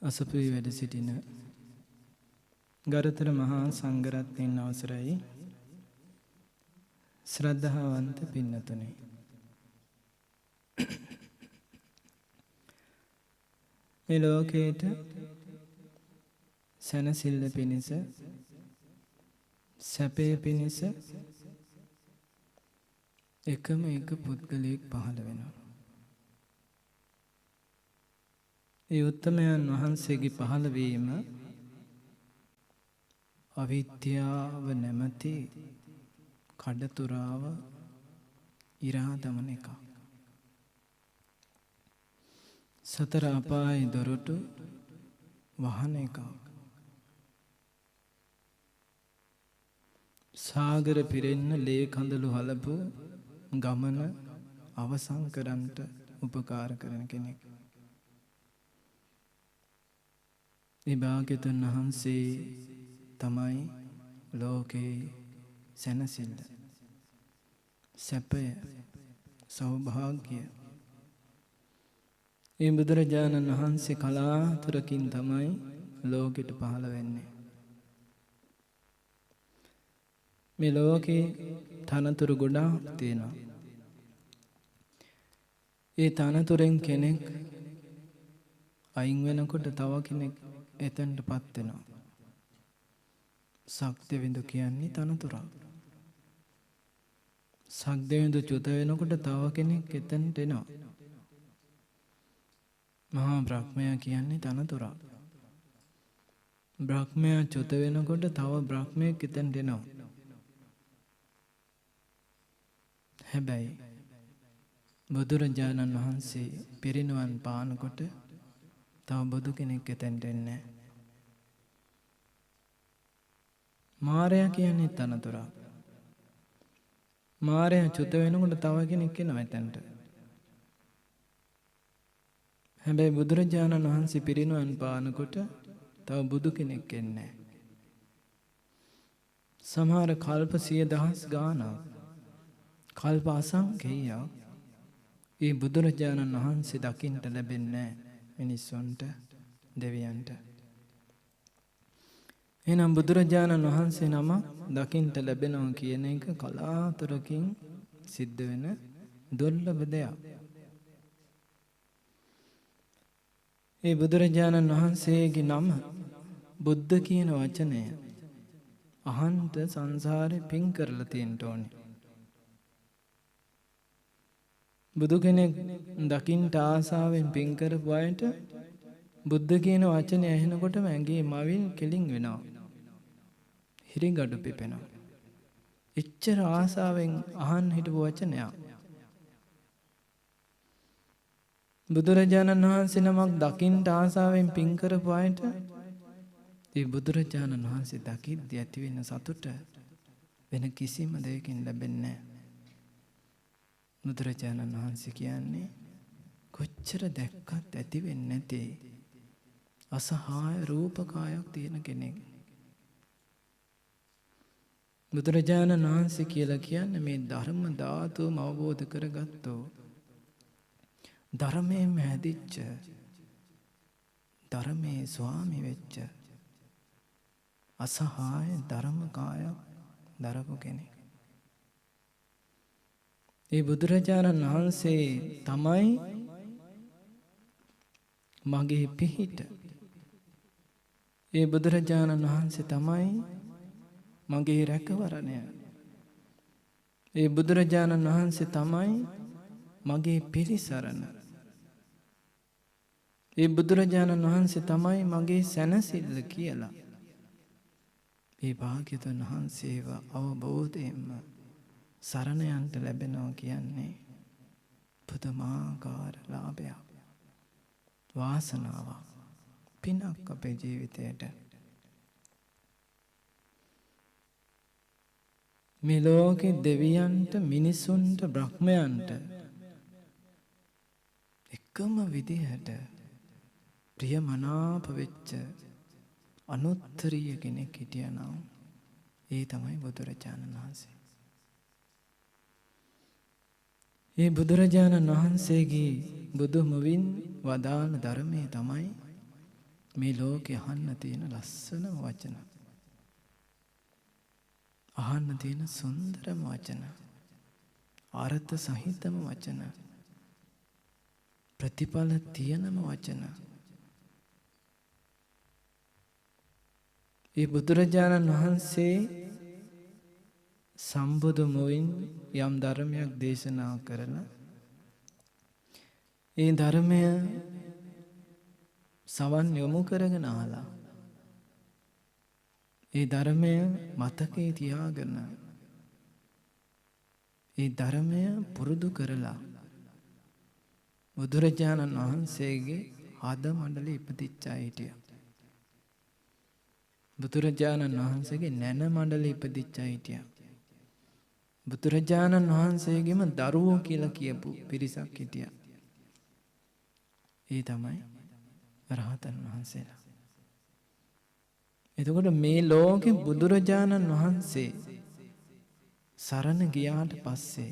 අසපුවේ වැඩ සිටින ගරුතර මහා සංඝරත්නයන් අවසරයි ශ්‍රද්ධාවන්ත පින්නතුනි. මේ ලෝකේට සැනසෙල්ල පිණිස සැපේ පිණිස එකම එක පුද්ගලයෙක් පහළ වෙනවා. ඒ උත්තමයන් වහන්සේගේ පහළවීම අවිද්‍යාව නැමැති කඩතුරාව ඉරා දමන එක. සතර අපායේ දොරටු වහන එක. සාගර පිරෙන්න ලේ කඳුළු හලපු ගමන අවසන් කරන්නට උපකාර කරන කෙනෙක්. ඒ භාග්‍යවතුන් වහන්සේ තමයි ලෝකේ සැනසෙල්ල, සැපය, සෞභාග්‍ය. ඒ බුදුරජාණන් වහන්සේ කලාතුරකින් තමයි ලෝකෙට පහළ වෙන්නේ. මේ ලෝකේ තනතුරු ගොඩාක් තියෙනවා. ඒ තනතුරෙන් කෙනෙක් අයින් වෙනකොට තව කෙනෙක් එතනටපත් වෙනවා. සක්දෙවිඳු කියන්නේ තනතුරක්. සක්දෙවිඳු චුත වෙනකොට තව කෙනෙක් එතනට එනවා. මහා බ්‍රහ්මයා කියන්නේ තනතුරක්. බ්‍රහ්මයා චුත වෙනකොට තව බ්‍රහ්මයෙක් එතනට එනවා. හැබැයි බුදුරජාණන් වහන්සේ පිරිනිවන් පානකොට තව බුදු කෙනෙක් එතනට එන්නේ. මාරයා කියන්නේ තනතුරක්. මාරයා චුත වෙනකොට තව කෙනෙක් එනවා එතනට. හැබැයි බුදුරජාණන් වහන්සේ පිරිනිවන් පානකොට තව බුදු කෙනෙක් එන්නේ. සමහර කල්ප 100,000 ගාණක්, කල්ප අසංඛේයයක් ඒ බුදුරජාණන් වහන්සේ දකින්නට ලැබෙන්නේ මිනිස්සුන්ට, දෙවියන්ට. එහෙනම් බුදුරජාණන් වහන්සේ නම දකින්නට ලැබෙනවා කියන එක කලාතුරකින් සිද්ධ වෙන දුර්ලභ දෙයක්. ඒ බුදුරජාණන් වහන්සේගේ නම බුද්ධ කියන වචනය අහන්ත සංසාරේ පින් කරලා තියෙන්න ඕනේ. බුදු කෙනෙක් දකින්නට ආසාවෙන් පින් කරපු අයට බුද්ධ කියන වචනේ ඇහෙනකොටම ඇඟේ මවිල් කෙලින් වෙනවා. හිරිගඩු පිපෙනවා. එච්චර ආසාවෙන් අහන්න හිටපු වචනයක්. බුදුරජාණන් වහන්සේ නමක් දකින්නට ආසාවෙන් පින් කරපු අයට ඒ බුදුරජාණන් වහන්සේ දකිද්දී ඇති වෙන සතුට වෙන කිසිම දෙයකින් ලැබෙන්නේ නැහැ. බුදුරජාණන් වහන්සේ කියන්නේ කොච්චර දැක්කත් ඇති වෙන්නේ නැති අසහාය රූපකායක් තියෙන කෙනෙක්. බුදුරජාණන් වහන්සේ කියලා කියන්නේ මේ ධර්ම ධාතුවම අවබෝධ කරගත්තෝ, ධර්මයෙන් හැදිච්ච, ධර්මයේ ස්වාමි වෙච්ච අසහාය ධර්මකායක් දරපු කෙනෙක්. ඒ බුදුරජාණන් වහන්සේ තමයි මගේ පිහිට. ඒ බුදුරජාණන් වහන්සේ තමයි මගේ රැකවරණය. ඒ බුදුරජාණන් වහන්සේ තමයි මගේ පිළිසරණ. ඒ බුදුරජාණන් වහන්සේ තමයි මගේ සැනසෙල්ල කියලා. ඒ භාග්‍යවතුන් වහන්සේව අවබෝධයෙන්ම සරණ යන්න ලැබෙනවා කියන්නේ පුදුමාකාර ලාභයක්, වාසනාවක්, පිනක් අපේ ජීවිතයට. මේ ලෝකේ දෙවියන්ට, මිනිසුන්ට, බ්‍රහ්මයන්ට එකම විදිහට ප්‍රියමනාප වෙච්ච අනුත්තරීය කෙනෙක් හිටියනම් ඒ තමයි බුදුරජාණන් වහන්සේ. ඒ බුදුරජාණන් වහන්සේගේ බුදු මුවින් වදාළ ධර්මයේ තමයි මේ ලෝකේ අහන්න තියෙන ලස්සනම වචන. අහන්න තියෙන සුන්දරම වචන. අර්ථ සහිතම වචන. ප්‍රතිඵල තියෙනම වචන. ඒ බුදුරජාණන් වහන්සේ සම්බුදු මුවින් යම් ධර්මයක් දේශනා කරලා ඒ ධර්මය සවන් යොමු කරගෙන ආලා ඒ ධර්මය මතකේ තියාගෙන ඒ ධර්මය පුරුදු කරලා බුදුරජාණන් වහන්සේගේ හද මණ්ඩලෙ ඉපදිච්චා හිටියා. බුදුරජාණන් වහන්සේගේ නැන මණ්ඩලෙ ඉපදිච්චා හිටියා. බුදුරජාණන් වහන්සේගේම දරුවෝ කියලා කියපු පිරිසක් හිටියා. ඒ තමයි රහතන් වහන්සේලා. එතකොට මේ ලෝකෙ බුදුරජාණන් වහන්සේ සරණ ගියාට පස්සේ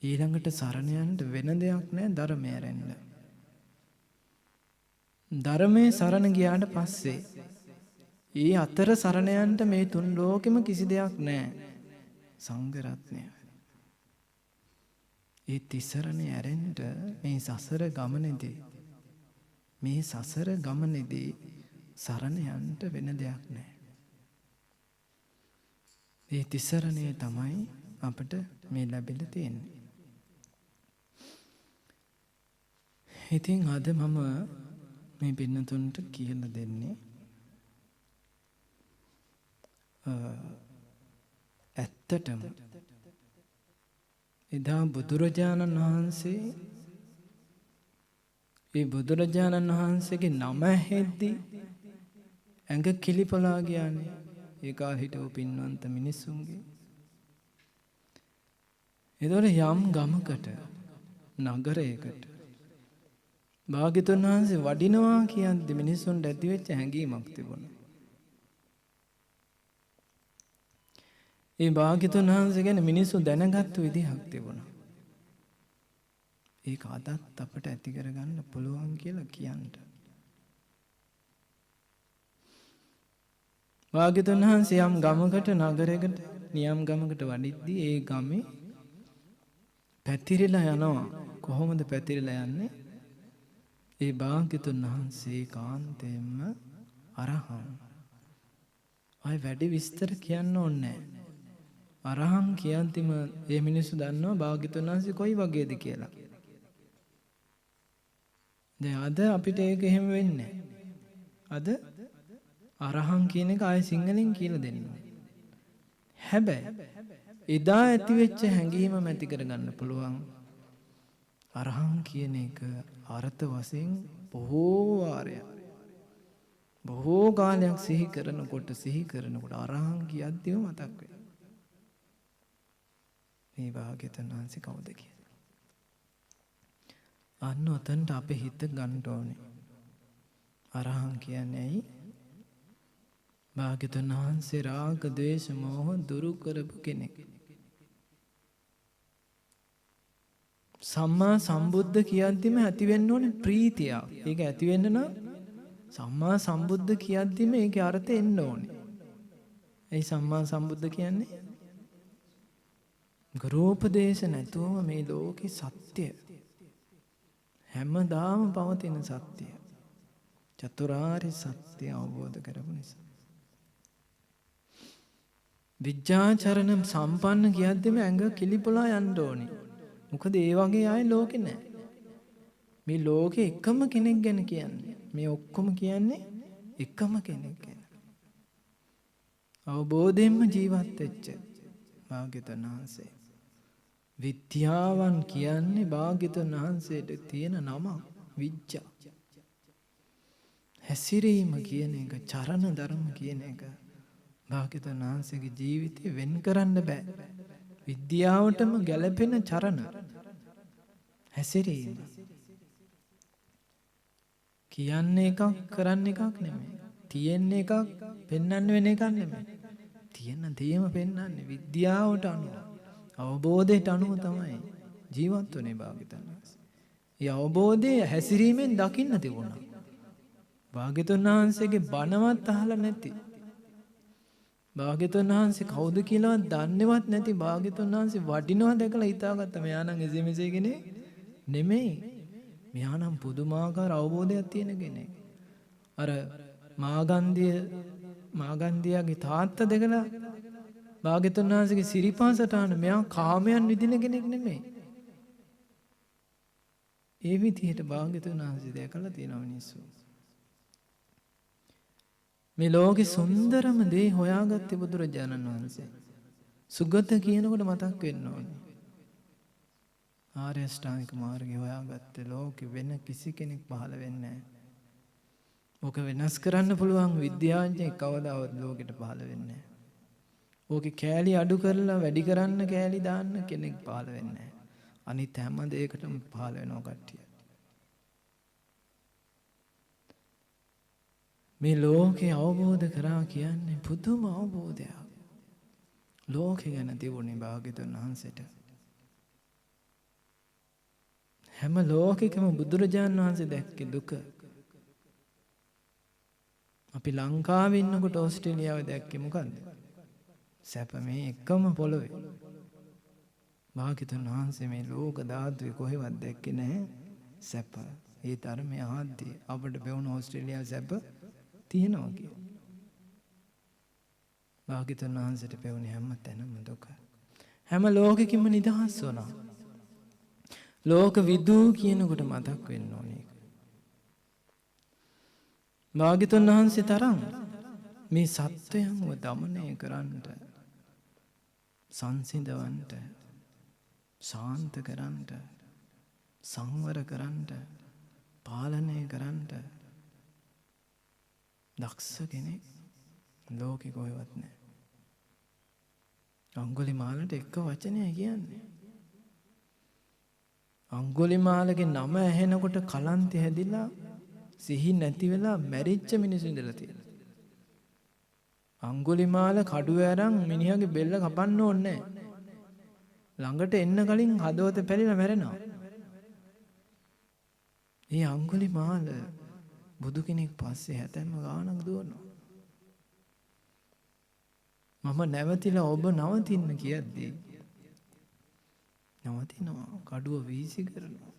ඊළඟට සරණ යන්න වෙන දෙයක් නැහැ ධර්මය ඇරෙන්න. ධර්මයේ සරණ ගියාට පස්සේ ඊ අතර සරණ යන්න මේ තුන් ලෝකෙම කිසි දෙයක් නැහැ. සංඝ රත්නය. ඒ තිසරණේ ඇරෙන්න මේ සසර ගමනේදී සරණ යන්න වෙන දෙයක් නැහැ. ඒ තිසරණේ තමයි අපිට මේ ලැබිලා තියෙන්නේ. ඉතින් අද මම මේ පින්නතුන්ට කියලා දෙන්නේ ඇත්තටම එදා බුදුරජාණන් වහන්සේ ඒ බුදුරජාණන් වහන්සේගේ නම ඇහෙද්දී ඇඟ කිලිපලා ගියානේ. ඒකා හිටපු පින්වන්ත මිනිස්සුන්ගේ. ඒතකොට යම් ගමකට නගරයකට භාග්‍යවතුන් වහන්සේ වඩිනවා කියද්දි මිනිස්සුන්ට ඇති වෙච්ච හැඟීමක් තිබුණා. ඒ භාග්‍යවතුන් වහන්සේ ගැන මිනිස්සු දැනගත්තු විදිහක් තිබුණා. ඒක අදත් අපට ඇති කරගන්න පුළුවන් කියලා කියන්න. භාග්‍යවතුන් වහන්සේ යම් ගමකට නගරයකට නියම් ගමකට වඩිද්දී ඒ ගමේ පැතිරිලා යනවා. කොහොමද පැතිරිලා යන්නේ? ඒ භාග්‍යවතුන් වහන්සේ කාන්තේම අරහං. ආයි වැඩි විස්තර කියන්න ඕනේ නැහැ. අරහං කියන්තිම මේ මිනිස්සු දන්නවා භාග්‍යවතුන් වහන්සේ කොයි වගේද කියලා. දැන් අද අපිට ඒක එහෙම වෙන්නේ අද අරහං කියන එක ආයේ සිංහලෙන් කියලා දෙන්නවා. හැබැයි එදා ඇති වෙච්ච හැඟීම ඇති කරගන්න පුළුවන්. අරහං කියන එක අර්ථ වශයෙන් බොහෝ කාලයක් සිහි කරනකොට අරහං කියද්දිම මතක් වෙනවා. මේ භාග්‍යවතුන් වහන්සේ කවුද කියලා. අන්න ඔතනට අපේ හිත ගන්න ඕනේ. අරහං කියන්නේ ඇයි? භාග්‍යවතුන් වහන්සේ රාග, ද්වේෂ, මෝහ දුරු කරපු කෙනෙක්. සම්මා සම්බුද්ධ කියද්දිම ඇති වෙන්න ඕනේ ප්‍රීතිය. ඒක ඇති වෙන්න නම් සම්මා සම්බුද්ධ කියද්දිම ඒකේ අර්ථය එන්න ඕනේ. ඒ සම්මා සම්බුද්ධ කියන්නේ ගුරුපදේශ නැතුවම මේ ලෝකේ සත්‍ය හැමදාම පවතින සත්‍ය චතුරාර්ය සත්‍ය අවබෝධ කරගන්න නිසා. විද්‍යාචරණ සම්පන්න කියද්දිම ඇඟ කිලිපොලා යන්න ඕනේ. මොකද ඒ වගේ ආයේ ලෝකේ නැහැ. මේ ලෝකේ එකම කෙනෙක් ගැන කියන්නේ. මේ ඔක්කොම කියන්නේ එකම කෙනෙක් ගැන. අවබෝධයෙන්ම ජීවත් වෙච්ච භාග්‍යවතුන් වහන්සේ. විද්‍යාවන් කියන්නේ භාග්‍යවතුන් වහන්සේට තියෙන නම විද්‍යා. හැසිරීම කියන එක, චරණ ධර්ම කියන එක භාග්‍යවතුන් වහන්සේගේ ජීවිතේ වෙන් කරන්න බෑ. විද්‍යාවටම ගැලපෙන චරණ හැසිරීම. කියන්නේ එකක් කරන්න එකක් නෙමෙයි. තියෙන එකක් පෙන්වන්න වෙන එකක් නෙමෙයි. තියෙන දේම පෙන්වන්නේ විද්‍යාවට අනුව. අවබෝධයට අනුව තමයි ජීවත් වෙන්නේ භාග්‍යවතුන් වහන්සේ. ඒ අවබෝධය හැසිරීමෙන් දකින්න තිබුණා. භාග්‍යතුන් වහන්සේගේ බණවත් අහලා නැති, භාග්‍යතුන් වහන්සේ කවුද කියලාවත් දන්නේවත් නැති භාග්‍යතුන් වහන්සේ වඩිනවා දැකලා හිතාගත්ත මෙයා නම් එසේ මෙසේ කෙනෙක් නෙමෙයි. මෙයා නම් පුදුමාකාර අවබෝධයක් තියෙන කෙනෙක්. අර මාගන්දියාගේ තාත්තා දැකලා භාග්‍යතුන් වහන්සේගේ සිරිපාසට ආන මෙයා කාමයන් විදින කෙනෙක් නෙමෙයි. ඒ විදිහට භාග්‍යතුන් වහන්සේ දැකලා තියෙන මිනිස්සු. මේ ලෝකේ සුන්දරම දේ හොයාගත්තේ බුදුරජාණන් වහන්සේ. සුගත කියනකොට මතක් වෙන්න ඕනේ. ආර්ය අෂ්ටාංගික මාර්ගය හොයාගත්තේ ලෝකෙ වෙන කිසි කෙනෙක් පහළ වෙන්නේ නැහැ. ඕක වෙනස් කරන්න පුළුවන් විද්‍යාඥයෙක් කවදාවත් ලෝකෙට පහළ වෙන්නේ නැහැ. ඕකේ කෑලි අඩු කරලා වැඩි කරන්න කෑලි දාන්න කෙනෙක් පහළ වෙන්නේ නැහැ. අනිත් හැම දෙයකටම පහළ වෙනවා කට්ටිය. මේ ලෝකේ අවබෝධ කරා කියන්නේ පුදුම අවබෝධයක්. ලෝකේ ගැන තිබුණේ භාග්‍යතුන් වහන්සේට. හැම ලෝකෙකම බුදුරජාණන් වහන්සේ දැක්කේ දුක. අපි ලංකාවේ ඉන්නකොට ඕස්ට්‍රේලියාවේ දැක්කේ මොකද්ද? සැප. මේ එකම පොළොවේ. භාග්‍යතුන් වහන්සේ මේ ලෝක ධාතුවේ කොහෙවත් දැක්කේ නැහැ සැප. ඒ තරමේ ආද්දී අපිට බැවුණු ඕස්ට්‍රේලියාවේ සැප තියෙනවා කියලා. භාග්‍යතුන් වහන්සේට පෙවුනේ හැම තැනම දුක. හැම ලෝකෙකින්ම නිදහස් වුණා. ලෝක විදූ කියනකොට මතක් වෙන්න ඕනේ. භාග්‍යතුන් වහන්සේ තරම් මේ සත්වයන්ව দমনය කරන්නට, සංසිඳවන්නට, ශාන්ත කරන්නට, සංවර කරන්නට, පාලනය කරන්නට දක්ෂ කෙනෙක් ලෝකෙ කොහෙවත් නැහැ. අඟුලිමාලට එක වචනයයි කියන්නේ. අඟුලිමාලගේ නම ඇහෙනකොට කලන්තේ හැදිලා සිහි නැති වෙලා මැරිච්ච මිනිස්සු ඉඳලා තියෙනවා. අඟුලිමාල කඩුව අරන් මිනිහාගේ බෙල්ල කපන්න ඕනේ නැහැ. ළඟට එන්න කලින් හදවත පැලිලා මැරෙනවා. මේ අඟුලිමාල බුදු කෙනෙක් පස්සේ හැතැම්ම ගානක් දුවනවා. මම නැවතිලා ඔබ නවතින්න කියද්දී නවතිනවා. කඩුව වීසි කරනවා.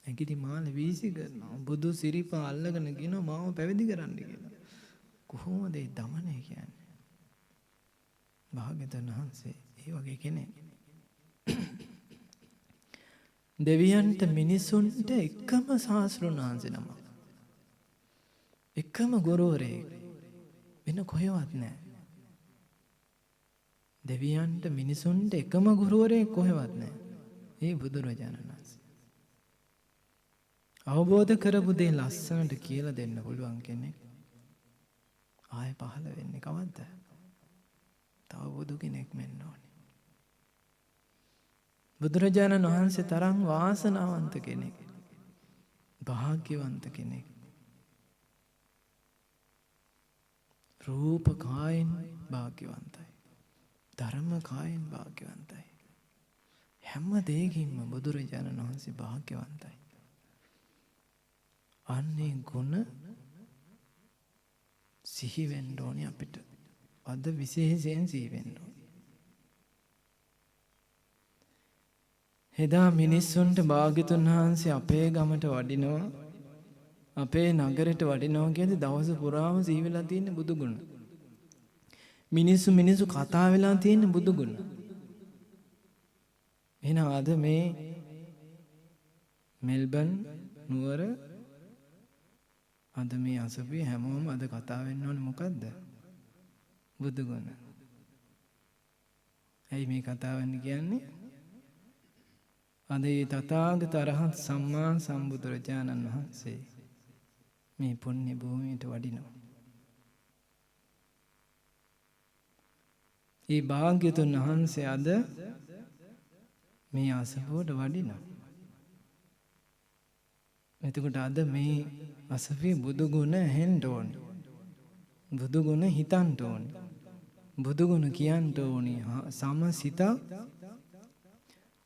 ඇඟිලි මාල වීසි කරනවා. බුදු සිරිපා අල්ලගෙන කියනවා මාව පැවිදි කරන්න කියලා. කොහොමද ඒ দমনය කියන්නේ? භාග්‍යවතුන් වහන්සේ ඒ වගේ කෙනෙක්. දෙවියන්ට මිනිසුන්ට එකම සාස්ෘණ වහන්සේ නම. එකම ගුරුවරයෙක් වෙන කොහෙවත් නැහැ. දෙවියන්ට මිනිසුන්ට එකම ගුරුවරයෙක් කොහෙවත් නැහැ. ඒ බුදුරජාණන් වහන්සේ. අවබෝධ කරපු දේ ලස්සනට කියලා දෙන්න පුළුවන් කෙනෙක් ආයෙ පහළ වෙන්නේ කවද්ද? තව බුදු කෙනෙක් වෙන්න ඕනේ. බුදුරජාණන් වහන්සේ තරම් වාසනාවන්ත කෙනෙක්, භාග්‍යවන්ත කෙනෙක්. රූප කායෙන් භාග්‍යවන්තයි, ධර්ම කායෙන් භාග්‍යවන්තයි. හැම දෙයකින්ම බුදුරජාණන් වහන්සේ භාග්‍යවන්තයි. අන්නේ ගුණ සිහි වෙන්න ඕනේ අපිට. අද විශේෂයෙන් සිහි වෙන්න ඕනේ. එදා මිනිස්සුන්ට භාග්‍යතුන් වහන්සේ අපේ ගමට වඩිනවා, අපේ නගරෙට වඩිනවා කියද්දි දවස පුරාම සිහි වෙලා තියෙන බුදු ගුණ. මිනිස්සු කතා වෙලා තියෙන බුදු ගුණ. එහෙනම් අද මේ මෙල්බන් නුවර, අද මේ අසපුවේ හැමෝම අද කතා වෙන්න ඕනේ මොකද්ද? බුදු ගුණ. ඇයි මේ කතා වෙන්න කියන්නේ? අද මේ තථාගත අරහත් සම්මා සම්බුදුරජාණන් වහන්සේ මේ පුණ්‍ය භූමියට වඩිනවා. ඒ භාග්‍යතුන් වහන්සේ අද මේ අසපුවට වඩිනවා. එතකොට අද මේ අසපුවේ බුදු ගුණ ඇහෙන්න ඕනේ. බුදු ගුණ හිතන්න ඕනේ. බුදු ගුණ කියන්න ඕනේ. සමසිත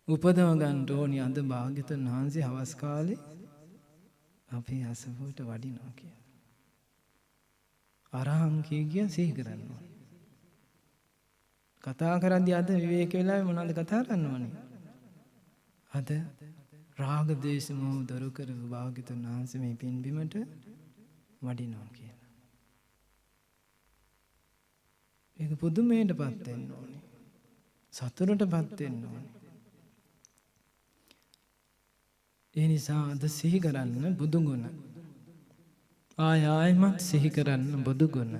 උපදව ගන්න ඕනේ. අද භාග්‍යතුන් වහන්සේ හවස් කාලේ අපේ අසපුවට වඩිනවා කියලා. අරහං කිය සිහි කරනවා. කතා කරද්දී අද විවේක වෙලාවේ මොනවද කතා කරන්න ඕනේ? අද රාග දේශ මොහ දරු කරපු භාග්‍යතුන් වහන්සේ මේ පින්බිමට වඩිනවා කියලා. ඒක පුදුමයටපත් වෙන්න ඕනේ. සතුටටපත් වෙන්න ඕනේ. ඒ නිසා අද සිහි කරන්න බුදු ගුණ. ආයෙමත් සිහි කරන්න බුදු ගුණ.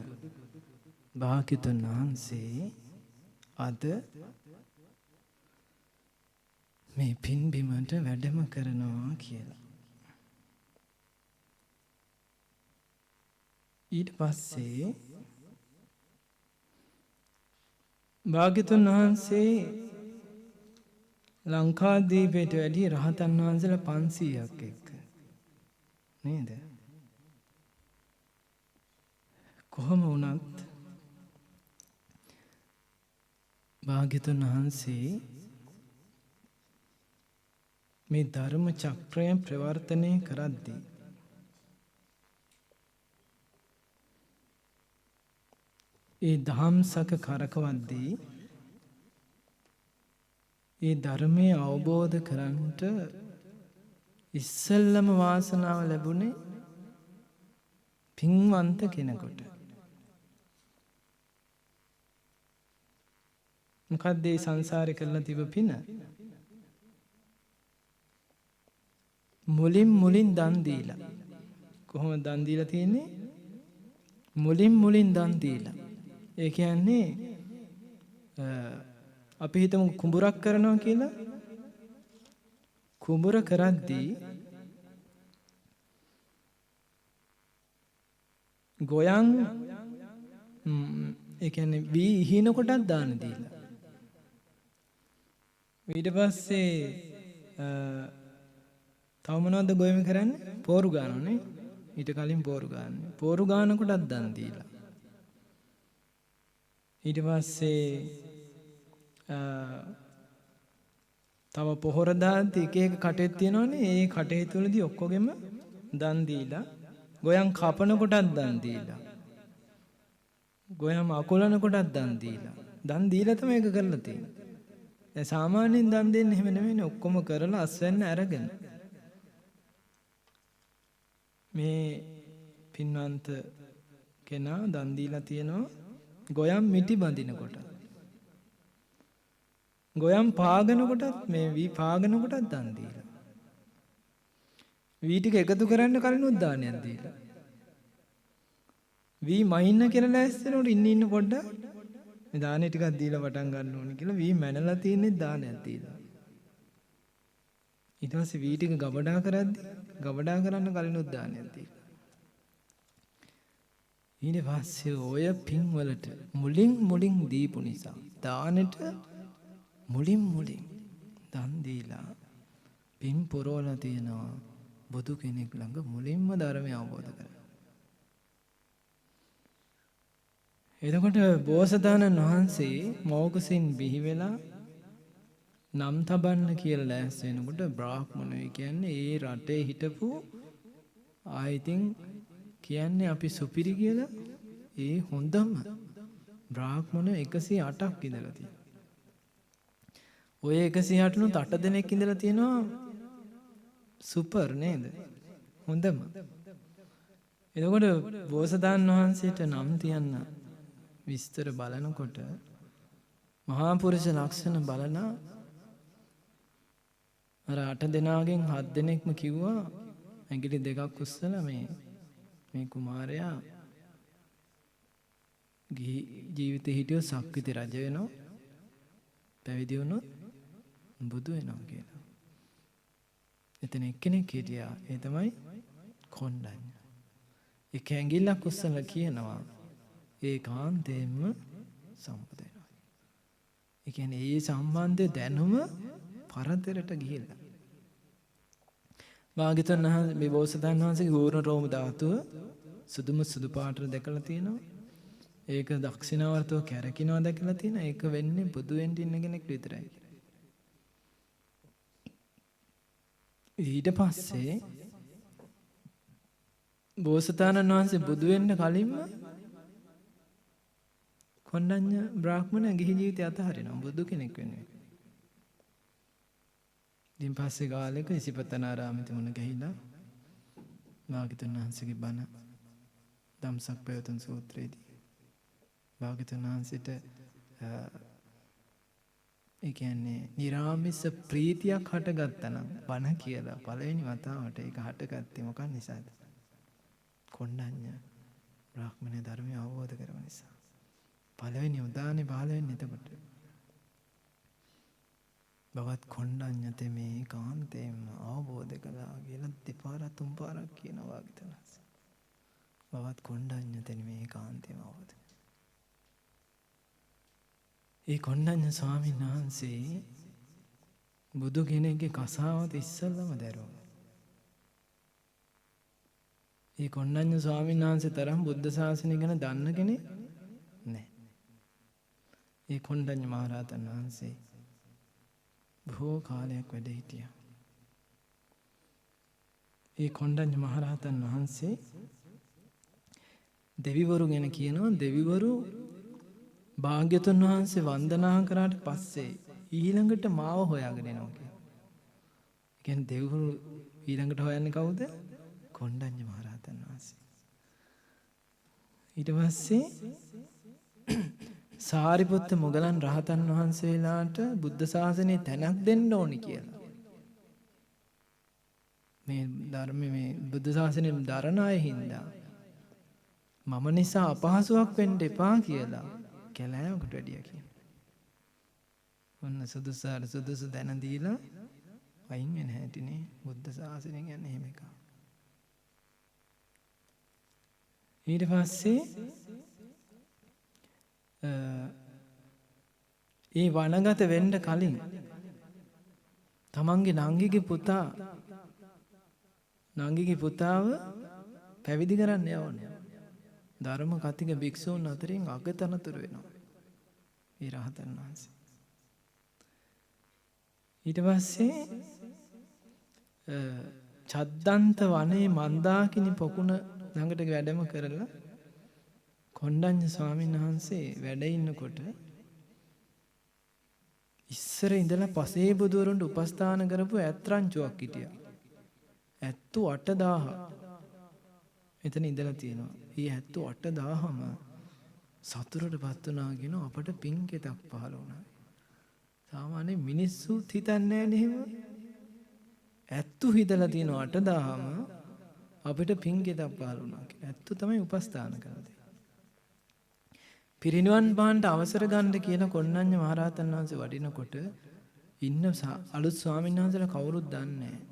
භාග්‍යතුන් වහන්සේ අද මේ පින්බිමට වැඩම කරනවා කියලා. ඊට පස්සේ භාග්‍යතුන් වහන්සේ ලංකාදීපයට වැඩි රහතන් වහන්සේලා 500ක් එක්ක නේද? කොහොම වුණත් භාග්‍යතුන් වහන්සේ මේ ධර්ම චක්‍රය ප්‍රවර්තනය කරද්දී ඒ දහම්සක කරකවද්දී ඒ ධර්මය අවබෝධ කරන්නට ඉස්සෙල්ලම වාසනාව ලැබුණේ පින්වන්ත කෙනෙකුට. මොකක්ද මේ සංසාරේ කරලා තිබ පින? මුලින් දන් දීලා. කොහොමද දන් දීලා තියෙන්නේ? මුලින් දන් දීලා. ඒ කියන්නේ අපි හිතමු කුඹුරක් කරනවා කියලා. කුඹුර කරද්දී ගොයන් ඒ කියන්නේ වී ඉහින කොටක් දාන දීලා. ඊට පස්සේ තව මොනවද ගොයම කරන්නේ? පෝරු ගන්නනේ. ඊට කලින් පෝරු ගන්න. පෝරු ගන්න කොටක් දන් දීලා. ඊට පස්සේ තව පොහොර දාද්දි එක එක කටෙත් තියෙනවනේ. ඒ කටේ තුලදී ඔක්කොගෙම දන් දීලා, ගොයන් කපන කොටත් දන් දීලා, ගොයම අකුලන කොටත් දන් දීලා. දන් දීලා තමයි ඒක කරලා තියෙන්නේ. දැන් සාමාන්‍යයෙන් දන් දෙන්නේ එහෙම නෙමෙයිනේ. ඔක්කොම කරලා අස්වැන්න අරගෙන. මේ පින්වන්ත කෙනා දන් දීලා තියෙනවා ගොයම් මිටි බඳිනකොට. ගොයම් පාගනකොටත් මේ වී පාගනකොටත් දන් දීලා. වී ටික එකතු කරන්න කලිනුත් දානයක් දීලා. වී මහින්න කියලා ලෑස්තිනකොට ඉන්න පොඩ්ඩක් මේ දානේ ටිකක් දීලා පටන් ගන්න ඕනේ කියලා වී මැනලා තියෙන්නේ දානයක් දීලා. ඊට පස්සේ වී ටික ගබඩා කරන්න කලිනුත් දානයක් දීලා. ඊට පස්සේ ඔය පින් වලට මුලින් දීපු නිසා දානෙට මුලින් දන් දීලා පින් පුරවලා තියෙනවා බුදු කෙනෙක් ළඟ මුලින්ම ධර්මය අවබෝධ කරගන්න. එතකොට බෝසතාණන් වහන්සේ මෝකසින් බිහි වෙලා නම් තබන්න කියලා ලෑස්ති වෙනකොට බ්‍රාහ්මණයෝ කියන්නේ ඒ රටේ හිටපු ආයිතින් කියන්නේ අපි සුපිරි කියලා ඒ හොඳම බ්‍රාහ්මණයෝ 108ක් ඉඳලා තියෙනවා. ඔය 108 8 දෙනෙක් ඉඳලා තියෙනවා සුපර් නේද? හොඳම. එතකොට බෝසතාණන් වහන්සේට නම් තියන්න විස්තර බලනකොට මහා පුරුෂ ලක්ෂණ බලන අර 8 දෙනාගෙන් 7 දෙනෙක්ම කිව්වා ඇඟිලි දෙකක් උස්සලා මේ කුමාරයා ජීවිතේ හිටියොත් සක්විති රජ වෙනවා, පැවිදි වුණොත් බුදු වෙනවා කියලා. එතන එක්කෙනෙක් හිටියා. ඒ තමයි කොණ්ඩඤ්ඤ. ඒක ඇඟිල්ලක් උස්සලා කියනවා ඒකාන්තයෙන්ම සම්පත වෙනවා. ඒ කියන්නේ ඒ සම්බන්ධ දැනුම පරතරට ගිහිල්ලා. භාග්‍යවතුන් වහන්සේ මේ බෝසතාණන් වහන්සේගේ ඌර්ණ රෝම ධාතුව සුදු පාටට දැකලා තියෙනවා. ඒක දක්ෂිනාවර්තව කැරකිනවා දැකලා තියෙනවා. ඒක වෙන්නේ බුදු වෙන්න ඉන්න කෙනෙක් විතරයි. ඊට පස්සේ බෝසතාණන් වහන්සේ බුදු වෙන්න කලින්ම කොණ්ඩඤ්ඤ බ්‍රාහ්මණ ගිහි ජීවිතය අතහරිනවා බුදු කෙනෙක් වෙනුවෙන්. ඉතින් පස්සේ කාලෙක ඉසිපතනාරාමෙ මුණ ගැහිලා භාග්‍යවතුන් වහන්සේගේ බණ ධම්සක් පැවතුම් සූත්‍රයේදී භාග්‍යවතුන් වහන්සේට ඒ කියන්නේ නිරාමිස ප්‍රීතියක් හටගත්තා නම් බණ කියලා පළවෙනි වතාවට ඒක හටගත්තේ මොකක් නිසාද? කොණ්ඩඤ්ඤ බ්‍රාහ්මණ ධර්මය අවබෝධ කරගන්න නිසා. පළවෙනි උදානේ පහළ වෙන්නේ එතකොට. බවත් කොණ්ඩඤ්ඤතේ මේ කාන්තේම අවබෝධ කළා කියලා දෙපාරක් තුන් පාරක් කියනවා භාග්‍යවතුන් වහන්සේ. බවත් කොණ්ඩඤ්ඤතේ මේ කාන්තේම අවබෝධ. ඒ කොණ්ඩඤ්ඤ ස්වාමීන් වහන්සේ බුදු කෙනෙක්ගේ කසාවත ඉස්සල්ලාම දැරුවා. ඒ කොණ්ඩඤ්ඤ ස්වාමීන් වහන්සේ තරම් බුද්ධ ශාසනය ගැන දන්න කෙනෙක් නැහැ. ඒ කොණ්ඩඤ්ඤ මහරහතන් වහන්සේ බොහෝ කාලයක් වැඩ හිටියා. ඒ කොණ්ඩඤ්ඤ මහරහතන් වහන්සේ දෙවිවරු ගැන කියනවා දෙවිවරු භාග්‍යවතුන් වහන්සේ වන්දනා කරාට පස්සේ ඊළඟට මාව හොයාගෙන එනවා කියලා. ඒ කියන්නේ දෙවිවරු ඊළඟට හොයන්නේ කවුද? කොණ්ඩඤ්ඤ මහරහතන් වහන්සේ. ඊට පස්සේ සාරිපුත්ත මොගලන් රහතන් වහන්සේලාට බුද්ධ ශාසනයේ තැනක් දෙන්න ඕනි කියලා. මේ ධර්මයේ මේ බුද්ධ ශාසනයේ දරණ අය හින්දා මම නිසා අපහසුයක් වෙන්න එපා කියලා කැලෑවකට වැඩියා කියනවා. ඔන්න සුදුසාට සුදුසු දැන දීලා වයින් වෙන හැටිනේ බුද්ධ ශාසනය කියන්නේ එහෙම එකක්. ඊට පස්සේ ඒ වනගත වෙන්න කලින් තමන්ගේ නංගිගේ පුතාව පැවිදි කරන්න යවන්නේ. ධර්ම කතික භික්ෂූන් අතරින් අගතනතුරු වෙනවා. ඒ රහතන් වහන්සේ. ඊට පස්සේ චද්දන්ත වනයේ මන්දාකිනි පොකුණ ළඟට වැඩම කරලා කොණ්ඩඤ්ඤ ස්වාමීන් වහන්සේ වැඩ ඉන්නකොට ඉස්සර ඉඳලා පසේ බුදුවරුන්ට උපස්ථාන කරපු ඇත්රංචුවක් හිටියා. ඇත්තු 8000 එතන ඉඳලා තියෙනවා. මේ ඇත්තු 8000ම සතුටටපත් වුණා කියන අපට පින්කෙතක් පහළ වුණා. සාමාන්‍ය මිනිස්සුත් හිතන්නේ නැහැ නේ. ඇත්තු හිතලා තියෙන 8000ම අපිට පින්කෙතක් පහළ වුණා කියලා. ඇත්තු තමයි උපස්ථාන කරන්නේ. පිරිනිවන් පාන්නට අවසර ගන්න කියලා කොණ්ඩඤ්ඤ මහරහතන් වහන්සේ වඩිනකොට ඉන්න අලුත් ස්වාමීන් වහන්සේලා කවුරුත් දන්නේ නැහැ.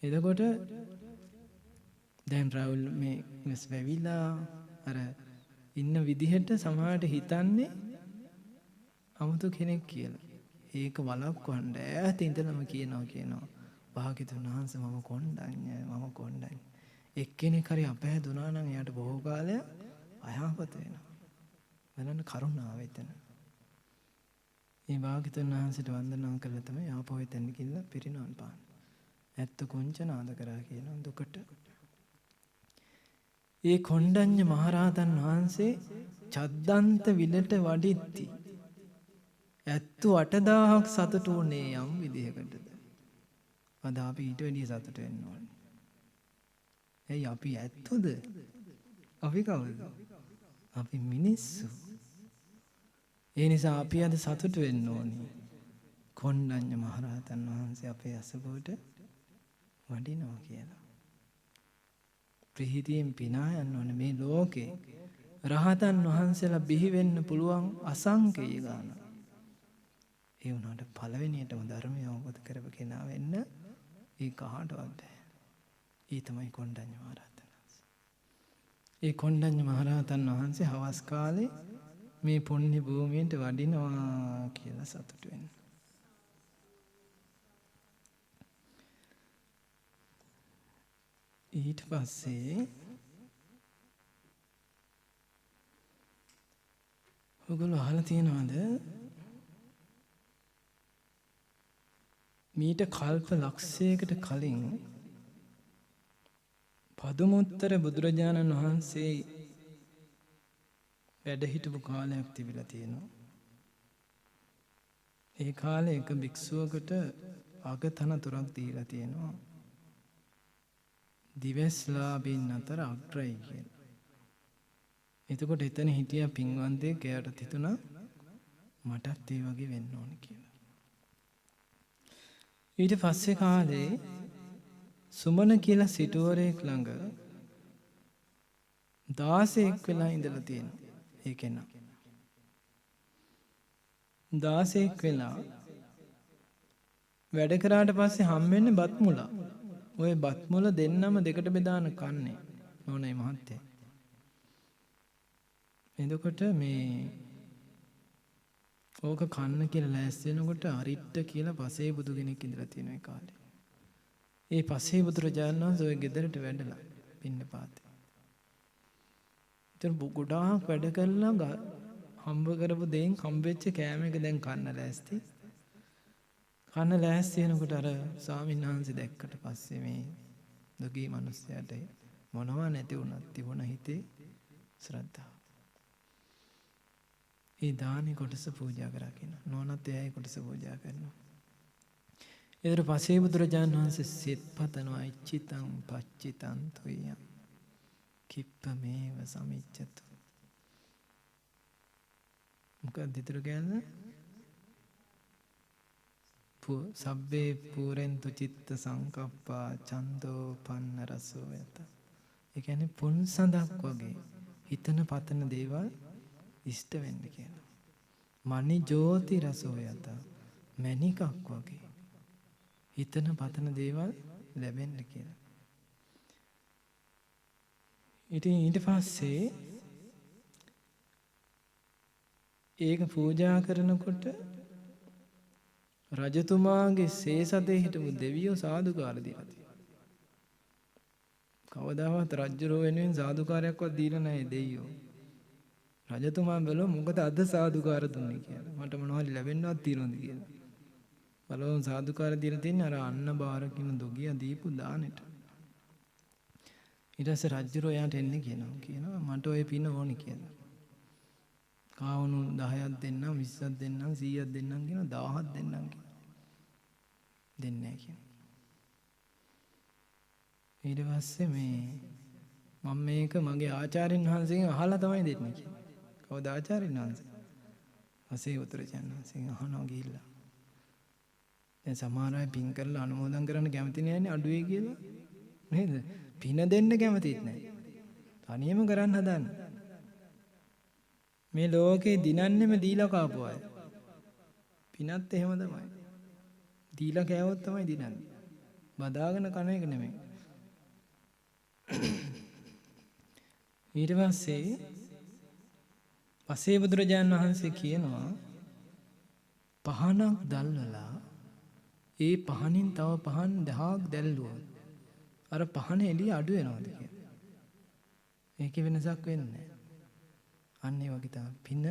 එතකොට දැන් රාහුල් මේ වැවිලා අර ඉන්න විදිහට සමහරට හිතන්නේ 아무තු කෙනෙක් කියලා. ඒක වළක්වන්න ඈත ඉඳලම කියනවා. භාග්‍යවතුන් වහන්සේ මම කොණ්ඩඤ්ඤ. එක්කෙනෙක් හරි අපහැදුනා නම් එයාට බොහෝ කාලයක් අයහපත වෙනවා. බලන්න කරුණාව එතන. මේ භාග්‍යවතුන් වහන්සේට වන්දනා කළා තමයි ආපහු එතන ගිහිල්ලා පිරිනවන් පාන. ඇත්ත කොංචනාද කරා කියන දුකට. ඒ කොණ්ඩඤ්ඤ මහරහතන් වහන්සේ චද්දන්ත විලට වඩිද්දී ඇත්තු 8000ක් සතුටු වුණේ යම් විදිහකටද. අද අපි ඊට වැඩිය සතුට වෙන්න ඕනේ. ඇයි අපි ඇත්තුද? අපි කවුද? අපි මිනිස්සු. ඒ නිසා අපි අද සතුට වෙන්න ඕනේ. කොණ්ඩඤ්ඤ මහරහතන් වහන්සේ අපේ අසපුවට වඩිනවා කියලා. ප්‍රීතියෙන් පිනා යන්න ඕනේ මේ ලෝකේ. රහතන් වහන්සේලා බිහි වෙන්න පුළුවන් අසංකේය ගාන. ඒ වුණාට පළවෙනියටම ධර්මය අවබෝධ කරව කෙනා වෙන්න ඒ කාටවත් බෑ. ඒ තමයි කොණ්ඩඤ්ඤ මහරහතන් වහන්සේ. ඒ කොණ්ඩඤ්ඤ මහරහතන් වහන්සේ හවස් කාලේ මේ පුණ්‍ය භූමියට වඩිනවා කියලා සතුටු වෙන්න. ඊට පස්සේ ඔයගොල්ලෝ අහලා තියෙනවද මීට කල්ප ලක්ෂයකට කලින් පදුමුත්තර බුදුරජාණන් වහන්සේ වැඩ හිටපු කාලයක් තිබිලා තියෙනවා. ඒ කාලේ එක භික්ෂුවකට අගතනතුරක් දීලා තියෙනවා. දිවස්ලාභීන් අතර අග්‍රයි කියලා. එතකොට එතන හිටිය පින්වන්තයෙක් එයාට හිතුණා මටත් ඒ වගේ වෙන්න ඕන කියලා. ඊට පස්සේ කාලේ සුමන කියලා සිටුවරයෙක් ළඟ 16ක් වෙලා ඉඳලා තියෙනවා. ඒ කෙනා 16ක් වෙලා වැඩ කරාට පස්සේ හම්බෙන්නේ බත් මුලා. ওই බත් මුල දෙන්නම දෙකට බෙදාන කන්නේ නෝනේ මහත්තයා. එතකොට මේ ඕක කන්න කියලා ලෑස්ති වෙනකොට අරිට්ට කියලා පසේ බුදු කෙනෙක් ඉඳලා තියෙන ඒ කාලේ. ඒ පසේ බුදුරජාණන් වහන්සේ ওই ගෙදරට වැඩලා පින්නපාතේ. ඉතින් ගොඩාක් වැඩ කළා හම්බ කරපු දෙයින් හම්බෙච්ච කෑම එක දැන් කන්න ලෑස්ති. කන්න ලෑස්ති වෙනකොට අර ස්වාමීන් වහන්සේ දැක්කට පස්සේ මේ දුගී මිනිස්සයාට මොනවා නැති වුණත් තිබුණ හිතේ ශ්‍රද්ධාව. ඒ දානි කොටස පූජා කරා කියනවා. නෝනත් එයයි කොටස පූජා කරනවා. ඊට පස්සේ බුදුරජාණන් වහන්සේ සිත පතනවා ඉච්ඡිතං පච්චිතං තුයං කිප්පමේව සමිච්ඡතු. මොකක්ද ඊතර කියන්නේ? සබ්බේ පූරෙන්තු චිත්ත සංකප්පා ඡන්தோ පන්න රසෝ යත. ඒ කියන්නේ පුන් සඳක් වගේ හිතන පතන දේවල් ඉෂ්ට වෙන්න කියනවා. මනි ජෝති රසෝ යත. මණිකක් වගේ හිතන පතන දේවල් ලැබෙන්න කියලා. ඉතින් ඊට පස්සේ ඒක පූජා කරනකොට රජතුමාගේ සේසතේ හිටපු දෙවියෝ සාදුකාර දීලා තියෙනවා. කවදාවත් රජුරෝ වෙනුවෙන් සාදුකාරයක්වත් දීලා නැහැ දෙවියෝ. රජතුමා බැලුවා මොකද අද සාදුකාර දුන්නේ කියලා. මට මොනවද ලැබෙන්නවත් තියනවද කියලා. බලවම් සාදුකාර දීලා තින්නේ අර අන්න බාර කියන දොගියා දීපු දානෙට. ඊට පස්සේ රජුරෝ එයාට එන්නේ කියනවා මට ඔය පින ඕනි කියලා. කාවුණු 10ක් දෙන්නම් 20ක් දෙන්නම් 100ක් දෙන්නම් කියන 1000ක් දෙන්නම් කියන. දෙන්නේ නැහැ කියන. ඊට පස්සේ මම මේක මගේ ආචාර්යන් වහන්සේගෙන් අහලා තමයි දෙන්නේ කියලා. කවුද ආචාර්යන් වහන්සේ? අසේ උතුරචන් වහන්සේගෙන් අහනවා ගිහිල්ලා. දැන් සමහර අය පින් කරලා අනුමෝදන් කරන්න කැමති නෑනේ අඩුවේ කියලා. නේද? පින දෙන්න කැමතිත් නැහැ. තනියම කරන්න හදන්නේ. මේ ලෝකේ දිනන්නෙම දීලා කාපු අය. පිනත් එහෙම තමයි. දීලා කෑවොත් තමයි දිනන්නේ. බදාගෙන කන එක නෙමෙයි. ඊට පස්සේ බුදුරජාණන් වහන්සේ කියනවා පහනක් දැල්වලා ඒ පහනින් තව පහන් 1000ක් දැල්ලුවොත් අර පහන එළිය අඩු වෙනවද කියලා. ඒකේ වෙනසක් වෙන්නේ නැහැ. අන්න ඒ වගේ තමයි පින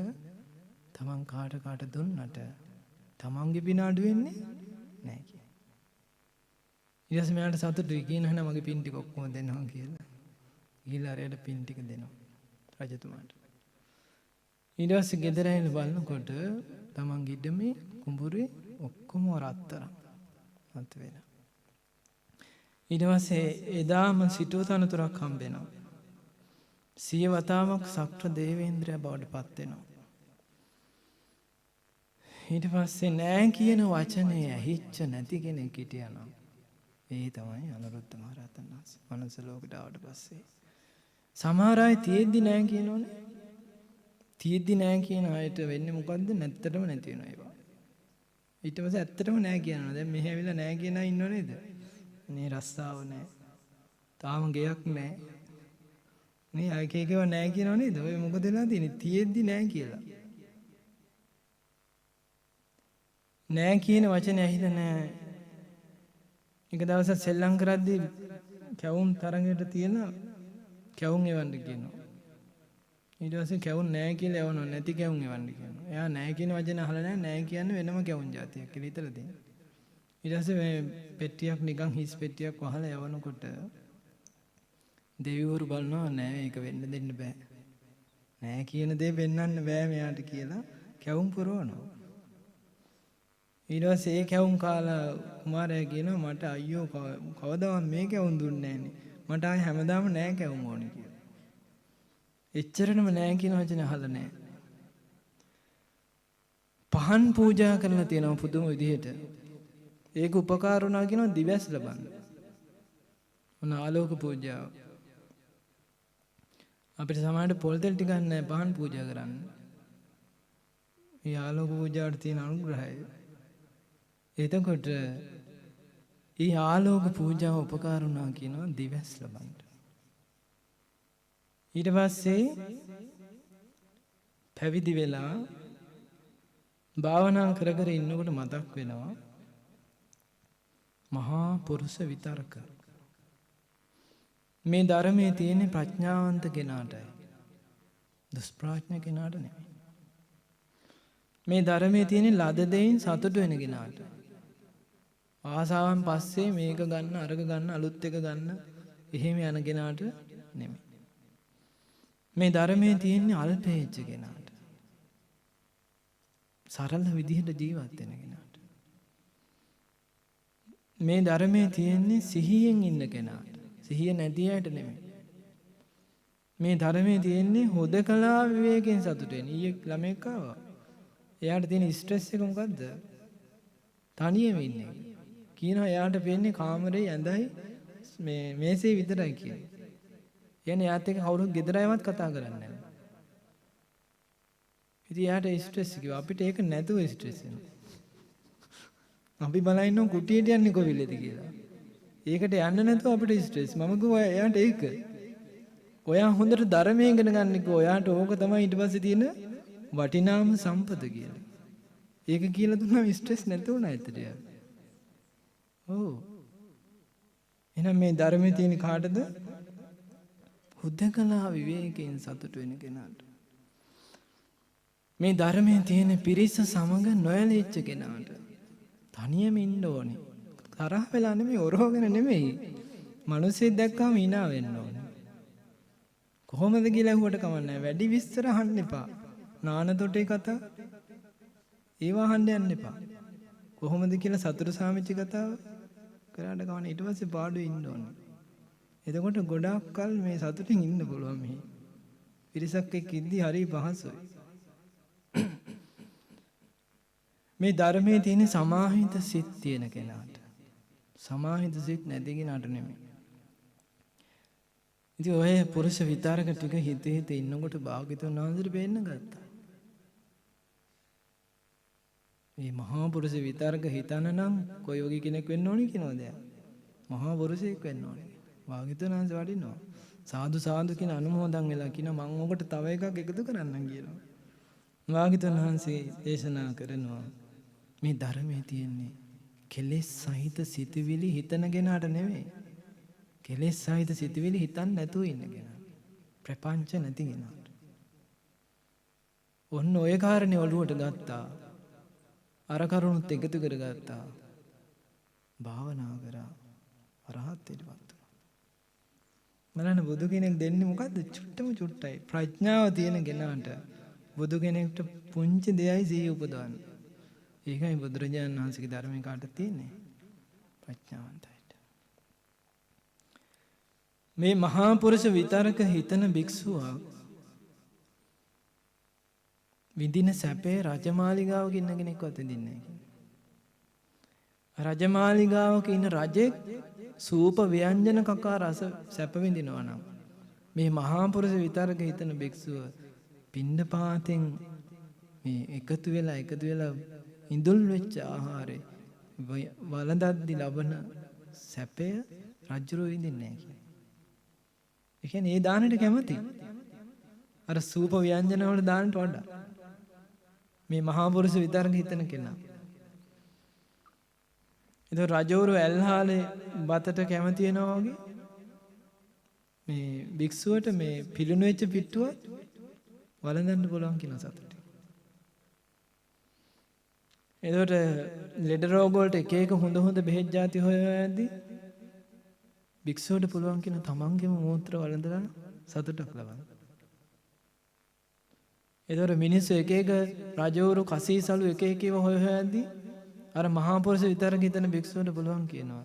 තමන් කාට දුන්නට තමන්ගේ පින අඩු වෙන්නේ නැහැ කියන්නේ. ඊට පස්සේ මෙයාට සතුටුයි කියනවා නේද මගේ පින් ටික ඔක්කොම දෙනවා කියලා. ගිහිල්ලා අරයට පින් ටික දෙනවා රජතුමාට. ඊට පස්සේ ගෙදර ඇවිල්ලා බලනකොට තමන්ගේ ඉඩමේ කුඹුරේ ඔක්කොම රත්තරන් අත් වෙනවා. ඊට පස්සේ එදාම සිටුව තනතුරක් හම්බ වෙනවා. 100 වතාවක් සක්‍ර දේවේන්ද්‍රයා බවට පත් වෙනවා. ඊට පස්සේ නෑ කියන වචනේ ඇහිච්ච නැති කෙනෙක් හිටියනම් ඒ තමයි අනුරුද්ධ මහ රහතන් වහන්සේ. මනස ලෝකයට ආවට පස්සේ සමහර අය තියෙද්දි නෑ කියනෝනේ. තියෙද්දි නෑ කියන අයට වෙන්නේ මොකද්ද? නැත්තටම නැති වෙනවා ඒවා. ඊට පස්සේ ඇත්තටම නෑ කියනවා. දැන් මෙහෙ ඇවිල්ලා නෑ කියන අය ඉන්නව නේද? මේ රස්සාව නෑ. තාම ගෙයක් නෑ. නේ අය කේකව නෑ කියනව නේද? ඔය මොකද වෙලා තියෙන්නේ? තියෙද්දි නෑ කියලා. නෑ කියන වචනේ ඇහිලා නෑ. එක දවසක් සෙල්ලම් කරද්දී කැවුම් තරඟයට තියෙන කැවුම් එවන්න කියනවා. ඊට පස්සේ කැවුම් නෑ කියලා එවනවා. නැති කැවුම් එවන්න කියනවා. එයා නෑ කියන වචන අහලා නෑ කියන්නේ වෙනම කැවුම් జాතියක් කියලා හිතලා තියෙනවා. ඊට පස්සේ මේ පෙට්ටියක් නිකන් හිස් පෙට්ටියක් වහලා යවනකොට දෙවිවරු බලනවා නෑ ඒක වෙන්න දෙන්න බෑ. නෑ කියන දේ පෙන්වන්න බෑ මෙයාට කියලා කැවුම් පුරවනවා. ඊට පස්සේ ඒ කැවුම් කාලා කුමාරයා කියනවා මට අයියෝ කවදාවත් මේ කැවුම් දුන්නේ නෑනේ. මට ආයේ හැමදාම නෑ කැවුම් ඕනේ කියලා. එච්චරටම නෑ කියන වචනේ අහලා නෑ. පහන් පූජා කරලා තියෙනවා පුදුම විදිහට. ඒක උපකාර වුණා කියනවා දිවැස් ලබන්න. මොන ආලෝක පූජාව. අපිට සමහරට පොල් තෙල් ටිකක් නැහැ පහන් පූජා කරන්න. මේ ආලෝක පූජාවට තියෙන අනුග්‍රහය. එතකොට මේ ආලෝක පූජාව උපකාර වුණා කියනවා දිවැස් ලබන්න. ඊට පස්සේ පැවිදි වෙලා භාවනා කර කර ඉන්නකොට මතක් වෙනවා මහා පුරුෂ විතරක. මේ ධර්මයේ තියෙන ප්‍රඥාවන්ත කෙනාටයි. දුෂ්ප්‍රඥ කෙනාට නෙමෙයි. මේ ධර්මයේ තියෙන ලද දෙයින් සතුට වෙන කෙනාට. ආසාවන් පස්සේ මේක ගන්න අරක ගන්න අලුත් එක ගන්න එහෙම යන කෙනාට නෙමෙයි. මේ ධර්මයේ තියෙන අල්පේච්ඡ කෙනාට. සරල විදිහට ජීවත් වෙන කෙනාට. මේ ධර්මයේ තියෙන්නේ සිහියෙන් ඉන්න කෙනාට. සිහිය නැති අයට නෙමෙයි. මේ ධර්මයේ තියෙන්නේ හොදකලා විවේකයෙන් සතුට වෙන. ඊයේ ළමෙක් ආවා. එයාට තියෙන ස්ට්‍රෙස් එක මොකද්ද? තනියම ඉන්නේ. කියනවා එයාට වෙන්නේ කාමරේ ඇඳයි මේ මේසේ විතරයි කියලා. කියන්නේ එයාත් එක්ක කවුරුත් ගෙදර අයවත් කතා කරන්නේ නැහැ. ඉතින් එයාට ස්ට්‍රෙස් කිව්වා. අපිට ඒක නැතුව ස්ට්‍රෙස් වෙනවා. අපි බලන්නේ කුටියට යන්නේ කොවිලද කියලා. ඒකට යන්න නැතුව අපිට ස්ට්‍රෙස්. මම කිව්වා එයාට ඒක. ඔයා හොඳට ධර්මයේ ඉගෙන ගන්නකෝ. ඔයාට ඕක තමයි ඊට පස්සේ තියෙන වටිනාම සම්පත කියලා. ඒක කියලා දුන්නා ස්ට්‍රෙස් නැතුව නැත්තට යා. ඔව්. එහෙනම් මේ ධර්මයේ තියෙන කාටද? හුදකලා විවේකයෙන් සතුට වෙන කෙනාට. මේ ධර්මයේ තියෙන පිරිස සමග නොයැලෙච්ච කෙනාට. තනියම ඉන්න ඕනේ. තරහ වෙලා නෙමෙයි ඔරෝගෙන නෙමෙයි. මිනිස්සෙක් දැක්කම hina වෙන්න ඕනේ. කොහොමද කියලා අහුවට කමන්නේ. වැඩි විස්තර අහන්න එපා. නානතොටේ කතා ඒව අහන්න යන්න එපා. කොහොමද කියලා සතුරු සාමිච්ච කතාව කරාට කවන්න ඊට පස්සේ පාඩුවේ ඉන්න ඕනේ. එතකොට ගොඩාක් කල් මේ සතුටින් ඉන්න පුළුවන් මෙහි. පිරිසක් එක්ක ඉද්දි හරි පහසුයි. මේ ධර්මයේ තියෙන සමාහිත සිත් තියෙන කෙනාට. සමාහිත සිත් නැති කෙනාට නෙමෙයි. ඉතින් ඔය පුරුෂ විතරක ටික හිතේ හිත ඉන්නකොට භාග්‍යතුන් වහන්සේට පේන්න ගත්තා. මේ මහා පුරුෂ විතරක හිතන නම් කොයි වගේ කෙනෙක් වෙන්න ඕනි කියනවද? මහා පුරුෂයෙක් වෙන්න ඕනේ. භාග්‍යතුන් වහන්සේ වඩිනවා. සාදු සාදු කියන අනුමෝදන් වෙලා කියන මම ඔකට තව එකක් එකතු කරන්නම් කියනවා. භාග්‍යතුන් වහන්සේ දේශනා කරනවා මේ ධර්මයේ තියෙන්නේ කෙලෙස් සහිත සිතුවිලි හිතන කෙනාට නෙවෙයි. කෙලෙස් සහිත සිතුවිලි හිතන්නේ නැතුව ඉන්න කෙනා. ප්‍රපංච නැති කෙනාට. ඔන්න ඔය කාරණේ ඔළුවට ගත්තා. අර කරුණුත් එකතු කරගත්තා. භාවනා කරා. අරහත්ත්වයට පත් වුණා. මලන බුදු කෙනෙක් දෙන්නේ මොකද්ද? චුට්ටම චුට්ටයි. ප්‍රඥාව තියෙන කෙනාට බුදු කෙනෙක්ට පුංචි දෙයයි සිහි උපදවන්නේ. ඒකයි බුදුරජාණන් වහන්සේගේ ධර්මයේ කාට තියෙන්නේ? ප්‍රඥාවන්තයිට. මේ මහා පුරුෂ විතරක හිතන භික්ෂුවා විඳින සැපේ රජමාලිගාවක ඉන්න කෙනෙක්වත් විඳින්නේ නැහැ. රජමාලිගාවක ඉන්න රජෙක් සූප ව්‍යංජන කකා රස සැප විඳිනවා නම් මේ මහා පුරුෂ විතරක හිතන භික්ෂුව පින්ඩපාතෙන් මේ එකතු වෙලා ඉඳුල් වෙච්ච ආහාරේ වළඳද්දි ලබන සැපය රජුරෝ විඳින්නේ නැහැ කියන්නේ. ඒ කියන්නේ ඒ දානෙට කැමති. අර සූප ව්‍යංජන වල දානට වඩා මේ මහා පුරුෂ විතරක හිතන කෙනා. ඒක රජවරු ඇල්හාලේ බතට කැමති වෙනවා වගේ මේ භික්ෂුවට මේ පිළිණු වෙච්ච පිට්ටුව වළඳන්න පුළුවන් කියන සතුට. එතකොට ලෙඩ රෝග වලට එක එක හොඳ බෙහෙත් ಜಾති හොයද්දී භික්ෂුවට පුළුවන් කියන තමන්ගේම මූත්‍ර වළඳලා සතුටක් ලබන්න. ඒතකොට මිනිස්සු එක එක රජවරු කසීසලු එක එක ඒවා හොය හොයද්දී අර මහා පුරුෂ විතරක හිතන භික්ෂුවට පුළුවන් කියනවා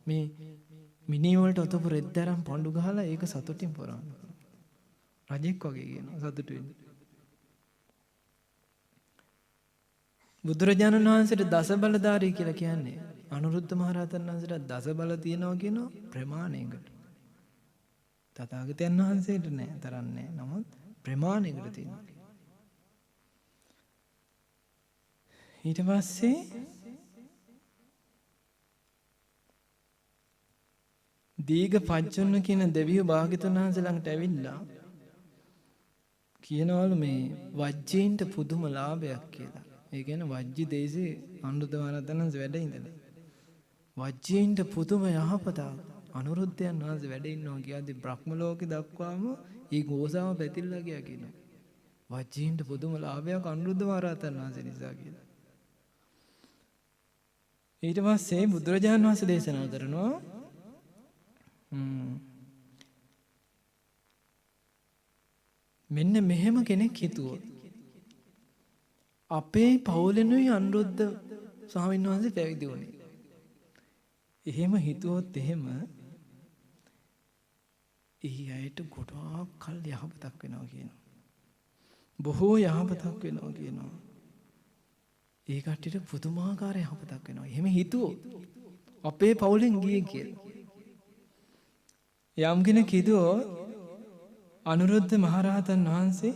මේ මිනි වලට ඔතපු රෙද්ද අරන් පඳු ගහලා ඒක සතුටින් පොරවන්න. රජෙක් වගේ කියනවා සතුටු වෙන්න. බුදුරජාණන් වහන්සේට දස බලධාරී කියලා කියන්නේ අනුරුද්ධ මහරහතන් වහන්සේට දස බල තියනවා කියනවා ප්‍රමාණයකට. තථාගතයන් වහන්සේට නෑ තරන්නේ. නමුත් ප්‍රමාණයකට තියෙනවා. ඊට පස්සේ දීඝ පච්චුන්න කියන දෙවියෝ භාග්‍යතුන් වහන්සේ ළඟට ඇවිල්ලා කියනවලු මේ වජ්ජීන්ට පුදුම ලාභයක් කියලා. ඒ කියන්නේ වජ්ජි දේශේ අනුරුද්ධ මහරහතන් වහන්සේ වැඩ ඉඳලා. වජ්ජීන්ට පුදුම යහපතක් අනුරුද්ධයන් වහන්සේ වැඩ ඉන්නවා කියද්දී බ්‍රහ්ම ලෝකේ දක්වාම ඊ ගෝසාව පැතිරලා ගියා කියනවා. වජ්ජීන්ට පුදුම ලාභයක් අනුරුද්ධ මහරහතන් වහන්සේ නිසා කියලා. ඊට පස්සේ බුදුරජාණන් වහන්සේ දේශනා කරනවා මෙන්න මෙහෙම කෙනෙක් හිතුවොත් අපේ පවුලෙනුයි අනුරුද්ධ ස්වාමීන් වහන්සේ පැවිදි වුණේ. එහෙම හිතුවොත් එහෙම ඊයට ගොඩාක් කල් යහපතක් වෙනවා කියනවා. බොහෝ යහපතක් වෙනවා කියනවා. ඒ කට්ටියට පුදුමාකාර යහපතක් වෙනවා. එහෙම හිතුවොත් අපේ පවුලෙන් ගියේ කියලා. යම් කෙනෙක් හිතුවොත් අනුරුද්ධ මහරහතන් වහන්සේ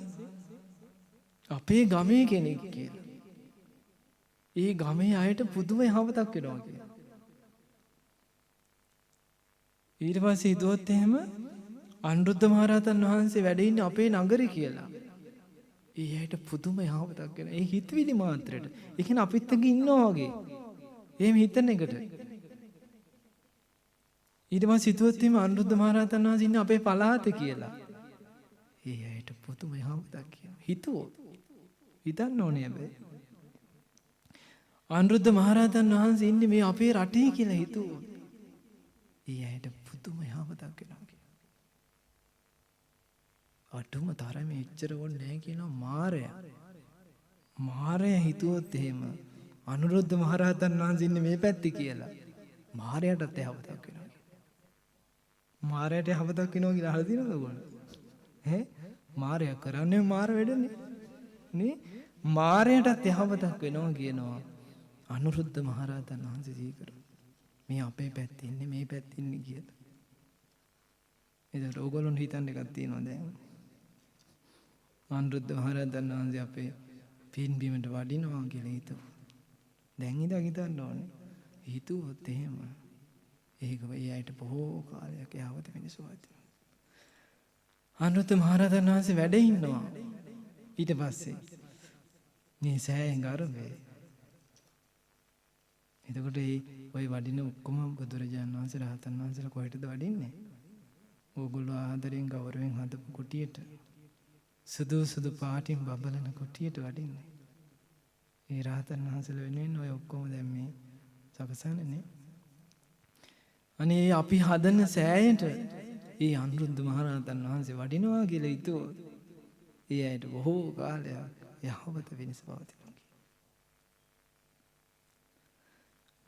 අපේ ගමේ කෙනෙක් කියලා. ඒ ගමේ අයට පුදුම යහපතක් වෙනවා කියලා. ඊට පස්සේ හිතුවොත් එහෙම අනුරුද්ධ මහරහතන් වහන්සේ වැඩ ඉන්නේ අපේ නගරේ කියලා. ඒ අයට පුදුම යහපතක් වෙනවා. ඒ හිතවිලි මාත්‍රයට. ඒ කියන්නේ අපිත් එක්ක ඉන්නවා වගේ. එහෙම හිතන එකට. ඊට පස්සේ හිතුවොත් එහෙම අනුරුද්ධ මහරහතන් වහන්සේ ඉන්නේ අපේ පළාතේ කියලා. ඒ අයට පුදුම යහපතක් කියනවා. හිතුවොත් හිතන්න ඕනේ හැබැයි. අනුරුද්ධ මහරහතන් වහන්සේ ඉන්නේ මේ අපේ රටේ කියලා හිතුවොත් ඒ අයට පුදුම යහපතක් වෙනවා කියනවා. අටුම තරමේ එච්චර ඕනේ නැහැ කියනවා මාරයා. මාරයා හිතුවොත් එහෙම අනුරුද්ධ මහරහතන් වහන්සේ ඉන්නේ මේ පැත්තේ කියලා. මාරයාටත් යහපතක් වෙනවා. මාරයට යහපතක් වෙනවා කියලා අහලා තියෙනවද ඔයගොල්ලෝ? ඈ මාරයා කරන්නේ මාර වැඩනේ. නේ? මාරයටත් යහපතක් වෙනවා කියනවා. අනුරුද්ධ මහරහතන් වහන්සේ සීකර. මේ අපේ පැත්තේ ඉන්නේ මේ පැත්තේ ඉන්නේ කියලා. ඒකට ඕගොල්ලෝ හිතන්න එකක් තියෙනවා දැන්. අනුරුද්ධ මහරහතන් වහන්සේ අපේ පින් බිමට වඩිනවා කියලා හිතුවා. දැන් ඉඳන් හිතන්න ඕනේ. හිතුවොත් එහෙම ඒක ඒ අයට බොහෝ කාලයක් යහපත මිනිස්සු වදිනවා. අනුරුද්ධ මහරහතන් වහන්සේ වැඩ ඉන්නවා. ඊට පස්සේ මේ සෑයෙන් ගර්භේ. එතකොට ওই වඩින ඔක්කොම බුදුරජාණන් වහන්සේ රහතන් වහන්සේලා කොහෙටද වඩින්නේ? ඕගොල්ලෝ ආදරෙන් ගෞරවයෙන් හදපු කුටියට. සුදු සුදු පාටින් බබලන කුටියට වඩින්නේ. ඒ රහතන් වහන්සේලා වෙනුවෙන් ඔය ඔක්කොම දැන් මේ සකසන්නේ. අනේ අපි හදන සෑයට ඒ අනුරුද්ධ මහරහතන් වහන්සේ වඩිනවා කියලා හිතුවොත් ඒ ඇයට බොහෝ කාලයක් යහපත වෙනස පවතිනවා.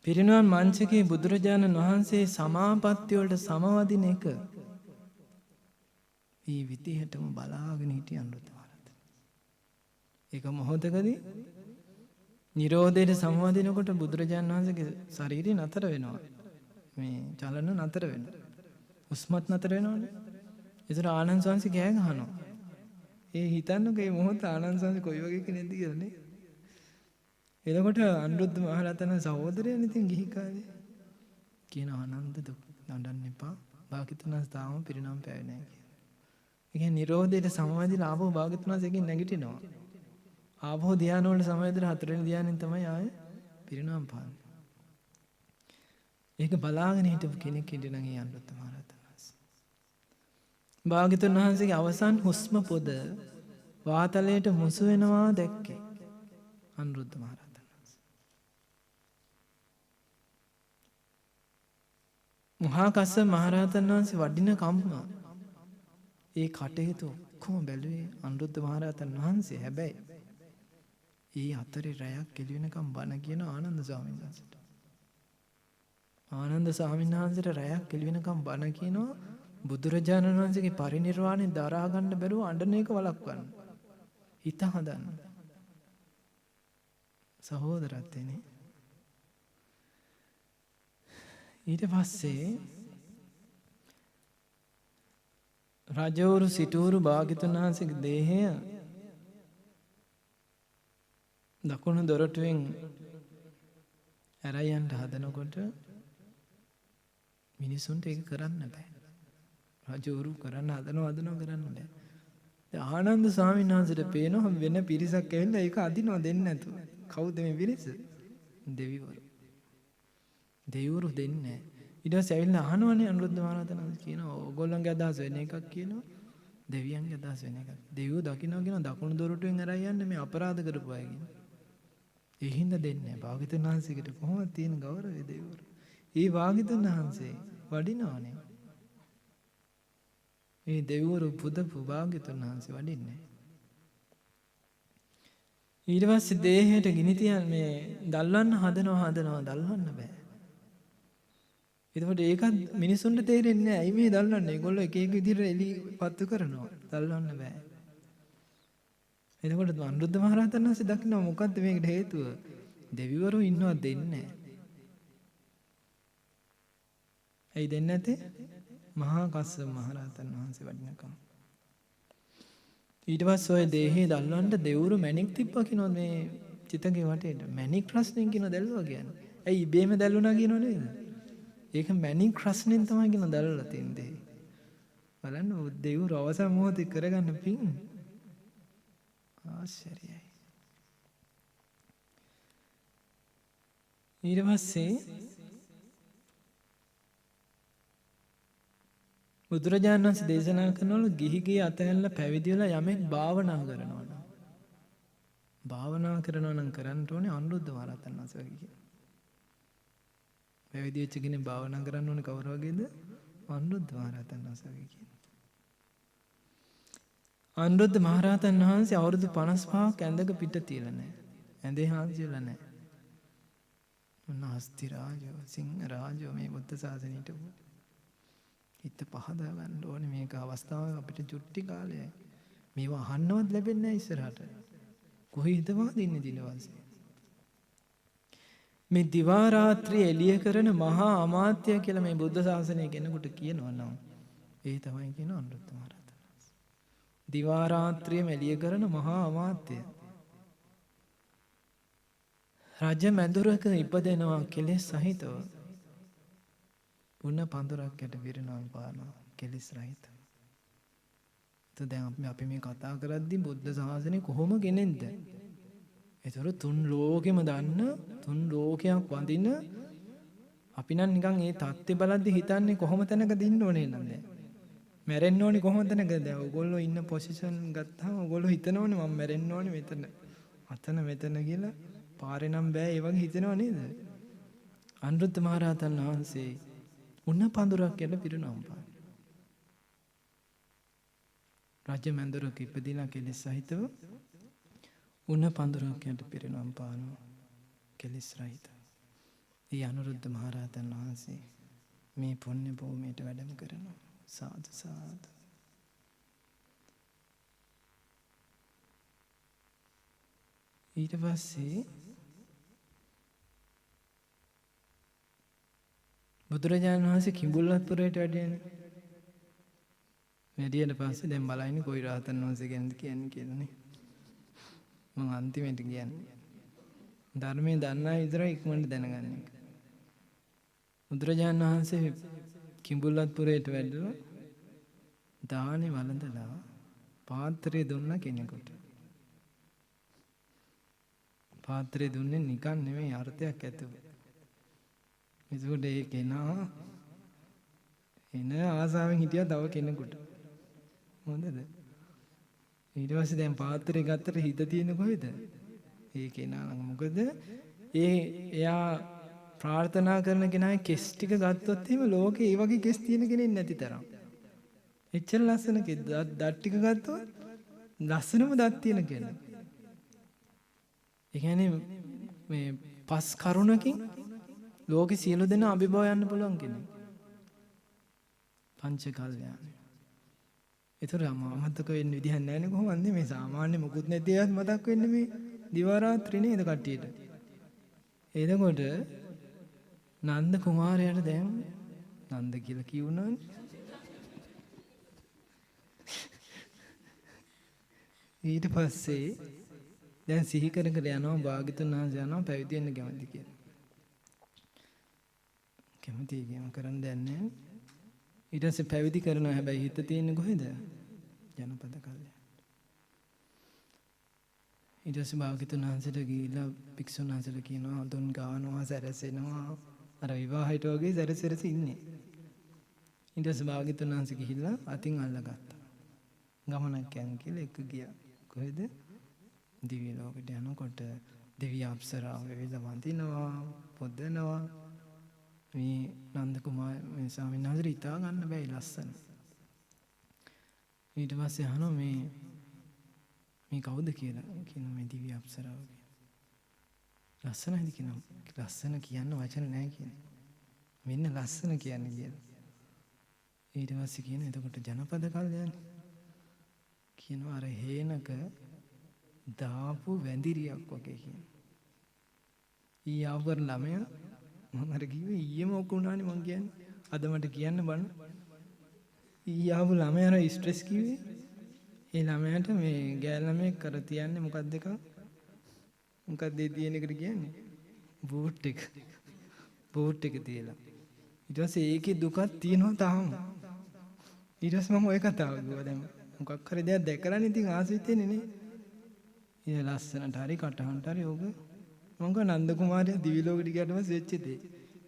පිරිනුවන් මංචකේ බුදුරජාණන් වහන්සේ සමාපත්තිය වලට සමවදින එක මේ විදිහටම බලාගෙන හිටිය අනුරුද්ධ මහරහතන්. ඒක මොහොතකදී නිරෝධයට සමවදිනකොට බුදුරජාණන් වහන්සේගේ ශරීරය නතර වෙනවා. මේ චලන නතර වෙනවා. හුස්මත් නතර වෙනවනේ. ඒතර ආනන්ද සාංශි ගෑ ගහනවා. ඒ හිතන්නකෝ මේ මොහොත ආනන්ද සාංශි කොයි වගේ කෙනෙක්ද කියලා නේ. එතකොට අනුරුද්ධ මහරහතන් සහෝදරයන් ඉතින් ගිහි කාලේ කියන ආනන්ද දුක් නඩන්න එපා. භාග්‍යවතුන් වහන්සේ තාම පිරිනම් පෑවේ නැහැ කියලා. ඒ කියන්නේ නිරෝධයට සමවැදිලා ආපහු භාග්‍යවතුන් වහන්සේගෙන් නැගිටිනවා. ආපහු ධානය වල සමවැදිලා හතරවෙනි ධානයෙන් තමයි ආයේ පිරිනම් පාන්නේ. ඒක බලාගෙන හිටපු කෙනෙක් හිටියනම් ඒ අනුරුද්ධ මහරහතන් වහන්සේ. භාග්‍යවතුන් වහන්සේගේ අවසන් හුස්ම පොද වාතලයට මුසු වෙනවා දැක්කේ අනුරුද්ධ මහරහතන් වහන්සේ. මහා කස්සප මහරහතන් වහන්සේ වඩින කම්ම ඒ කටයුතු ඔක්කොම බැලුවේ අනුරුද්ධ මහරහතන් වහන්සේ. හැබැයි ඒ අතරේ රැයක් එළි වෙනකම් බණ කියන ආනන්ද ස්වාමීන් වහන්සේට. ආනන්ද ස්වාමීන් වහන්සේට රැයක් එළි වෙනකම් බණ කියනවා බුදුරජාණන් වහන්සේගේ පරිනිර්වාණය දරා ගන්න බැරුව අඬන එක වළක්වන්න. හිත හදන්න. සහෝදරත්වනේ. ඊට පස්සේ රජවරු සිටුවරු භාග්‍යවතුන් වහන්සේගේ දේහය දකුණු දොරටුවෙන් ඇරයි යන්න හදනකොට මිනිසුන්ට ඒක කරන්න බෑ. රජවරු කරන්න හදනවා කරන්න බෑ. දැන් ආනන්ද ස්වාමීන් වහන්සේට පේනවා වෙන පිරිසක් ඇවිල්ලා ඒක අදිනවා දෙන්නේ නැතුව. කවුද මේ පිරිස? දෙවිවරු. දෙවිවරු දෙන්නේ නැහැ. ඊට පස්සේ ඇවිල්ලා අහනවනේ අනුරුද්ධ මහරහතන් වහන්සේ කියනවා ඕගොල්ලන්ගේ අදහස වෙන එකක් කියනවා. දෙවියන්ගේ අදහස වෙන එකක්. දෙවියෝ දකින්නවා කියනවා දකුණු දොරටුවෙන් ඇරයි යන්නේ මේ අපරාධ කරපු අය කියනවා. ඒ හින්දා දෙන්නේ නැහැ. භාග්‍යවතුන් වහන්සේකට කොහොමද තියෙන ගෞරවය දෙවිවරු. ඒ භාග්‍යවතුන් වහන්සේ වඩිනවනේ. මේ දෙවිවරු පුදපු භාග්‍යවතුන් වහන්සේ වඩින්නේ. ඊට පස්සේ දේහයට ගිනි තියන් මේ දල්වන්න හදනවා දල්වන්න බෑ. එතකොට ඒකත් මිනිසුන්ට තේරෙන්නේ නැහැ. ඇයි මේ දල්වන්නේ? ඒගොල්ලෝ එක එක විදිහට එලි පත්තු කරනවා. දල්වන්න බෑ. එතකොට අනුරුද්ධ මහරහතන් වහන්සේ දකිනවා මොකද්ද මේකට හේතුව? දෙවිවරු ඉන්නවා දෙන්නේ නැහැ. ඇයි දෙන්නේ නැත්තේ? මහා කස්සප මහරහතන් වහන්සේ වඩිනකම්. ඊට පස්සේ ඔය දේහේ දල්වන්න දෙවුරු මැණික් තිබ්බා කියනවා මේ චිතකේ වටේට. මැණික් රස්නෙන් කියන දැල්වා කියන්නේ. ඇයි ඉබේම දැල්ුණා කියනව නේද? ඒක මැණික් රස්නෙන් තමයි කියන දැල්ලා තින්නේ. බලන්න දෙවුරු අවසන් මොහොතේ කරගන්න පින් ආශ්චර්යයි. ඊට පස්සේ බුදුරජාණන් වහන්සේ දේශනා කරනවලු ගිහි අතහැරලා පැවිදි වෙලා යමෙක් භාවනා කරනවා නම් කරන්න ඕනේ අනුරුද්ධ මහරහතන් වහන්සේ වගේ කියලා. පැවිදි වෙච්ච කෙනෙක් භාවනා කරන්න ඕනේ කවර වගේද? අනුරුද්ධ මහරහතන් වහන්සේ වගේ කියලා. අනුරුද්ධ මහරහතන් වහන්සේ අවුරුදු 55ක් ඇඳක පිට තියලා නැහැ. ඇඳේ හාන්සියලා නැහැ. මොන හස්ති රාජෝ සිංහ රාජෝ මේ බුද්ධ ශාසනයට හිත පහදා ගන්න ඕනේ. මේක අවස්ථාවක් අපිට චුට්ටි කාලයයි. මේවා අහන්නවත් ලැබෙන්නේ නැහැ ඉස්සරහට. කොහේ හිතවාද ඉන්නේ දිනවන්සේ. මේ දිවා රාත්‍රී එළිය කරන මහා අමාත්‍ය කියලා මේ බුද්ධ ශාසනය කෙනෙකුට කියනවා නම් ඒ තමයි කියන අනුරුද්ධ මහරහතන් වහන්සේ. දිවා රාත්‍රියම එළිය කරන මහා අමාත්‍ය. රජ මැදුරක ඉපදෙනවා කෙලෙස් සහිතව. පුන පඳුරක් යට විරණම් පානවා කෙලෙස් රහිත. දැන් අපි මේ කතා කරද්දී බුද්ධ ශාසනය කොහොම කෙනෙක්ද? ඒතර තුන් ලෝකෙම දන්න තුන් ලෝකයක් වඳින අපි නම් නිකන් ඒ தත්ත්වය බලද්දී හිතන්නේ කොහොම තැනකද ඉන්න ඕනේ නේද? මැරෙන්න ඕනේ කොහොම තැනකද? දැන් ඔයගොල්ලෝ ඉන්න පොසිෂන් ගත්තාම ඔයගොල්ලෝ හිතනවනේ මම මැරෙන්න ඕනේ මෙතන. අතන මෙතන කියලා පාරේ නම් බෑ ඒ වගේ හිතනව නේද? අනුරුද්ධ මහරහතන් වහන්සේ උණ පඳුරක් යට පිරුණම් පාන. රජ මැදුරක ඉපදිලා කෙලෙස් සහිතව උණ පඳුරක් යට පිරුණම් පානවා කෙලෙස් රහිත. ඒ අනුරුද්ධ මහරහතන් වහන්සේ මේ පුණ්‍ය භූමියට වැඩම කරනවා. සාදු සාදු. ඊට පස්සේ බුදුරජාණන් වහන්සේ කිඹුල්වත්පුරයට වැඩියනේ. වැඩියට පස්සේ දැන් බලයිනේ කොයි රහතන් වහන්සේ ගැනද කියන්නේ කියලානේ. මම අන්තිමට කියන්නේ. ධර්මයේ දන්නා විතරයි ඉක්මනට දැනගන්න එක. බුදුරජාණන් වහන්සේ කිඹුල්වත්පුරයට වැඩලා දානේ වළඳලා පාත්‍රය දුන්න කෙනෙකුට. පාත්‍රය දුන්නේ නිකන් නෙමෙයි අර්ථයක් ඇතුව. ඒකට ඒ කෙනා එන ආසාවෙන් හිටියා තව කෙනෙකුට. හොඳද? ඊට පස්සේ දැන් පාත්‍රය ගත්තට හිත තියෙන්නේ කොහෙද? ඒ කෙනා ළඟ. මොකද එයා ප්‍රාර්ථනා කරන කෙනාගේ කෙස් ටික ගත්තොත් එහෙම ලෝකේ ඒ වගේ කෙස් තියෙන කෙනෙක් නැති තරම්. එච්චර ලස්සන දත් ටික ගත්තොත් ලස්සනම දත් තියෙන කෙනෙක්. ඒ කියන්නේ මේ පස් කරුණකින් ලෝකේ සියලු දෙනා අභිභව යන්න පුළුවන් කෙනෙක්. පංච කල්යාණ. ඒතර අමතක වෙන්න විදිහක් නැහැ නේ කොහොමද මේ සාමාන්‍ය මුකුත් නැති එකත් මතක් වෙන්නේ මේ දිවා රාත්‍රී නේද කට්ටියට. එතකොට නන්ද කුමාරයාට දැන් නන්ද කියලා කියුණානේ. ඊට පස්සේ දැන් සිහි කර කර යනවා භාග්‍යතුන් වහන්සේ යනවා පැවිදි වෙන්න කැමති කියලා. කැමති කියම කරන්න දෙන්නේ. ඊට පස්සේ පැවිදි කරනවා හැබැයි හිත තියෙන්නේ කොහෙද? ජනපද කල්යන. ඊට පස්සේ භාග්‍යතුන් වහන්සේට ගිහිල්ලා භික්ෂුන් වහන්සේට කියනවා දුන් ගානවා සැරසෙනවා අර විවාහයට වගේ සැරසෙරස ඉන්නේ. ඊට පස්සේ භාග්‍යතුන් වහන්සේ ගිහිල්ලා අතින් අල්ලගත්තා. ගමනක් යන්න කියලා එක ගියා. කොහෙද? දිව්‍ය ලෝකෙට යනකොට දෙවි අප්සරාව වෙවිලා වඳිනවා පොදනවා. මේ නන්ද කුමාර මේ ස්වාමීන් වහන්සේ හිතා ගන්න බැයි ලස්සන. ඊට පස්සේ අහනවා මේ කවුද කියලා. කියන මේ දිව්‍ය අප්සරාව කියන. ලස්සනයිද කියනවා. ලස්සන කියන්න වචන නැහැ කියන්නේ. මෙන්න ලස්සන කියන්නේ කියලා. ඊට පස්සේ කියන එතකොට ජනපද කල්යන කියනවා අර හේනක දාපු වැඳිරියක් වගේ කියන. ඊ ආවර ළමයා මම අර කිව්වේ ඊයේම ඔක උනානේ මං කියන්නේ. අද මට කියන්න බන්න. ඊ ආපු ළමයා අර ස්ට්‍රෙස් කිව්වේ. ඒ ළමයාට මේ ගෑල් ළමයෙක් කර තියන්නේ මොකක්ද එක? මොකක්ද ඒ තියෙන එකට කියන්නේ? බූට් එක. බූට් එක තියලා. ඊට පස්සේ ඒකේ දුකක් තියෙනවා තාම. ඊට පස්සේ මම ওই කතාව කිව්වා දැන් මොකක් හරි දෙයක් දැකලානේ ඉතින් ආසෙත් වෙන්නේ නේ. ඒ ලස්සනට හරි කටහඬට හරි ඕක මම කව නන්ද කුමාරයා දිවි ලෝකෙට ගියාට පස්සේ වෙච්ච දේ.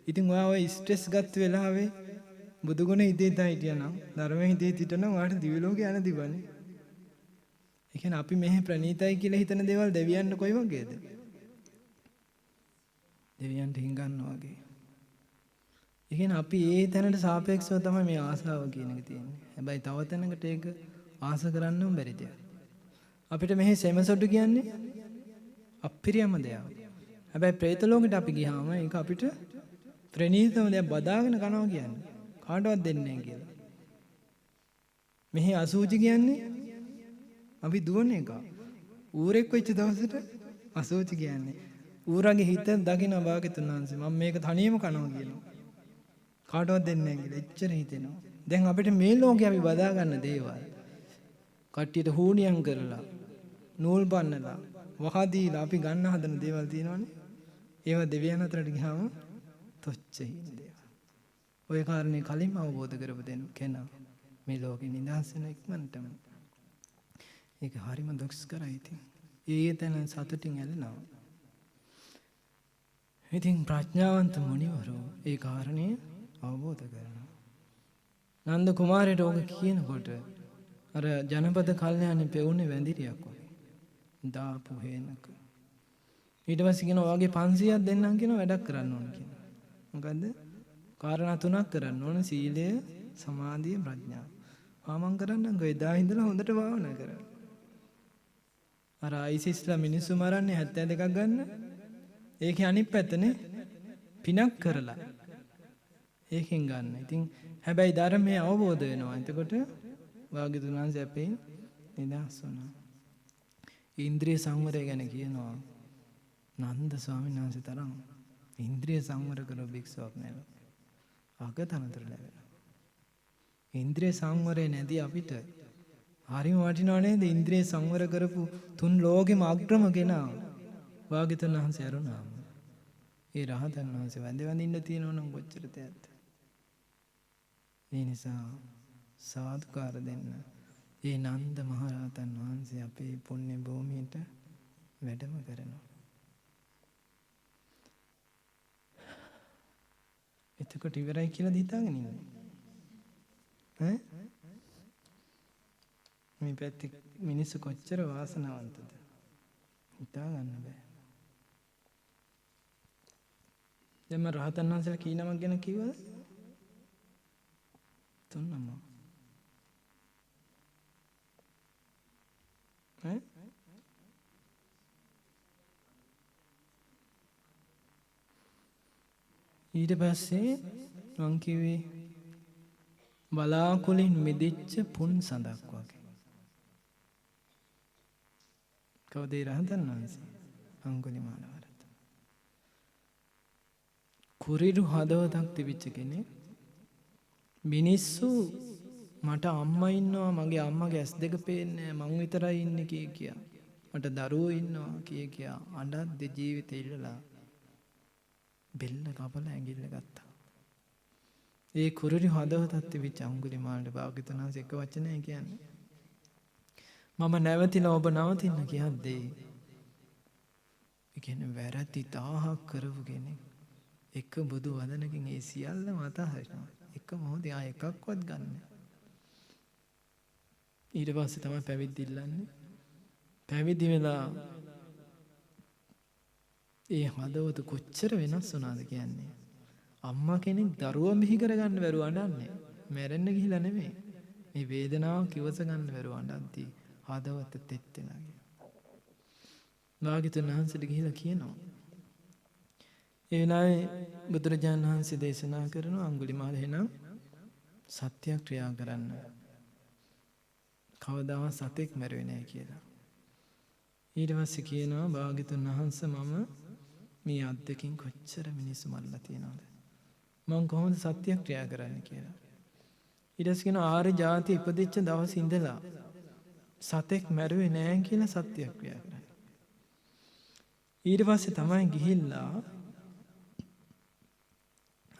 ඉතින් ඔයා ඔය ස්ට්‍රෙස් ගත්ත වෙලාවේ බුදුගුණ හිතේ දා හිටියනම් ධර්මයේ හිතේ හිටියනම් ඔයාට දිවි ලෝකේ යන්න දිවන්නේ. ඒ කියන්නේ අපි මෙහි ප්‍රණීතයි කියලා හිතන දේවල් දෙවියන්ට කොයි වගේද? දෙවියන්ට හිඟන්නා වගේ. ඒ කියන්නේ අපි ඒ තැනට සාපේක්ෂව තමයි මේ ආසාව කියන එක තියෙන්නේ. හැබැයි තව තැනකට ඒක ආස කරන්නම බැරි දෙයක්. අපිට මෙහි සෙමසොඩු කියන්නේ අප්‍රියම දෙයක්. හැබැයි പ്രേත ලෝකෙට අපි ගියාම ඒක අපිට ප්‍රණීතම දෙයක් බදාගෙන කනවා කියන්නේ. කාටවත් දෙන්නේ නැහැ කියලා. මෙහි අසූචි කියන්නේ අපි දුවන එක. ඌරෙක් වෙච්ච දවසට අසූචි කියන්නේ. ඌරගේ හිත දකින්න භාග්‍යතුන් වහන්සේ මම මේක තනියම කනවා කියනවා. කාටවත් දෙන්නේ නැහැ කියලා එච්චර හිතෙනවා. දැන් අපිට මේ ලෝකේ අපි බදා ගන්න දේවල් කට්ටියට හුණියම් කරලා නූල් බන්නලා වහදීලා අපි ගන්න හදන දේවල් තියෙනවනේ. ඒවා දෙවියන් අතරට ගියාම තොච්චයි දේවල්. ඔය කාරණේ කලින්ම අවබෝධ කරපු කෙනා මේ ලෝකේ නිදහස් වෙන ඉක්මනටම. ඒක හරිම දුක්ස්කරයි ඉතින්. ඒ තැන සතුටින් ඇලෙනවා. ඉතින් ප්‍රඥාවන්ත මුනිවරු ඒ කාරණේ අවබෝධ කරනවා. නන්ද කුමාරයට ඕක කියනකොට අර ජනපද කල්යාණේ පෙවුනේ වැඳිරියක් වගේ. දාපු හේනක. ඊට පස්සේ කියනවා වගේ 500ක් දෙන්නම් කියන වැඩක් කරන්න ඕන කියනවා. මොකද්ද? කාරණා තුනක් කරන්න ඕන සීලය, සමාධිය, ප්‍රඥාව. ආමං කරන්නම් එදා ඉඳලා හොඳට භාවනා කරන්න. අර ISISලා මිනිස්සු මරන්නේ 72ක් ගන්න. ඒකේ අනිත් පැත්තනේ පිනක් කරලා. ඒකෙන් ගන්න. ඉතින් හැබැයි ධර්මයේ අවබෝධ වෙනවා. එතකොට භාග්‍යතුන් වහන්සේ අපේ නිදහස් වෙනවා. ඉන්ද්‍රිය සංවරය ගැන කියනවා. නන්ද ස්වාමීන් වහන්සේ තරම් ඉන්ද්‍රිය සංවර කරන භික්ෂුවක් නෑ. අගතනතර ලැබෙනවා. ඉන්ද්‍රිය සංවරය නැති අපිට හරිම වටිනව නේද? ඉන්ද්‍රිය සංවර කරපු තුන් ලෝකෙම අග්‍රම කෙනා භාග්‍යතුන් වහන්සේ අරුණාම. ඒ රහතන් වහන්සේ වඳින්න තියෙනවනම් කොච්චර තෑද්ද? ඒ නිසා සාදුකාර දෙන්න. ඒ නන්ද මහරහතන් වහන්සේ අපේ පුණ්‍ය භූමියට වැඩම කරනවා. එතකොට ඉවරයි කියලා හිතාගෙන ඉන්නේ. ඈ? මේ පැත්තේ මිනිස්සු කොච්චර වාසනාවන්තද? හිතා ගන්න බෑ. දැන් මම රහතන් වහන්සේලා කී නමක් ගැන කිව්වද? 3 නම. ඊට පස්සේ මං කිව්වේ බලාකුලින් මිදිච්ච පුන් සඳක් වගේ. කවුද ඒ රහතන් වහන්සේ? අංගුලිමාල මහරහතන්. කුරිරු හදවතක් තිබිච්ච කෙනෙක්. මිනිස්සු මට අම්මා ඉන්නවා, මගේ අම්මගේ ඇස් දෙක පේන්නේ නැහැ, මං විතරයි ඉන්නේ කියා. මට දරුවෝ ඉන්නවා කියා අඬද්දි ජීවිතේ ඉල්ලලා බෙල්ල කපලා ඇඟිල්ල ගත්තා. ඒ කුරිරු හදවතක් තිබිච්ච අංගුලිමාලට භාග්‍යවතුන් වහන්සේ එක වචනය කියන්නේ මම නැවතිලා ඔබ නවතින්න කියද්දී ඒ කියන්නේ වැරදි 1000ක් කරපු කෙනෙක් එක බුදු වදනකින් ඒ සියල්ලම අතහරිනවා. එක මොහොතේ ආ එකක්වත් ගන්න. ඊට පස්සේ තමයි පැවිදි ඉල්ලන්නේ. පැවිදි වෙලා ඒ හදවත කොච්චර වෙනස් වුණාද කියන්නේ. අම්මා කෙනෙක් දරුවා මිහි කරගන්න බැරුව අඬන්නේ. මැරෙන්න ගිහිලා නෙමෙයි. මේ වේදනාව කිවස ගන්න බැරුව අඬද්දී හදවත තෙත් වෙනවා කියන. භාග්‍යවතුන් වහන්සේට ගිහිලා කියනවා. ඒ වෙලාවේ බුදුරජාණන් වහන්සේ දේශනා කරන අඟුලිමාල එහෙනම් සත්‍යක්‍රියා කරන්න. කවදාවත් සතෙක් මැරුවේ නැහැ කියලා. ඊට පස්සේ කියනවා භාග්‍යවතුන් වහන්සේ මම මේ අද්දකින් කොච්චර මිනිස්සු මරලා තියනවද? මම කොහොමද සත්‍යක්‍රියා කරන්නේ කියලා. ඊට පස්සේ කියනවා ආර්ය ජාති ඉපදිච්ච දවස් ඉඳලා සතෙක් මැරුවේ නැහැ කියලා සත්‍යක්‍රියා කරන්නේ. ඊට පස්සේ තමයි ගිහිල්ලා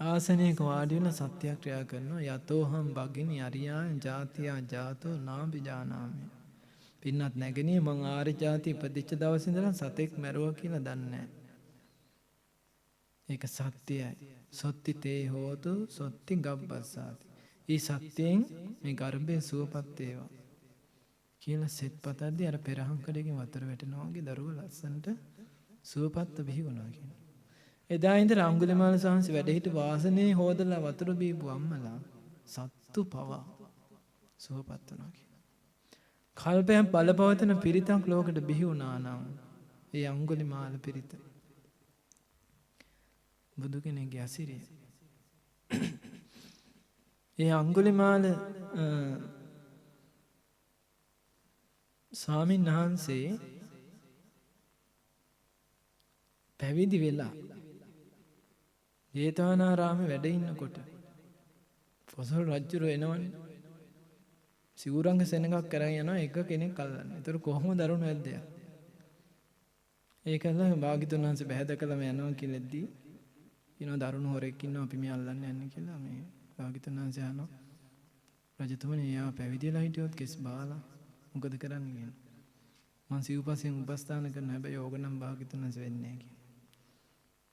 ආසනයක වාඩි වෙලා සත්‍යක්‍රියා කරනවා. යතෝහම් බගිනි අරියා ජාතියා ජාතෝ නාපි ජානාමි. පින්නත් නැගණිය මං ආර්ය ජාති ඉපදිච්ච දවස් ඉඳලා සතෙක් මැරුවා කියලා දන්නේ නැහැ. ඒක සත්‍යයි. සොත්ති තේ හෝතු සොත්ති ගබ්බස්සාති. ඊ සත්‍යයෙන් මේ ගර්භය සුවපත් වේවා කියලා සෙත් පතද්දී අර පෙරහංකඩකින් වතුර වැටෙනවා වගේ දරුවා ලස්සනට සුවපත්ව බිහි වුණා කියනවා. එදා ඉඳලා අඟුලිමාල සාංශ වැඩ හිටු වාසනේ හොදලා වතුර බීපු අම්මලා සත්තු පවා සුවපත් වුණා කියනවා. කල්පයක් බලපවතන පිරිතක් ලෝකෙට බිහි වුණා නම් ඒ අඟුලිමාල පිරිත බුදු කෙනෙක්ගේ අසිරිය. ඒ අඟුලිමාල ස්වාමීන් වහන්සේ පැවිදි වෙලා ජේතවනාරාමේ වැඩ ඉන්නකොට පොසොල් රජුර එනවනේ. සිවුරංග සෙනඟක් කරගෙන යනවා එක කෙනෙක් අල්ලන්න. ඒතර කොහොමද දරුණු වැද්දයා? ඒකල භාග්‍යවතුන් වහන්සේ බැහැදකලම යනවා කියලාදී කියනවා දරුණු හොරෙක් ඉන්නවා අපි මේ අල්ලන්න යන්නේ කියලා. මේ භාග්‍යවතුන් වහන්සේ අහනවා රජතුමනි එයා පැවිදිලා හිටියොත් කෙස් බාලා මොකද කරන්නේ කියන. මං සිව්පසෙන් උපස්ථාන කරන හැබැයි ඕක නම් භාග්‍යවතුන් වහන්සේ වෙන්නේ නැහැ කියන.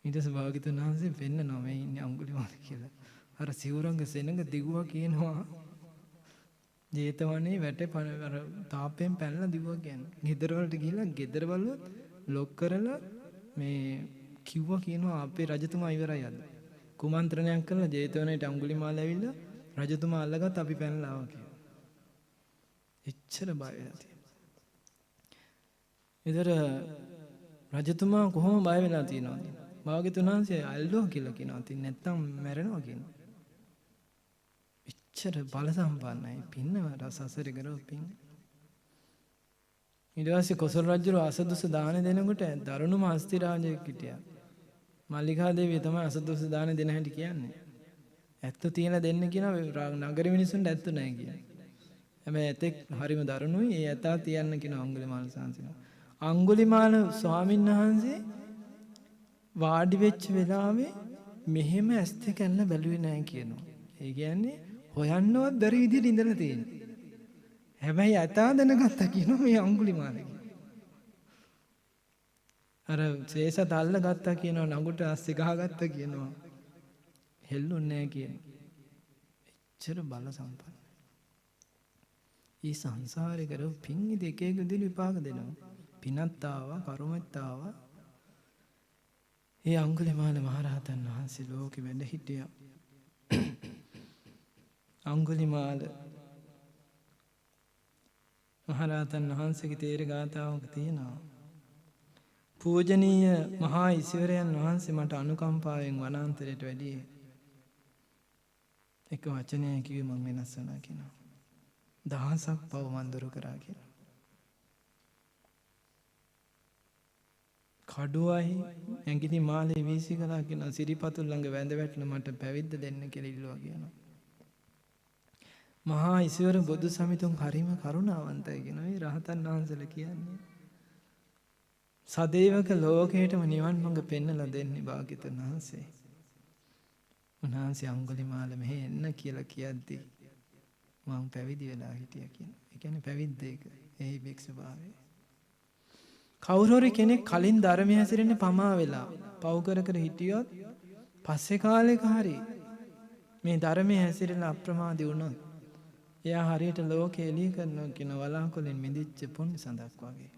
ඊට පස්සේ භාග්‍යවතුන් වහන්සේ පෙන්නනවා මේ ඉන්නේ අඟුලිමාල කියලා. අර සිවුරංග සෙනඟ දිගුවා කියනවා ජේතවනේ වැටේ අර තාපයෙන් පැනලා දිවුවා කියන්නේ. ගෙදර වලට ගිහිල්ලා ගෙදර බලුවොත් ලොක් කරලා මේ කිව්වා කියනවා අපේ රජතුමා ඉවරයි අද. කුමන්ත්‍රණයක් කළා ජේතවනේට අඟුලිමාල ඇවිල්ලා රජතුමා අල්ලගත් අපි පැනලා ආවා කියලා. එච්චර බය වෙලා තියෙනවා. ඒතර රජතුමා කොහොම බය වෙලා තියෙනවද? භාග්‍යවතුන් වහන්සේ අල්ලුවා කියලා කියනවා. ඉතින් නැත්තම් මැරෙනවා කියනවා. එච්චර බල සම්පන්නයි පින්නවර සසරේ කරෝ පින්. ඊට පස්සේ කොසල් රජු අසදුස දාන දෙනකොට දරුණුම හස්ති රාජයෙක් හිටියා. මල්ලිකා දේවිය තමයි අසදුස දාන දෙන හැටි කියන්නේ. ඇත්ත තියලා දෙන්න කියනවා නගර මිනිස්සුන්ට ඇත්ත නැහැ කියලා. හැබැයි ඇතෙක් හරිම දරුණුයි. ඒ ඇතා තියන්න කියන අඟුලිමාල සාංශිනා. අඟුලිමාල ස්වාමීන් වහන්සේ වාඩි වෙච්ච වෙලාවේ මෙහෙම ඇස් දෙක ඇල්ල බැලුවේ නැහැ කියනවා. ඒ කියන්නේ හොයන්නවත් බැරි විදිහට ඉඳලා තියෙනවා. හැබැයි ඇතා දැනගත්තා කියනවා මේ අඟුලිමාල කියලා. අර ශේෂත අල්ල ගත්තා කියනවා නඟුට අස්සේ ගහගත්තා කියනවා. හෙල්ලුන්නේ නැහැ කියනවා. එච්චර බල සම්පන්න. ඊ සංසාරේ කරව පින් ඉද එක එක විදිහට විපාක දෙනවා. පිනත් ආවා කර්මත් ආවා. ඒ අඟුලිමාල මහරහතන් වහන්සේ ලෝකෙ වැඩ හිටියා. අඟුලිමාල මහරහතන් වහන්සේගේ තේර ගාථාවක තියෙනවා පූජනීය මහා ඉසිවරයන් වහන්සේ මට අනුකම්පාවෙන් වනාන්තරයට වැඩියේ. එක වචනයක් කිව්වේ මම වෙනස් වුණා කියනවා. දහසක් පව මන් දුරු කරා කියලා. කඩුවයි ඇඟිලි මාලේ වීසි කළා කියනවා. සිරිපතුල් ළඟ වැඳ වැටලා මට පැවිද්ද දෙන්න කියලා ඉල්ලුවා කියනවා. මහා ඉසිවර බුදු සමිතුන් හරිම කරුණාවන්තයි කියනවා. මේ රහතන් වහන්සේලා කියන්නේ සදේවක ලෝකයටම නිවන් මඟ පෙන්වලා දෙන්නේ භාග්‍යවතුන් වහන්සේ. උන්වහන්සේ අඟුලිමාල මෙහෙ එන්න කියලා කියද්දී මම පැවිදි වෙලා හිටියා කියනවා. ඒ කියන්නේ පැවිද්ද ඒක. එහි භික්ෂු භාවය. කවුරු හරි කෙනෙක් කලින් ධර්මයේ හැසිරෙන්න පමා වෙලා පව් කර කර හිටියොත් පස්සේ කාලෙක හරි මේ ධර්මයේ හැසිරෙලා අප්‍රමාදී වුණොත් එයා හරියට ලෝකෙ එළිය කරනවා කියන වලාකුලෙන් මිදිච්ච පුණ්‍ය සඳක් වගේ.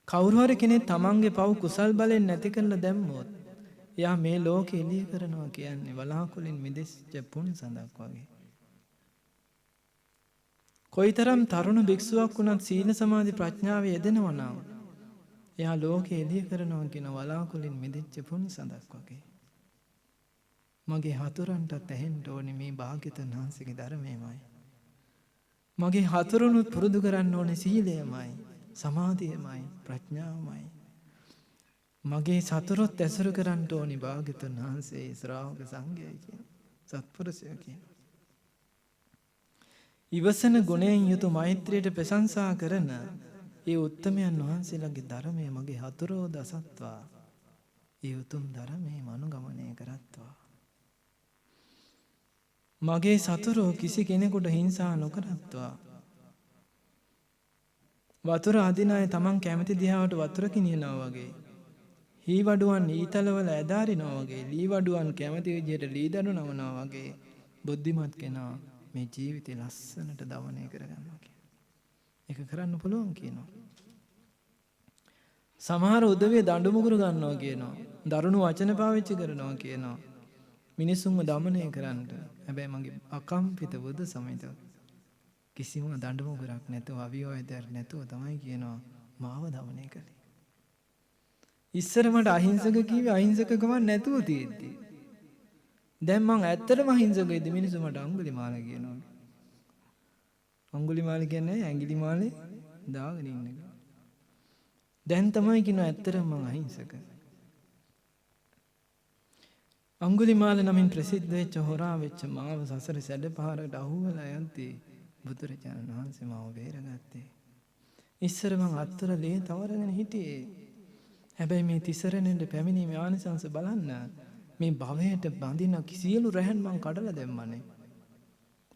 කවුරු හරි කෙනෙක් තමන්ගේ පව් කුසල් බලෙන් නැති කරලා දැම්මොත් එයා මේ ලෝකෙ එළිය කරනවා කියන්නේ වලාකුලෙන් මිදිච්ච පුණ්‍ය සඳක් වගේ. කොයිතරම් තරුණ භික්ෂුවක් වුණත් සීල සමාධි ප්‍රඥාවේ යෙදෙනවා නම් එයා ලෝකෙ එළිය කරනවා කියන වලාකුලින් මිදිච්ච පුණ්‍ය සඳක් වගේ. මගේ හතුරන්ටත් ඇහෙන්න ඕනේ මේ භාග්‍යවතුන් වහන්සේගේ ධර්මයමයි. මගේ හතුරුනුත් පුරුදු කරන්න ඕනේ සීලයමයි, සමාධියමයි, ප්‍රඥාවමයි. මගේ සතුරොත් ඇසුරු කරන්න ඕනේ භාග්‍යවතුන් වහන්සේ ශ්‍රාවක සංඝයයි කියන සත්පුරුෂය කියන. ඉවසන ගුණයෙන් යුතු මෛත්‍රියට ප්‍රශංසා කරන ඒ උත්තමයන් වහන්සේලාගේ ධර්මය මගේ හතුරෝ දසත්වා. ඒ උතුම් ධර්මයේ මනුගමනය කරත්වා. මගේ සතුරෝ කිසි කෙනෙකුට හිංසා නොකරත්වා. වතුර අදින අය තමන් කැමති දිහාවට වතුර කිනියනවා වගේ. හී වඩුවන් ඊතලවල ඇදාරිනවා වගේ. ලී වඩුවන් කැමති විදිහට ලී දඩු නමනවා වගේ. බුද්ධිමත් කෙනා මේ ජීවිතේ ලස්සනට දමනය කරගන්නවා කියන. ඒක කරන්න පුළුවන් කියනවා. සමහර උදවිය දඬු මුගුරු ගන්නවා කියනවා. දරුණු වචන පාවිච්චි කරනවා කියනවා. මිනිසුන්ව දමනය කරන්න. හැබැයි මගේ අකම්පිත බුදු සමිත කිසිම දඬු මුගුරක් නැතුව අවියෝයදයක් නැතුව තමයි කියනවා මාව දමනය කළේ. ඉස්සර මට අහිංසක කිව්වේ අහිංසකකම නැතුව තියෙද්දි. දැන් මං ඇත්තටම අහිංසකයිද මිනිස්සු මට අඟුලිමාල කියනවා. අඟුලිමාල කියන්නේ ඇඟිලිමාලේ දාගෙන ඉන්න එක. දැන් තමයි කියනවා ඇත්තටම මං අහිංසක. අඟුලිමාල නමින් ප්‍රසිද්ධ වෙච්ච හොරා වෙච්ච මාව සසර සැඩපහරකට අහුවලා යන්තී බුදුරජාණන් වහන්සේ මාව බේරගත්තේ. ඉස්සර මං අත්තර ලේ තවරගෙන හිටියේ. හැබැයි මේ තිසරණෙන්ද පැමිණීමේ ආනිසංස බලන්න. මේ භවයට බඳින සියලු රැහන් මං කඩලා දැම්මනේ.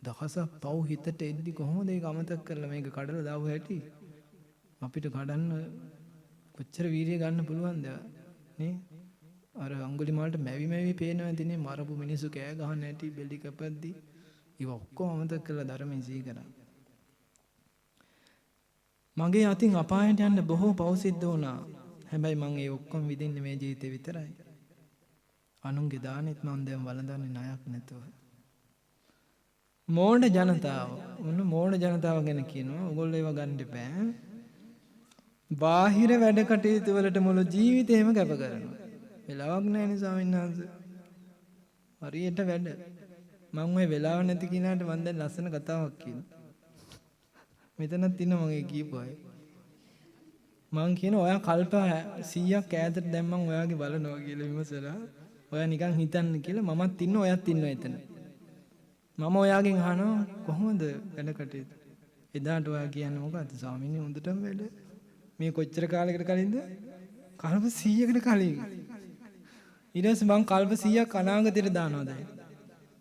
දහසක් පව් හිතට එද්දි කොහොමද ඒක අමතක කරලා මේක කඩලා දාව හැටි? අපිට කඩන්න කොච්චර වීරිය ගන්න පුළුවන්ද නේ? අර අඟුලිමාලට මැවි පේනවා ඇතිනේ මරපු මිනිස්සු කෑ ගහන්න ඇති බෙලි කපද්දි. ඒව ඔක්කොම අමතක කරලා ධර්මයෙන් සිහි කරා. මගේ අතින් අපායට යන්න බොහෝ පව් සිද්ධ වුණා. හැබැයි මං ඒ ඔක්කොම විඳින්නේ මේ ජීවිතේ විතරයි. අනුන්ගේ දානෙත් මම දැන් වළඳන්නේ ණයක් නැතුව. මෝඩ ජනතාව මෝඩ ජනතාව ගැන කියනවා. ඔයගොල්ලෝ ඒව ගන්න දෙපෑ. බාහිර වැඩ කටයුතු වලට මුළු ජීවිතේම කැප කරනවා. වෙලාවක් නැහැ නේ ස්වාමීන් වහන්සේ. හරියට වැඩ. මම ওই වෙලාව නැති කිනාට මම දැන් ලස්සන කතාවක් කියනවා. මෙතනත් ඉන්න මගේ කියපු අය. මං කියන ඔයා කල්ප 100ක් ඈතට දැන් මං ඔයාගේ බලනවා කියලා විමසලා ඔයා නිකන් හිතන්න කියලා මමත් ඉන්න ඔයත් ඉන්න එතන. මම ඔයාගෙන් අහනවා කොහොමද වැඩ කටයුතු? එදාට ඔයා කියන්නේ මොකද්ද ස්වාමීනි හොඳටම වැඩ. මේ කොච්චර කාලයකට කලින්ද? කල්ප 100කට කලින්. ඊට පස්සේ මං කල්ප 100ක් අනාගතයට දානවා දැන්.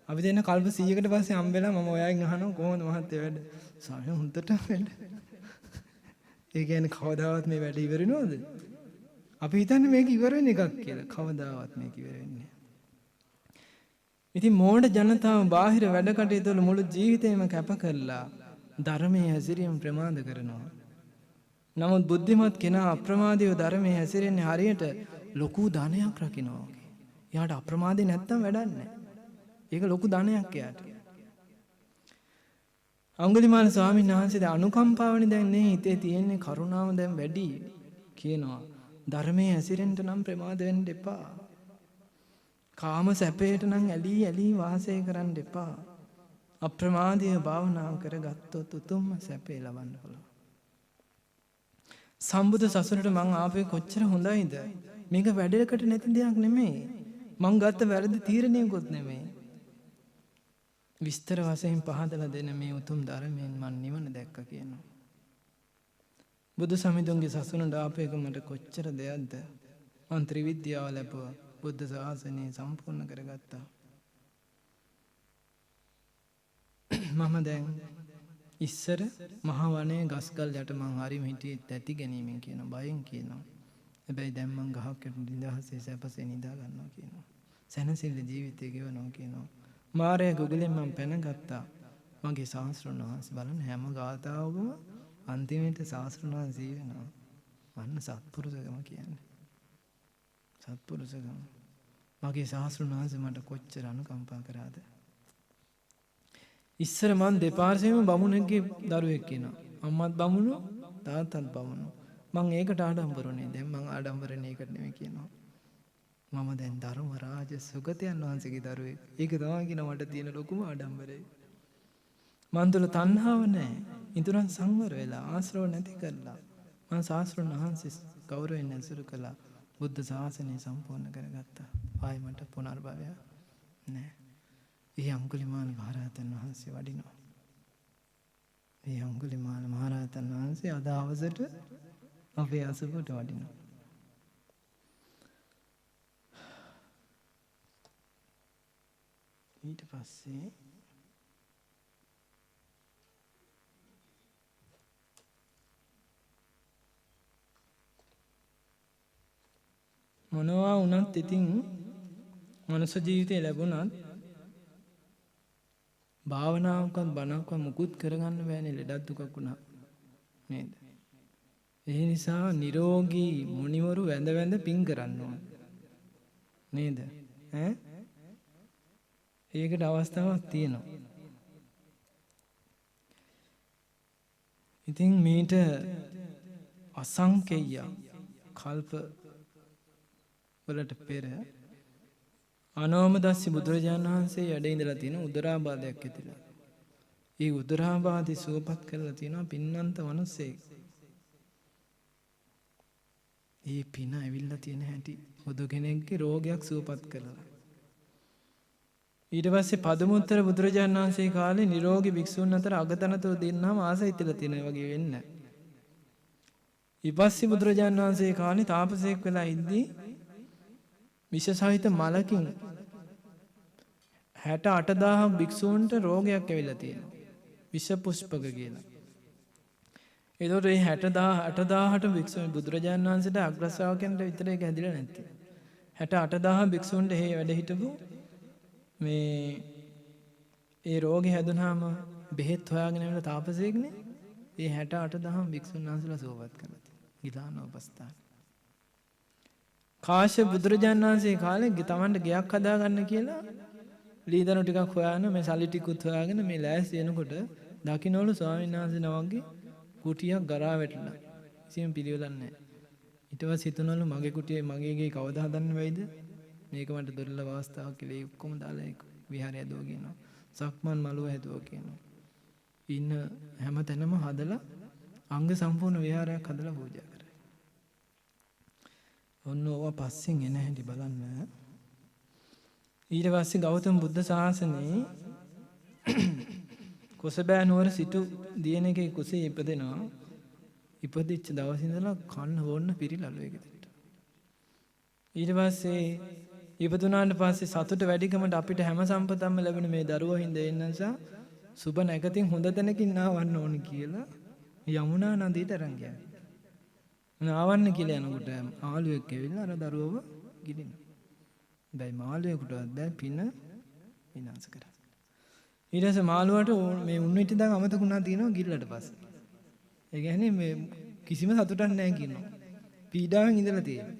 අපි දෙන්න කල්ප 100කට පස්සේ හම්බෙලා මම ඔයාගෙන් අහනවා කොහොමද මහත්තයා වැඩ? ස්වාමීනි හොඳටම වැඩ. ඒ කියන්නේ කවදාවත් මේ වැඩ ඉවර වෙනවද? අපි හිතන්නේ මේක ඉවර වෙන එකක් කියලා. කවදාවත් මේක ඉවර වෙන්නේ නැහැ. ඉතින් මෝඩ ජනතාව බාහිර වැඩ කටයුතු වල මුළු ජීවිතේම කැප කරලා ධර්මයේ හැසිරීම ප්‍රමාද කරනවා. නමුත් බුද්ධිමත් කෙනා අප්‍රමාදීව ධර්මයේ හැසිරෙන්නේ හරියට ලොකු ධනයක් රකින්නවා වගේ. එයාට අප්‍රමාදී නැත්තම් වැඩක් නැහැ. ඒක ලොකු ධනයක් එයාට. අඟුලිමාල ස්වාමීන් වහන්සේ අනුකම්පාවනේ දැන් නේ හිතේ තියෙන්නේ කරුණාව දැන් වැඩි. කියනවා ධර්මයේ ඇසිරෙන්න නම් ප්‍රමාද වෙන්න එපා. කාම සැපයට නම් ඇලී ඇලී වාසය කරන්න එපා. අප්‍රමාදීව භාවනාව කරගත්තොත් උතුම්ම සැපේ ලබන්න පුළුවන්. සම්බුදු සසුනට මං ආපේ කොච්චර හොඳයිද? මේක වැඩකට නැති දෙයක් නෙමෙයි. මං ගත්ත වැරදි තීරණයකුත් නෙමෙයි. විස්තර වශයෙන් පහදලා දෙන මේ උතුම් ධර්මයෙන් මං නිවන දැක්ක කියනවා. බුදු සමිඳුන්ගේ සසුනට ආපේක මට කොච්චර දෙයක්ද? මං ත්‍රිවිද්‍යාව ලැබුවා. බුද්ධ ශාසනය සම්පූර්ණ කරගත්තා. මම දැන් ඉස්සර මහ වනයේ ගස්කල් යට මං හරිම හිටියේ තැති ගැනීමෙන් කියන බයෙන් කියනවා. හැබැයි දැන් මං ගහක් යට නිදහසේ සැපසේ නිදා ගන්නවා කියනවා. සැනසෙල්ල ජීවිතය ගෙවනවා කියනවා. මාරයා ගුගලෙන් මං පැනගත්තා. මගේ ශාස්ත්‍රඥ වහන්සේ බලන හැම ගාථාවකම අන්තිමට ශාස්ත්‍රඥ වහන්සේ වෙනවා. අන්න සත්පුරුෂකම කියන්නේ. සත්පුරුෂකම. මගේ ශාස්ත්‍රඥ වහන්සේ මට කොච්චර අනුකම්පා කරාද? ඉස්සර මං දෙපාර්ශ්වෙම බමුණෙක්ගේ දරුවෙක් කියනවා. අම්මත් බමුණු, තාත්තත් බමුණු. මං ඒකට ආඩම්බරුනේ. දැන් මං ආඩම්බරන්නේ ඒකට නෙමෙයි කියනවා. මම දැන් ධර්ම රාජ සුගතයන් වහන්සේගේ දරුවෙක්. ඒක තමයි කියන මට තියෙන ලොකුම ආඩම්බරය. මන් තුළ තණ්හාව නැහැ. ඉදurang සංවර වෙලා ආශ්‍රව නැති කරලා මං ශාස්ත්‍රඥ වහන්සේ ගෞරවයෙන් ඇසුරු කළා. බුද්ධ ශාසනය සම්පූර්ණ කරගත්තා. ආයි මට පුනර්භවය නැහැ. ඒ අඟුලිමාල මහරහතන් වහන්සේ වඩිනවා. ඒ අඟුලිමාල මහරහතන් වහන්සේ අද අවසට අපේ අසපුවට වඩිනවා. ඊට පස්සේ මොනවා වුණත් ඉතින් මනුෂ්‍ය ජීවිතය ලැබුණත් භාවනාවක්වත් බණක්වත් මුකුත් කරගන්න බෑනේ ලෙඩක් දුකක් වුණා නේද? ඒ නිසා නිරෝගී මුනිවරු වැඳ වැඳ පින් කරන්න ඕන නේද? ඒකට අවස්ථාවක් තියෙනවා. ඉතින් මේට අසංකේය කල්ප වලට පෙර අනෝමදස්සි බුදුරජාණන් වහන්සේ වැඩ ඉඳලා තියෙන උදරාබාධයක් ඇතිලා. ඒ උදරාබාධය සුවපත් කරලා තියෙනවා පින්නන්ත මිනිස්සෙක්. ඒ පින ඇවිල්ලා තියෙන හැටි බුදු කෙනෙක්ගේ රෝගයක් සුවපත් කරලා. ඊට පස්සේ පදමුත්තර බුදුරජාණන් වහන්සේ කාලේ නිරෝගී භික්ෂුන් අතර අගතනතුරු දෙන්නාම ආසයිතලා තියෙන වගේ වෙන්න. ඊපස්සේ බුදුරජාණන් වහන්සේ කාලේ තාපසයෙක් වෙලා ඉද්දී විෂ සහිත මලකින් 68000 භික්ෂූන්ට රෝගයක් ඇවිල්ලා තියෙනවා. විෂ පුෂ්පක කියලා. ඒතකොට මේ 68000ට භික්ෂූන් බුදුරජාණන් වහන්සේට අග්‍ර ශ්‍රාවකයන්ට විතර ඒක හැදිලා නැත්තේ. 68000 භික්ෂූන්ට හේ වැඩ හිටපු මේ ඒ රෝගේ හැදුනාම බෙහෙත් හොයාගෙන යන තාපසයෙක්නේ. ඒ 68000 භික්ෂුන් වහන්සේලා සුවපත් කළා. ගිලානෝපස්ථාන. කාශ්‍යප බුදුරජාණන් වහන්සේ කාලේ තමන්ට ගෙයක් හදාගන්න කියලා ලීදනු ටිකක් හොයාගෙන මේ සල්ලි ටිකුත් හොයාගෙන මේ ලෑස්ති වෙනකොට දකින්නවලු ස්වාමීන් වහන්සේ නමක්ගේ කුටියක් ගරා වැටලා. කිසිම පිළිවෙලක් නැහැ. ඊට පස්සේ හිතනවලු මගේ කුටියේ මගේ ගේ කවදා හදන්න වෙයිද? මේක මට දුර්ලභ අවස්ථාවක් කියලා ඒ ඔක්කොම දාලා ඒ විහාරය හදුවා කියනවා. සක්මන් මළුව හදුවා කියනවා. ඉන්න හැම තැනම හදලා අංග සම්පූර්ණ විහාරයක් හදලා පූජා කරා. ඔන්න ඕවා පස්සෙන් එන හැටි බලන්න. ඊට පස්සේ ගෞතම බුද්ධ ශාසනයේ කොසබෑ නුවර සිටු දියණියගේ කුසේ ඉපදෙනවා. ඉපදිච්ච දවසේ ඉඳලා කන්න හොන්න පිරිලලු ඒකෙට. ඊට පස්සේ ඉපදුනාට පස්සේ සතුට වැඩිකමට අපිට හැම සම්පතක්ම ලැබෙන මේ දරුවෝ හින්දා එන්න නිසා සුබ නැකතින් හොඳ තැනකින් නාවන්න ඕන කියලා යමුනා නදියට අරන් ගියා. නාවන්න කියලා යනකොට ආලුවෙක් ඇවිල්ලා අර දරුවව ගිලිනවා. දැන් මාළුවෙකුටවත් බෑ පින විනාශ කරා. ඊට පස්සේ මාළුවට මේ උන්විත දන් අමතකුණා තියෙනවා ගිල්ලට පස්සේ. ඒ කියන්නේ මේ කිසිම සතුටක් නැහැ කියනවා. පීඩාවෙන් ඉඳලා තියෙනවා.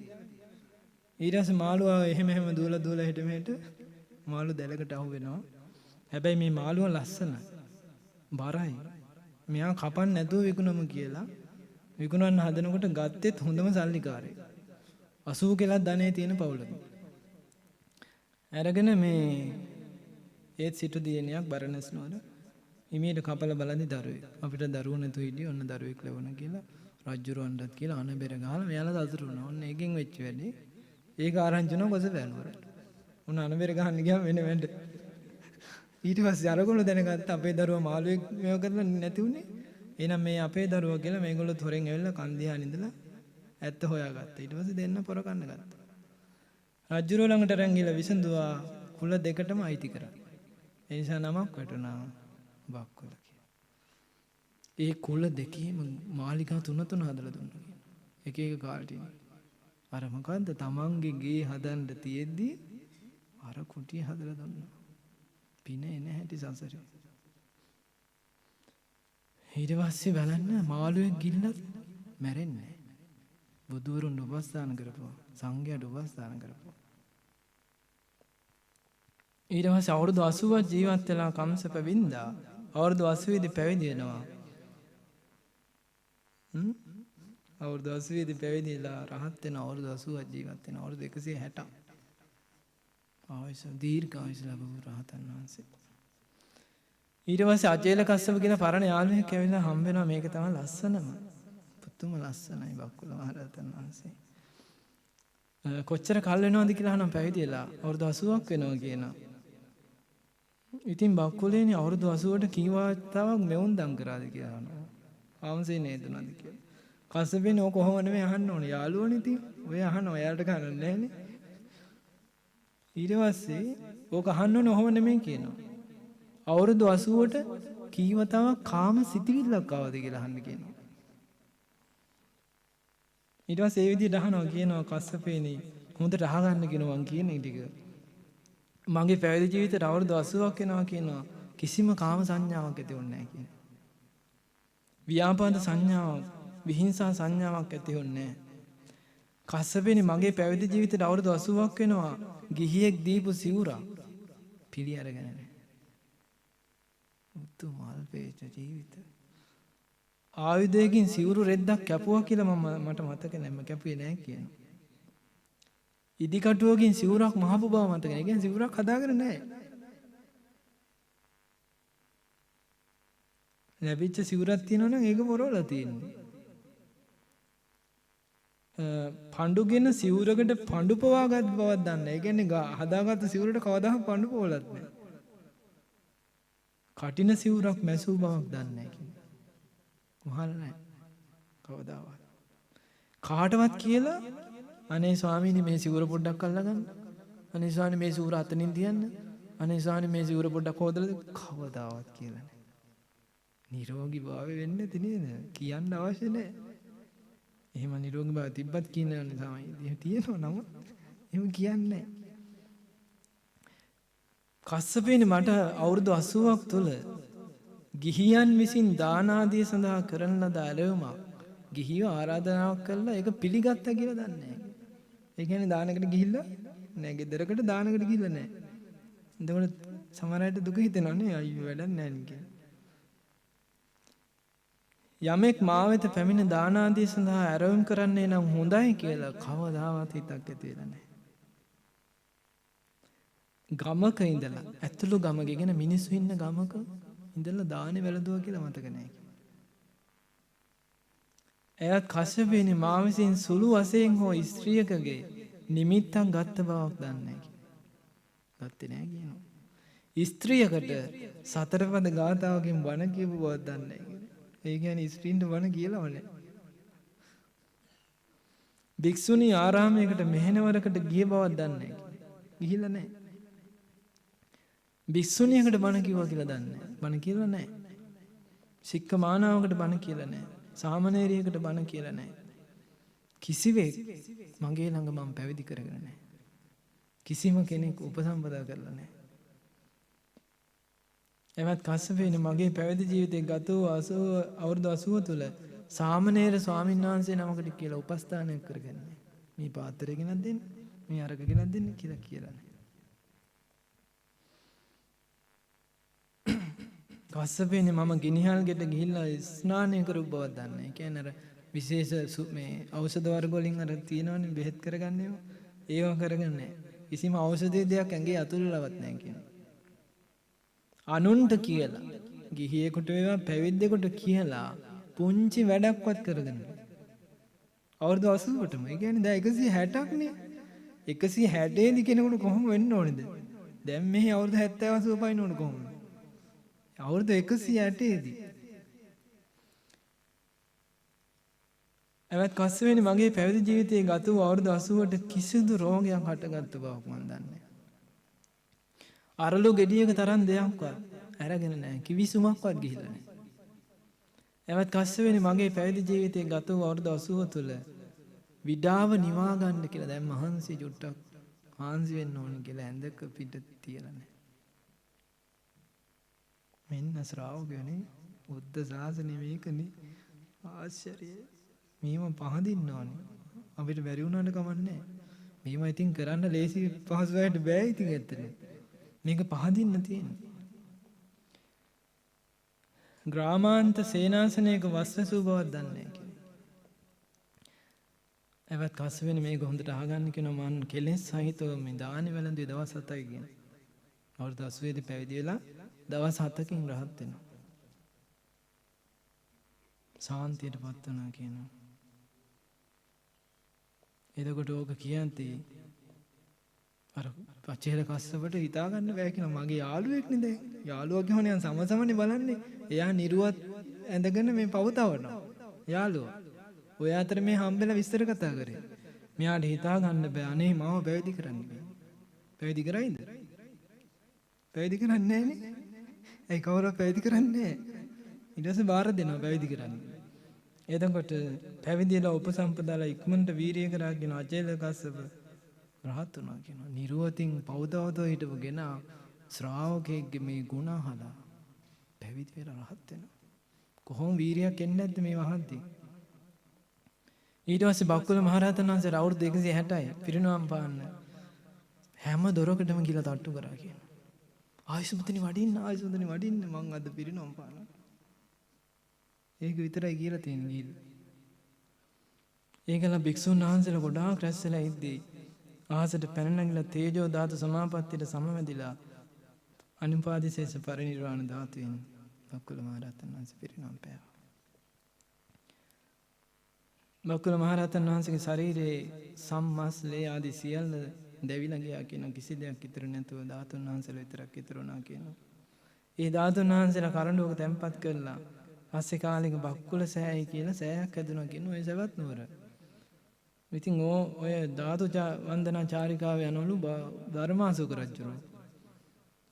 ඊට පස්සේ මාළුවා එහෙම දුවලා හිට මෙහෙට මාළු දැලකට අහු වෙනවා. හැබැයි මේ මාළුවා ලස්සන බරයි. මෙයා කපන්න නැතුව විකුණමු කියලා විකුණන්න හදනකොට ගත්තෙත් හොඳම සල්ලිකාරයෙක්. 80 කෙලක් ධනෙ තියෙන පවුලක. අරගෙන මේ ඒත් සිටු දියණියක් බරණැස් නුවර හිමීට කපල බලන්දි දරුවෙක්. අපිට දරුවෝ නැතු හිටියේ ඔන්න දරුවෙක් ලැබුණා කියලා රජුරවන්ටත් කියලා අන බෙර ගහලා මෙයාලා සතුටු වුණා. ඔන්න ඒකෙන් වෙච්ච වැඩේ. ඒක ආරංචි වුණා කොසපෑනුවරට. ඔන්න අන බෙර ගහන්න ගියාම වෙන වැඩ. ඊට පස්සේ අරගොල්ලෝ දැනගත්ත අපේ දරුවා මාළුවෙක් මේව කරලා නැති උනේ. එහෙනම් මේ අපේ දරුවා කියලා මේගොල්ලෝ තොරෙන් ඇවිල්ලා කන්දිහාන ඉඳලා ඇත්ත හොයාගත්තා. ඊට පස්සේ දෙන්න පොර කන්න ගත්තා. රජුරෝ ළඟට අරන් ගිහලා විසඳුවා කුල දෙකටම අයිති කරා. ඒ නිසා නමක් වැටුණා බක්කුල කියලා. ඒ කුල දෙකේම මාලිගා තුන හදලා දුන්නා කියන. එක එක කාල්ටි. අර මොකද්ද තමන්ගේ ගේ හදන්න තියෙද්දි අර කුටිය හදලා දුන්නා. පිනේ නැහැටි සසරේ. ඊට පස්සේ බලන්න මාළුවෙක් ගිල්ලත් මැරෙන්නේ නැහැ. බුදුරුන් උපස්ථාන කරපුවා. සංඝයාට උපස්ථාන කරපුවා. ඊට පස්සේ අවුරුදු 80ක් ජීවත් වෙලා කම්සප වින්දා. අවුරුදු 80 දී පැවිදි වෙනවා. අවුරුදු 80 දී පැවිදිලා රහත් වෙන අවුරුදු 80ක් ජීවත් වෙන අවුරුදු 160. ආයස දීර්ඝ ආයස ලැබුණු රහතන් වහන්සේ. ඊට පස්සේ අජේල කස්සප කියන පරණ යාළුවෙක් ඇවිල්ලා හම්බ වෙනවා මේක තමයි ලස්සනම. පුතුම ලස්සනයි බක්කුල මහරහතන් වහන්සේ. කොච්චර කල් වෙනවද කියලා අහනවා පැවිදිලා. අවුරුදු 80ක් වෙනවා කියනවා. ඉතින් බක්කුලේනේ අවුරුදු 80ට කීවාතාවක් මෙවුන් දම් කරාද කියලා අහනවා. ආමසේ නේදුනද කියලා. කස්සපේනේ ඔය කොහොම නෙමෙයි අහන්න ඕනේ. යාළුවනේ ඉතින්. ඔය අහනවා එයාට ගන්න නැහැනේ. ඊට පස්සේ ඕක අහන්න ඕනේ ඔහොම නෙමෙයි කියනවා. අවුරුදු 80ට කීවතාවක් කාම සිතිවිල්ලක් ආවද කියලා අහන්න කියනවා. ඊට පස්සේ ඒ විදිහට අහනවා කියනවා කස්සපේනේ හොඳට අහගන්න කියනවා මං කියන ටික. මගේ පැවිදි ජීවිතේට අවුරුදු 80ක් වෙනවා කියනවා කිසිම කාම සංඥාවක් ඇති වෙන්නේ නැහැ කියනවා. ව්‍යාපාද සංඥාවක් විහිංසා සංඥාවක් ඇති වෙන්නේ නැහැ. කස්සපේනේ මගේ පැවිදි ජීවිතේට අවුරුදු 80ක් වෙනවා ගිහියෙක් දීපු සිවුරක් පිළි අරගෙන නැහැ. උතු මල් පේච්ච ජීවිත. ආයුධයකින් සිවුරු රෙද්දක් කැපුවා කියලා මට මතක නැහැ. මම කැපුවේ නැහැ කියනවා. ඉදි කටුවකින් සිවුරක් මහපු බව මතක නැහැ. ඒ කියන්නේ සිවුරක් හදාගෙන නැහැ. ලැබිච්ච සිවුරක් තියෙනවා නම් ඒක පොරවලා තියෙන්නේ. පඬුගෙන සිවුරකට පඬු පවාගත් බවක් දන්නේ නැහැ. ඒ කියන්නේ හදාගත්ත සිවුරට කවදාවත් පඬු පොවලත් නැහැ. කටින සිවුරක් මැසූ බවක් දන්නේ නැහැ කියන්නේ. මහල නැහැ. කවදාවත්. කාටවත් කියලා අනේ ස්වාමීනි මේ සිවුර පොඩ්ඩක් අල්ලගන්න. අනේ ස්වාමීනි මේ සිවුර අතනින් තියන්න. අනේ ස්වාමීනි මේ සිවුර පොඩ්ඩක් හොදලා කවදාවත් කියලා නැහැ. නිරෝගී භාවය වෙන්නේ නැති නේද? කියන්න අවශ්‍ය නැහැ. එහෙම නිරෝගී භාවය තිබ්බත් කියන්නේ තමයි. තියෙනවා නම එහෙම කියන්නේ නැහැ. කස්සපේනේ මට අවුරුදු 80ක් තුල ගිහියන් විසින් දාන ආදිය සඳහා කරන ලද ඇලවුමක් ගිහියෝ ආරාධනාවක් කළා ඒක පිළිගත්තා කියලා දන්නේ නැහැ. ඒ කියන්නේ දානකට ගිහිල්ලා නෑ ගෙදරකට දානකට ගිහිල්ලා නෑ. එතකොට සමහර අයට දුක හිතෙනවා නේ අයියෝ වැඩක් නෑ නේ කියලා. යමෙක් මා වෙත පැමිණ දාන ආදිය සඳහා ඇරවුම් කරන්නේ නම් හොඳයි කියලා කවදාවත් හිතක් ඇති වෙලා නැහැ. ගමක ඉඳලා ඇතුළු ගමක ඉගෙන මිනිස්සු ඉන්න ගමක ඉඳලා දානේ වැළඳුවා කියලා මතක නැහැ. එයත් කස්සපේනේ මා විසින් සුළු වශයෙන් හෝ ස්ත්‍රියකගේ නිමිත්තක් ගත්ත බවක් දන්නේ නැහැ. ගත්තේ නැහැ කියනවා. ස්ත්‍රියකට සතරපද ගාථාවකින් බණ කියපු බවක් දන්නේ නැහැ. ඒ කියන්නේ ස්ත්‍රීන්ට බණ කියලාම නැහැ. භික්ෂුණී ආරාමයකට මෙහෙණවරකට ගිය බවක් දන්නේ නැහැ. ගිහිල්ලා නැහැ. භික්ෂුණියකට බණ කිව්වා කියලා දන්නේ නැහැ. බණ කියලා නැහැ. සික්ඛමානාවකට බණ කියලා නැහැ. සාමණේරියකට බණ කියලා නැහැ. කිසිවෙක් මගේ ළඟ මම පැවිදි කරගෙන නැහැ. කිසිම කෙනෙක් උපසම්පදා කරලා නැහැ. එමත් කස්සපේනේ මගේ පැවිදි ජීවිතේ ගත වූ අවුරුදු 80 තුල සාමණේර ස්වාමීන් වහන්සේ නමකට කියලා උපස්ථානයක් කරගෙන නැහැ. මේ පාත්‍රය ගෙනත් දෙන්න, මේ අරක ගෙනත් දෙන්න කියලා නැහැ. කස්සපේනේ මම ගිනිහල් ගෙට ගිහිල්ලා ස්නානය කරපු බවක් දන්නේ නැහැ. ඒ කියන්නේ අර විශේෂ මේ ඖෂධ වර්ග වලින් අර තියෙනවනේ බෙහෙත් කරගන්න ඒවා. ඒවා කරගන්නේ නැහැ. කිසිම ඖෂධ දෙයක් ඇඟේ අතුල්ලවත් නැහැ කියනවා. අනුන්ට කියලා ගිහියෙකුට වේවා පැවිද්දෙකුට කියලා පුංචි වැඩක්වත් කරගන්න. අවුරුදු 80කටම. ඒ කියන්නේ දැන් 160ක් නේ. 160 දී කෙනෙකුට කොහොම වෙන්න ඕනේද? දැන් මෙහි අවුරුදු 70 80 පයින්න ඕන කොහොමද? අවුරුදු 160 දී. එවත් කස්සවෙනි මගේ පැවිදි ජීවිතයේ ගත වූ අවුරුදු 80ට කිසිදු රෝගයක් හටගත්තු බවක් මම දන්නේ. අරලු ගෙඩියක තරම් දෙයක්වත් අරගෙන නැහැ. කිවිසුමක්වත් ගිහිලා නැහැ. එවත් කස්සවෙනි මගේ පැවිදි ජීවිතයේ ගත වූ අවුරුදු 80 තුල විඩාව නිවා ගන්න කියලා දැන් මහන්සි චුට්ටක් මහන්සි වෙන්න ඕනේ කියලා ඇඳක පිට තියලා නැහැ. මෙන්න ශ්‍රාවකයනේ බුද්ධ ශාසනය මේකනේ ආශ්චර්යයි. මේව පහදින්න ඕනේ. අපිට බැරි වුණාට කමන්නේ. මේව ඉතින් කරන්න ලේසි පහසුවට බෑ ඉතින් ඇත්තට. මේක පහදින්න තියෙන්නේ. ග්‍රාමාන්ත සේනාසනයක වස්සසූ බවක් දන්නේ නැහැ. එවත් කස්සවෙනි මේක හොඳට අහගන්න කියනවා මම කෙලෙස් සහිතව මේ දානි වැළඳුවේ දවස් 7යි කියන. අවුරුදු 80 දී පැවිදි වෙලා දවස් 7කින් රහත් වෙනවා. සාන්තියටපත් වෙනවා කියනවා. එතකොට ඕක කියන්ති අර පචේල කස්සපට හිතා ගන්න බෑ කියනවා මගේ යාළුවෙක් නේ දැන්. යාළුවා කියවනේ සමසමනේ බලන්නේ. එයා නිරුවත් ඇඳගෙන මේ පවතවනවා. යාළුවා ඔය අතර මේ හම්බෙලා විස්තර කතා කරේ. මෙයාට හිතා ගන්න බෑ අනේ මාව පැවිදි කරන්න කියලා. පැවිදි කරයිද? පැවිදි කරන්නේ නැහනේ. ඒ කවුරුත් පැවිදි කරන්නේ නැහැ. ඊට පස්සේ බාර දෙනවා පැවිදි කරන්න. එතකොට පැවිදිලා උපසම්පදාලා ඉක්මනට වීරිය කරගෙන අචේල කස්සප රහත් වුණා කියනවා. නිරුවතින් පෞදවතෝ හිටපුගෙන ශ්‍රාවකෙක්ගේ මේ ගුණ අහලා පැවිදි වෙලා රහත් වෙනවා. කොහොම වීරියක් එන්නේ නැද්ද මේ වහන්ති? ඊට පස්සේ බක්කුල මහරහතන් වහන්සේ අවුරුදු 160යි පිරිනවම් පාන්න හැම දොරකටම ගිහලා තට්ටු කරා කියනවා. ආයුෂ්මතනි වඩින්න මං අද පිරිනවම් පානවා. ඒක විතරයි කියලා තියෙන්නේ. ඒකලා භික්ෂුන් වහන්සේලා ගොඩාක් රැස්ලා ඉද්දී ආසට පැන නැගිලා තේජෝ ධාතු සමාපත්තියට සමවැදිලා අනුපාදිශේෂ පරිනිර්වාණ ධාතුවෙන් බක්කුල මහරහතන් වහන්සේ පිරිනවම් පෑවා. බක්කුල මහරහතන් වහන්සේගේ ශරීරයේ සම්මස් ලේ ආදී සියල්ල දැවිලා ගියා කියන කිසි දෙයක් ඉතුරු නැතුව ධාතුන් වහන්සේලා විතරක් ඉතුරු වුණා කියනවා. ඒ ධාතුන් වහන්සේලා කරඬුවක තැන්පත් කරලා පස්සේ කාලෙක බක්කුල සෑය කියලා සෑයක් හැදුණා කියන ඔය සවැත් නුවර. ඉතින් ඔය ධාතු වන්දනා චාරිකාව යනවලු ධර්මාශෝක රජුරෝ.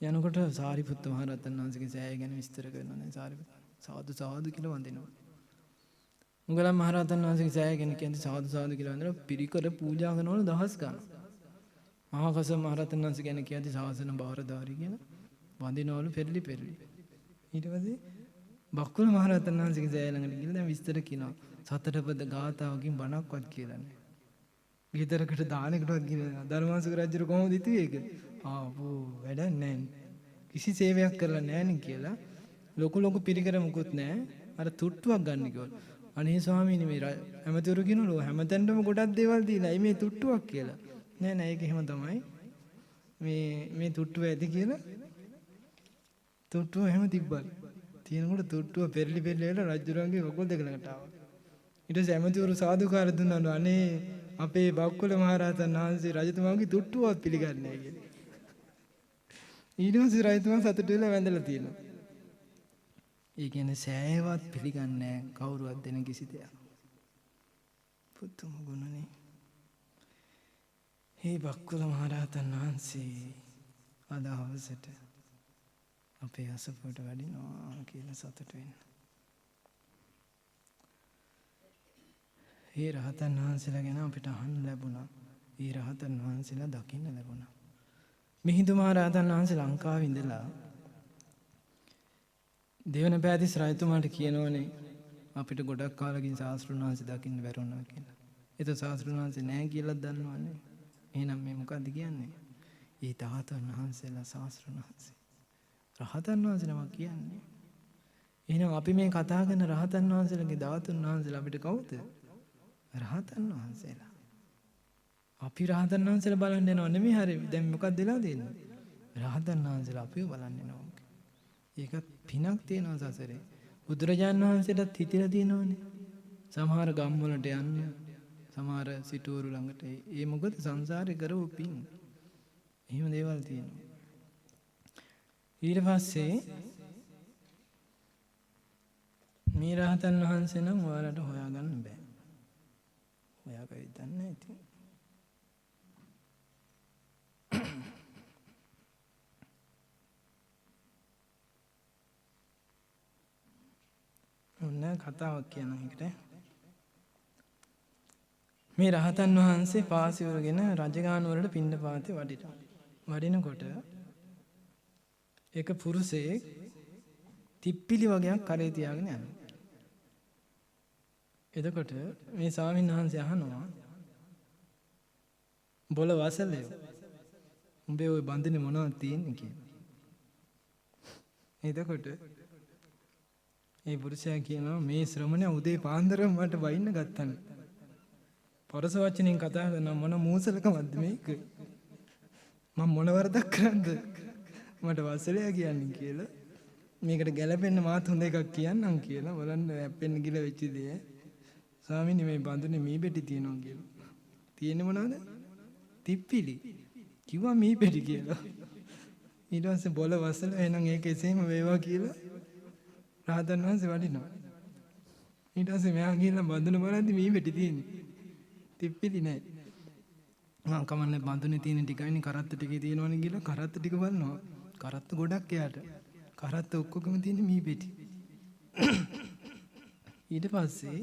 යනකොට සාරිපුත්ත මහරහතන් වහන්සේගේ සෑය ගැන විස්තර කරනවා නේ සාරිපුත්ත. සාදු කියලා වඳිනවා. මුගලන් මහරහතන් වහන්සේගේ සෑය ගැන කියන්නේ සාදු කියලා වඳිනවා. පිරිකර පූජා කරනවලු දහස් ගණන්. මහා කස්සප මහරහතන් වහන්සේ ගැන කියන්නේ ශාසන බාරධාරී කියලා වඳිනවලු පෙරලි. ඊට පස්සේ බක්කුල මහරහතන් වහන්සේගේ සෑය ළඟට ගිහලා දැන් විස්තර කියනවා. සතරපද ගාථාවකින් බණක්වත් කියලා නැහැ. ගිතරකට දානකටවත් කියලා ධර්මාශෝක රජු කොහොමද හිතුවේ ඒක? ආපෝ වැඩක් නැහැ. කිසි සේවයක් කරලා නැහැ නේ කියලා. ලොකු පිරිකර මුකුත් නැහැ. අර තුට්ටුවක් ගන්න කිව්වා. අනේ ස්වාමීනි මේ හැමතෙරු කිනලෝ හැමතැනම ගොඩක් දේවල් දීලා මේ තුට්ටුවක් කියලා. නෑ ඒක එහෙම තමයි. මේ තුට්ටුව ඇති කියලා තුට්ටුව එහෙම තිබ්බා. තියෙනකොට තුට්ටුව පෙරලි වෙලා රජුරන්ගේ කකුල් දෙක ළඟට ආවා. ඊට පස්සේ හැමතිවරු සාදුකාර දුන්නාලු අනේ අපේ බක්කුල මහරහතන් වහන්සේ රජතුමාගේ තුට්ටුවත් පිළිගන්නේ නැහැ කියලා. ඊට පස්සේ රජතුමා සතුටු වෙලා වැඳලා තියෙනවා. ඒ කියන්නේ සෑයවත් පිළිගන්නේ නැහැ කවුරුවත් දෙන කිසි දෙයක්. පුදුම ගුණනේ. මේ බක්කුල මහරහතන් වහන්සේ අද හවසට අපේ අසපුවට වඩිනවා කියලා සතුට වෙන්න. ඒ රහතන් වහන්සේලා ගැන අපිට අහන්න ලැබුණා. ඒ රහතන් වහන්සේලා දකින්න ලැබුණා. මිහිඳු මහ රහතන් වහන්සේ ලංකාවේ ඉඳලා දෙවනපෑතිස් රජතුමාට කියනෝනේ අපිට ගොඩක් කාලෙකින් ශාස්ත්‍රුන් වහන්සේ දකින්න බැරුණා කියලා. ඒක ශාස්ත්‍රුන් වහන්සේ නැහැ කියලා දන්නවනේ. එහෙනම් මේ මොකද්ද කියන්නේ? ඒ ධාතුන් වහන්සේලා ශාස්ත්‍රුන් වහන්සේ. රහතන් වහන්සේ නමක් කියන්නේ. එහෙනම් අපි මේ කතා කරන රහතන් වහන්සේලාගේ ධාතුන් වහන්සේලා අපිට කවුද? රහතන් වහන්සේලා. අපි රහතන් වහන්සේලා බලන්න යනව නෙමෙයි. හරි දැන් මොකක්ද වෙලා තියෙන්නේ? රහතන් වහන්සේලා අපිව බලන්න යනවා. ඒක පිනක් තියෙනවා සසරේ. බුදුරජාණන් වහන්සේටත් හිතලා තියෙනවනේ. සමහර ගම් වලට යන්න, සමහර සිටුවරු ළඟට. ඒ මොකද සංසාරේ කරපු පින්. එහෙම දේවල් තියෙනවා. ඊට පස්සේ මේ රහතන් වහන්සේ නම් ඔයාලට හොයාගන්න බෑ. හොයාගයි දන්නේ ඉතින්. ඔන්න කතාවක් කියනවා එකට. මේ රහතන් වහන්සේ පාසිවරගෙන රජගාන වලට පිණ්ඩපාතේ වඩිනවා. වඩිනකොට එක පුරුෂයෙක් තිප්පිලි වගේක් කරේ තියාගෙන යනවා. එතකොට මේ ස්වාමීන් වහන්සේ අහනවා, "බොල වසලේ උඹේ ওই බන්ධනේ මොනවද තියෙන්නේ කියලා." එතකොට ඒ පුරුෂයා කියනවා, "මේ ශ්‍රමණයා උදේ පාන්දරම මට වයින්න ගත්තනේ. පරස වචනෙන් කතා කරන මොන මූසලකමක්ද මේක? මම මොන වරදක් කරන්නද මට වසලයා කියන්නේ කියලා. මේකට ගැළපෙන්න මාත් හොඳ එකක් කියන්නම් කියලා. බලන්න හැප්පෙන්න කියලා වෙච්ච දේ. ස්වාමීනි මේ බඳුනේ මී පෙටි තියෙනවා කියලා. තියෙන්නේ මොනවද? තිප්පිලි. කිව්වා මී පෙටි කියලා. ඊට පස්සේ බොල වසල එහෙනම් ඒක එසේම වේවා කියලා රහතන් වහන්සේ වඩිනවා. ඊට පස්සේ මෙයා ගිහලා බඳුන බලද්දි මී පෙටි තියෙන්නේ. තිප්පිලි නෑ. මම කමන්නේ බඳුනේ තියෙන ටිකයිනේ කරත්ත ටිකේ තියෙනවනේ කියලා කරත්ත ටික බලනවා. කරත්ත ගොඩක් එයාට. කරත්ත ඔක්කොගම තියෙන මී පෙටි. ඊට පස්සේ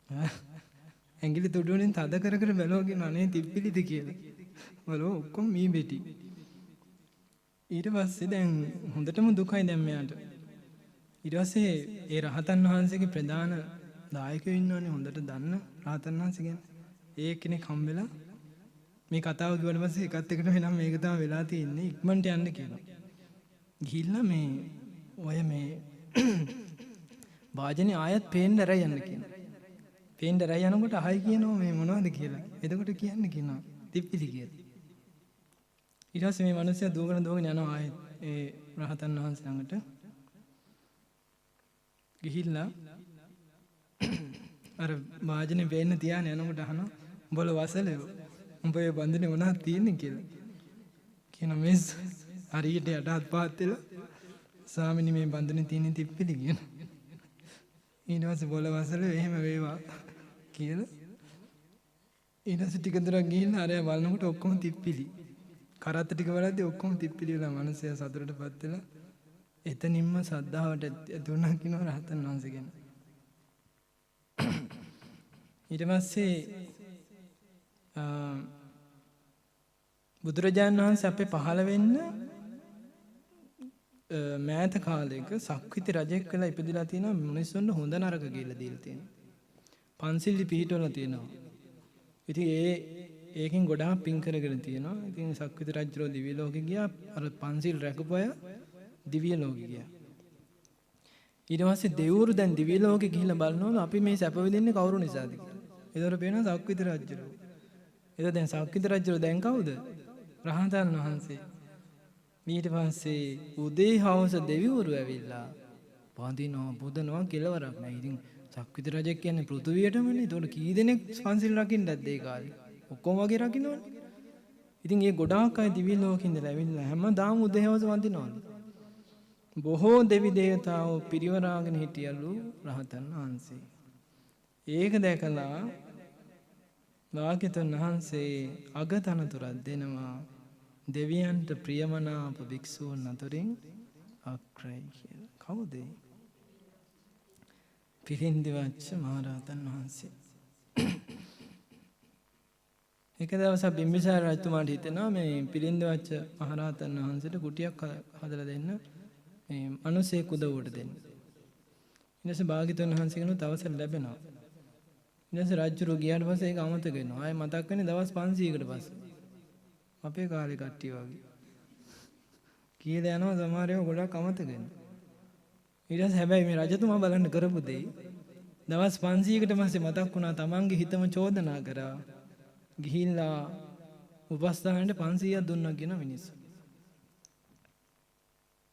ඇඟිලි තුඩුවෙන් තද කර කර බැලුවගෙන අනේ තිප්පිලිද කියලා. බලෝ ඔක්කොම මී පෙටි. ඊට පස්සේ දැන් හොඳටම දුකයි දැන් මෙයාට. ඊට පස්සේ ඒ රහතන් වහන්සේගේ ප්‍රධාන දායකයෝ ඉන්නවනේ හොඳට දන්න රහතන් වහන්සේ ගැන. ඒ කෙනෙක් හම්බෙලා මේ කතාව කිව්වට පස්සේ එකත් එකට වෙනම් මේක තමයි වෙලා තියෙන්නේ ඉක්මනට යන්න කියලා. ගිහිල්ලා මේ ඔය මේ වාජනේ ආයත් පේන්න රැ යන්න කියනවා. පේන්න රැ යනකොට අහයි කියනවා මේ මොනවද කියලා. එතකොට කියන්නේ කියනවා තිප්පිලි කියලා. ඊට පස්සේ මේ මිනිස්සයා දුවගෙන යනවා ආයෙත් ඒ රහතන් වහන්සේ ළඟට. ගිහිල්ලා අර වාජනේ පේන්න තියාන යනකොට අහනවා, "උඹල වසලේ උඹේ බන්ධනේ මොනවද තියෙන්නේ කියලා." කියන මිස් හරියට යටහත් පහත් වෙලා, "ස්වාමීනි මේ බන්ධනේ තියෙන තිප්පිලි" කියන. ඊට පස්සේ "බොල වසලේ එහෙම වේවා" කියලා. ඊට පස්සේ ටික දුරක් ගිහිල්ලා අරයා බලනකොට ඔක්කොම තිප්පිලි. කරත්ත ටික බලද්දී ඔක්කොම තිප්පිලි වෙලා මනුස්සයා සතුටටපත් වෙලා එතනින්ම සද්ධාවට ඇතුණා කියනවා රහතන් වහන්සේ ගැන. ඊට පස්සේ බුදුරජාණන් වහන්සේ අපේ පහළ වෙන්න මෑත කාලයක සක්විති රජෙක් වෙලා ඉපදිලා තියෙනවා. මිනිස්සුන්ට හොඳ නරක කියලා දීලා තියෙනවා. පන්සිල් පිහිටවලා තියෙනවා. ඉතින් ඒකෙන් ගොඩාක් පින් කරගෙන තියෙනවා. ඉතින් සක්විති රජුරෝ දිව්‍ය ලෝකෙ ගියා. අර පන්සිල් රැකපු අය දිව්‍ය ලෝකෙ ගියා. ඊට පස්සේ දෙවිවරු දැන් දිව්‍ය ලෝකෙ ගිහිල්ලා බලනවලු අපි මේ සැප විඳින්නේ කවුරු නිසාද කියලා. ඒතර පේනවා සක්විති රජුරෝ. ඒක දැන් සක්විති රජුරෝ දැන් කවුද? රහතන් වහන්සේ. ඊට පස්සේ උදේ හවස දෙවිවරු ඇවිල්ලා වඳිනවා පුදනවා කෙලවරක් නැහැ. ඉතින් සක්විති රජෙක් කියන්නේ පෘථුවියටමනේ. ඒතකොට කී දෙනෙක් පන්සිල් රකින්නද ඒ කාලේ? ඔක්කොම වගේ රකින්නවනේ. ඉතින් ඒ ගොඩාක් අය දිව්‍ය ලෝකෙ ඉඳලා ඇවිල්ලා හැමදාම උදේ හවස වඳිනවලු. බොහෝ දෙවි දේවතාවෝ පිරිවරාගෙන හිටියලු රහතන් වහන්සේ. ඒක දැකලා වාග්යතුන් වහන්සේ අගතනතුරක් දෙනවා. දෙවියන්ට ප්‍රියමනාප භික්ෂූන් අතරින් අග්‍රයි කියලා. කවුද? පිරින්දිවච්ච මහරහතන් වහන්සේ. එක දවසක් බිම්බිසාර රජතුමාට හිතෙනවා මේ පිරින්දිවච්ච මහරහතන් වහන්සේට කුටියක් හදලා දෙන්න. මේ මිනිස්සෙක් උදව්වට දෙන්න. ඊට පස්සේ භාග්‍යතුන් වහන්සේ කෙනෙක් අවසර ලැබෙනවා. ඊට පස්සේ රජුරු ගියාට පස්සේ ඒක අමතක වෙනවා. ආයෙ මතක් වෙන්නේ දවස් 500කට පස්සේ. අපේ කාලේ කට්ටිය වගේ. කියලා යනවා සමහර ඒවා ගොඩක් අමතක වෙනවා. ඊට පස්සේ හැබැයි මේ රජතුමා බලන්න කරපු දෙයි දවස් 500කට පස්සේ මතක් වුණා තමන්ගේ හිතම චෝදනා කරා. ගිහිල්ලා උපස්ථානෙට 500ක් දුන්නා කියන මිනිස්සු.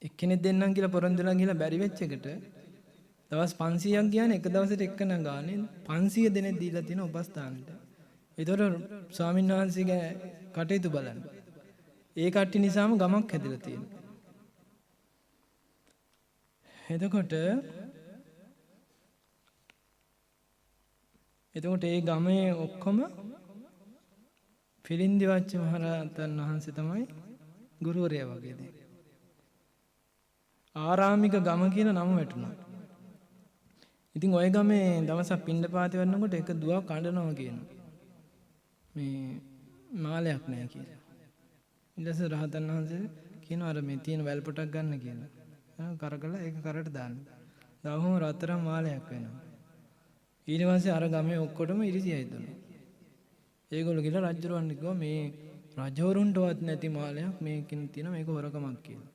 එක්කෙනෙක් දෙන්නම් කියලා පොරොන්දුලා ගිහලා බැරි වෙච්ච එකට දවස් 500ක් ගියානේ එක දවසට එක්කන ගානේ 500 දෙනෙක් දීලා තියෙන උපස්ථානෙට. ඒතකොට ස්වාමීන් වහන්සේගේ කටයුතු බලන්න. ඒ කට්ටි නිසාම ගමක් හැදලා තියෙනවා. එතකොට ඒ ගමේ ඔක්කොම පිළින්දිවච්ච මහරහතන් වහන්සේ තමයි ගුරුවරයා වගේ දෙයක්. ආරාමික ගම කියලා නම වැටුණා. ඉතින් ওই ගමේ දවසක් පින්ඩපාතේ වන්නකොට එක දුවක් අඬනවා කියනවා. මේ මාලයක් නැහැ කියලා. ඊට පස්සේ රහතන් වහන්සේ කියනවා අර මේ තියෙන වැල් පොටක් ගන්න කියලා. කරකලා ඒක කරට දාන්න. දාවම රත්තරන් මාලයක් වෙනවා. ඊට පස්සේ අර ගමේ ඔක්කොටම ඉරිසියයි දුන්නා. ඒගොල්ලෝ ගිහලා රජුරවන්න කිව්වා මේ රජවරුන්ටවත් නැති මාලයක් මේකෙන් තියෙන මේක හොරකමක් කියලා.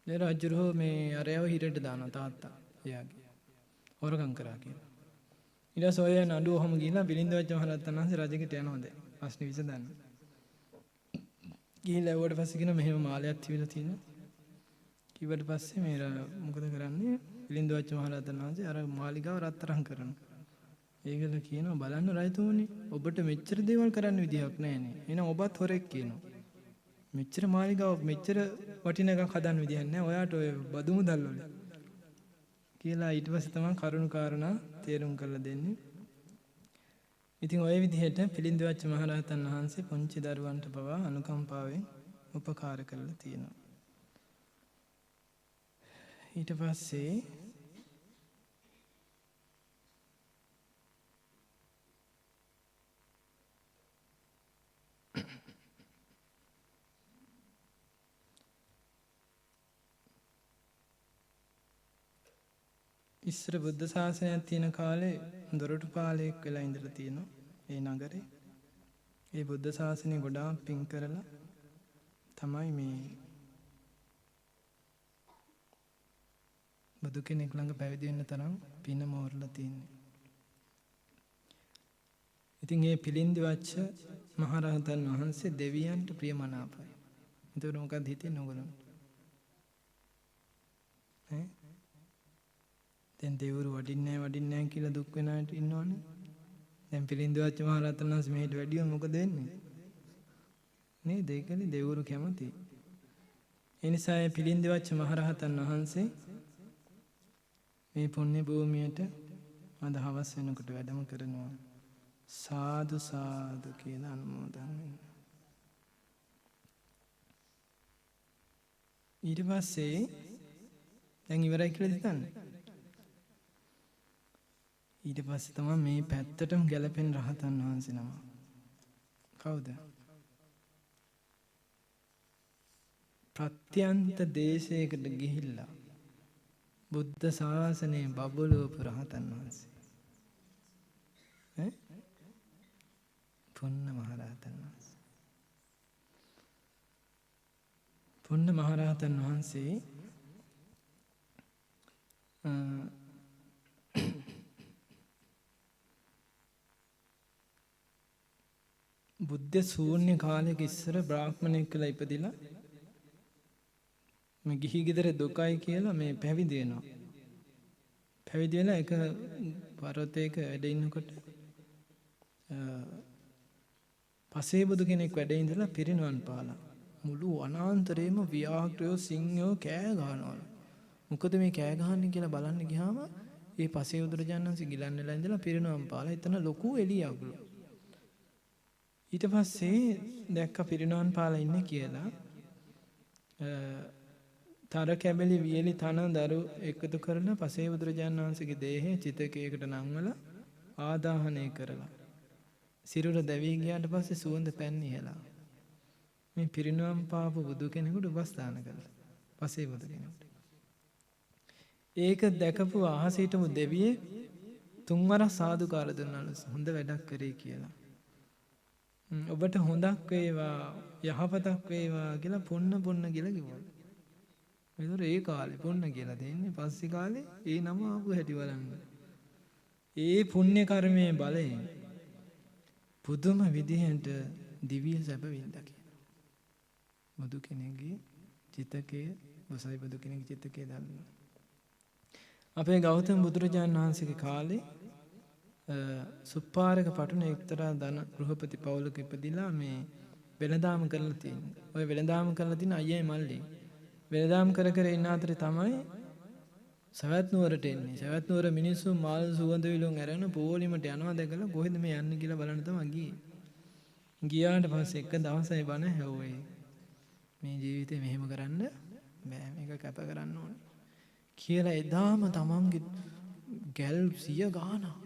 ඒ රජුරෝ මේ අරයව හිරට දානවා තාත්තා. එයාගේ. හොරකම් කරා කියලා. ඊට පස්සේ ඔය නඩුව ඔහම ගිහලා බිලින්දවච්ච මහරහතන් වහන්සේ රජෙකුට යනවා දැන්. ප්‍රශ්නේ විසඳන්න. ගිහිල්ලා ඒවට පස්සේ කියන මෙහෙම මාලයක් තිබිලා තියෙනවා. ඊට පස්සේ මේ මොකද කරන්නේ? බිලින්දවච්ච මහරහතන් වහන්සේ අර මාලිගාව රත්තරන් කරනවා. ඒගොල්ලෝ කියනවා බලන්න රජතුමනි ඔබට මෙච්චර දේවල් කරන්න විදියක් නැහැනේ. එහෙනම් ඔබත් හොරෙක් කියනවා. මෙච්චර මාලිගාව මෙච්චර වටින එකක් හදන්න විදියක් නැහැ. ඔයාට ඔය බදු මුදල් වල කියලා ඊට පස්සේ තමයි කරුණු කාරණා තේරුම් කරලා දෙන්නේ. ඉතින් ওই විදිහට පිළින්දවච්ච මහරහතන් වහන්සේ පුංචි දරුවන්ට පවා අනුකම්පාවෙන් උපකාර කරලා තියෙනවා. ඊට පස්සේ ඉස්සර බුද්ධ ශාසනයක් තියෙන කාලේ දොරටුපාලයෙක් වෙලා ඉඳලා තියෙනවා ඒ නගරේ. ඒ බුද්ධ ශාසනය ගොඩාක් පින් කරලා තමයි මේ බුදු කෙනෙක් ළඟ පැවිදි වෙන්න තරම් පින මෝරලා තියෙන්නේ. ඉතින් මේ පිළින්දිවච්ච මහරහතන් වහන්සේ දෙවියන්ට ප්‍රියමනාපයි. එතකොට මොකක්ද හිතෙන්නේ ඔයගොල්ලන්ට? දැන් දෙවිවරු වඩින්නේ නැහැ කියලා දුක් වෙන අයට ඉන්නවනේ. දැන් පිළින්දවච්ච මහරහතන් වහන්සේ මෙහෙට වැඩිව මොකද වෙන්නේ? නේද? ඒකනේ දෙවිවරු කැමති. ඒ නිසා මේ පිළින්දවච්ච මහරහතන් වහන්සේ මේ පුණ්‍ය භූමියට අද හවස් වෙනකොට වැඩම කරනවා. සාදු සාදු කියලා අනුමෝදන් වෙන්න. ඊට පස්සේ දැන් ඉවරයි කියලා හිතන්නේ. ඊට පස්සේ තමයි මේ පැත්තටම ගැලපෙන රහතන් වහන්සේ නම. කවුද? ප්‍රත්‍යන්ත දේශයකට ගිහිල්ලා බුද්ධ ශාසනයේ බබළුවපු රහතන් වහන්සේ. පුන්න මහරහතන් වහන්සේ. පුන්න මහරහතන් වහන්සේ බුද්ධ ශූන්‍ය කාලයක ඉස්සර බ්‍රාහ්මණයෙක් කියලා ඉපදිලා මේ ගිහි ගෙදර දුකයි කියලා මේ පැවිදි වෙනවා. පැවිදි වෙලා එක පර්වතයක වැඩ ඉන්නකොට පසේ බුදු කෙනෙක් වැඩ ඉඳලා පිරිනවන් පාලා. මුළු වනාන්තරේම ව්‍යාඝ්‍රයෝ සිංහයෝ කෑ ගහනවලු. මොකද මේ කෑ ගහන්නේ කියලා බලන්න ගියාම ඒ පසේ බුදුරජාණන් වහන්සේ ගිලන්නෙලා ඉඳලා පිරිනවන් පාලා. එතන ලොකු එළියක්ලු. ඊට පස්සේ දැක්ක පිරිනවන් පාලා ඉන්නේ කියලා තර කැබලි වියලි තන දරු එකතු කරලා පසේ බුදුරජාණන් වහන්සේගේ දේහය චිතකයකට නංවලා ආදාහනය කරලා සිරුර දැවී ගියාට පස්සේ සුවඳ පැන් ඉහලා මේ පිරිනවන් පාපු බුදු කෙනෙකුට උපස්ථාන කළා පසේ බුදු කෙනෙකුට. ඒක දැකපු අහසේ හිටපු දෙවියෙක් තුන්වරක් සාදුකාර දුන්නාලු හොඳ වැඩක් කරේ කියලා. ඔබට හොඳක් වේවා යහපතක් වේවා කියලා පුන්න කියලා කිව්වා. ඒතර ඒ කාලේ පුණ්‍ය කියලා දෙන්නේ. පස්සේ කාලේ ඒ නම ආපු හැටි බලන්න. ඒ පුණ්‍ය කර්මයේ බලයෙන් පුදුම විදිහට දිව්‍ය සැප වින්දා කියනවා. බුදු කෙනෙක්ගේ චිතකයේ වසයි බුදු කෙනෙක්ගේ චිතකයේ දන්නවා. අපේ ගෞතම බුදුරජාණන් වහන්සේගේ කාලේ සුප්පාරක පටුන එක්තරා ධන ගෘහපති පවුලක ඉපදිලා මේ වෙළඳාම කරලා තියෙනවා. ඔය වෙළඳාම කරලා තියෙන අයියයි මල්ලි. වෙළඳාම කර කර ඉන්න අතරේ තමයි සවැත් නුවරට එන්නේ. සවැත් නුවර මිනිස්සු මාල් සුවඳ විලුම් අරගෙන පොලිමට යනවා දැකලා කොහෙද මේ යන්නේ කියලා බලන්න තමයි ගියේ. ගියාට පස්සේ එක දවසයි බණ හැවුවේ. මේ ජීවිතේ මෙහෙම කරන්න බෑ, මේක කැප කරන්න ඕනේ කියලා එදාම තමන්ගේ ගැල් 100 ගාණක්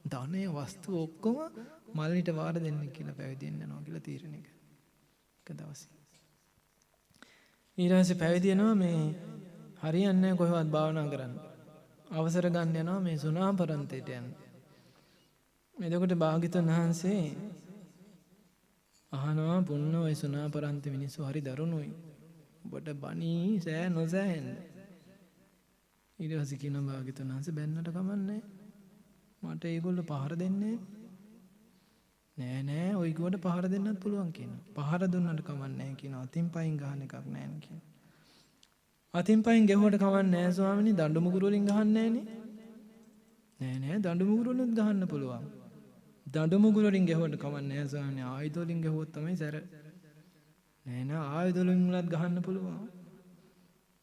ධනය වස්තු ඔක්කොම මල්ලිට වාර දෙන්න කියලා පැවිදි වෙන්න යනවා කියලා තීරණය කළා. එක දවසේ ඊට පස්සේ පැවිදි වෙනවා. මේ හරියන්නේ නැහැ කොහෙවත් භාවනා කරන්න. අවසර ගන්න යනවා මේ සුණාපරන්තයට යන්න. එතකොට භාග්‍යවතුන් වහන්සේ අහනවා පුන්න ඔය සුණාපරන්ත මිනිස්සු හරි දරුණුයි. ඔබට බණී සෑ නොසෑහෙන්න. ඊට පස්සේ කියනවා භාග්‍යවතුන් වහන්සේ බැන්නට කමන්නේ. මට ඒගොල්ලෝ පහර දෙන්නේ නෑ ඔය කිව්වට පහර දෙන්නත් පුළුවන් කියනවා. පහර දුන්නට කමන්නේ නැහැ කියනවා. අතින් පයින් ගහන එකක් නෑ නේ කියනවා. අතින් පයින් ගැහුවට කමන්නේ නැහැ ස්වාමිනේ. දඬු මුගුරු වලින් ගහන්නේ නෑ දඬු මුගුරු වලින් ගහන්න පුළුවන්. දඬු මුගුරු වලින් ගැහුවට කමන්නේ නැහැ ස්වාමිනේ. ආයුධ වලින් ගැහුවොත් තමයි සැර. නෑ ආයුධ වලින් උලත් ගහන්න පුළුවන්.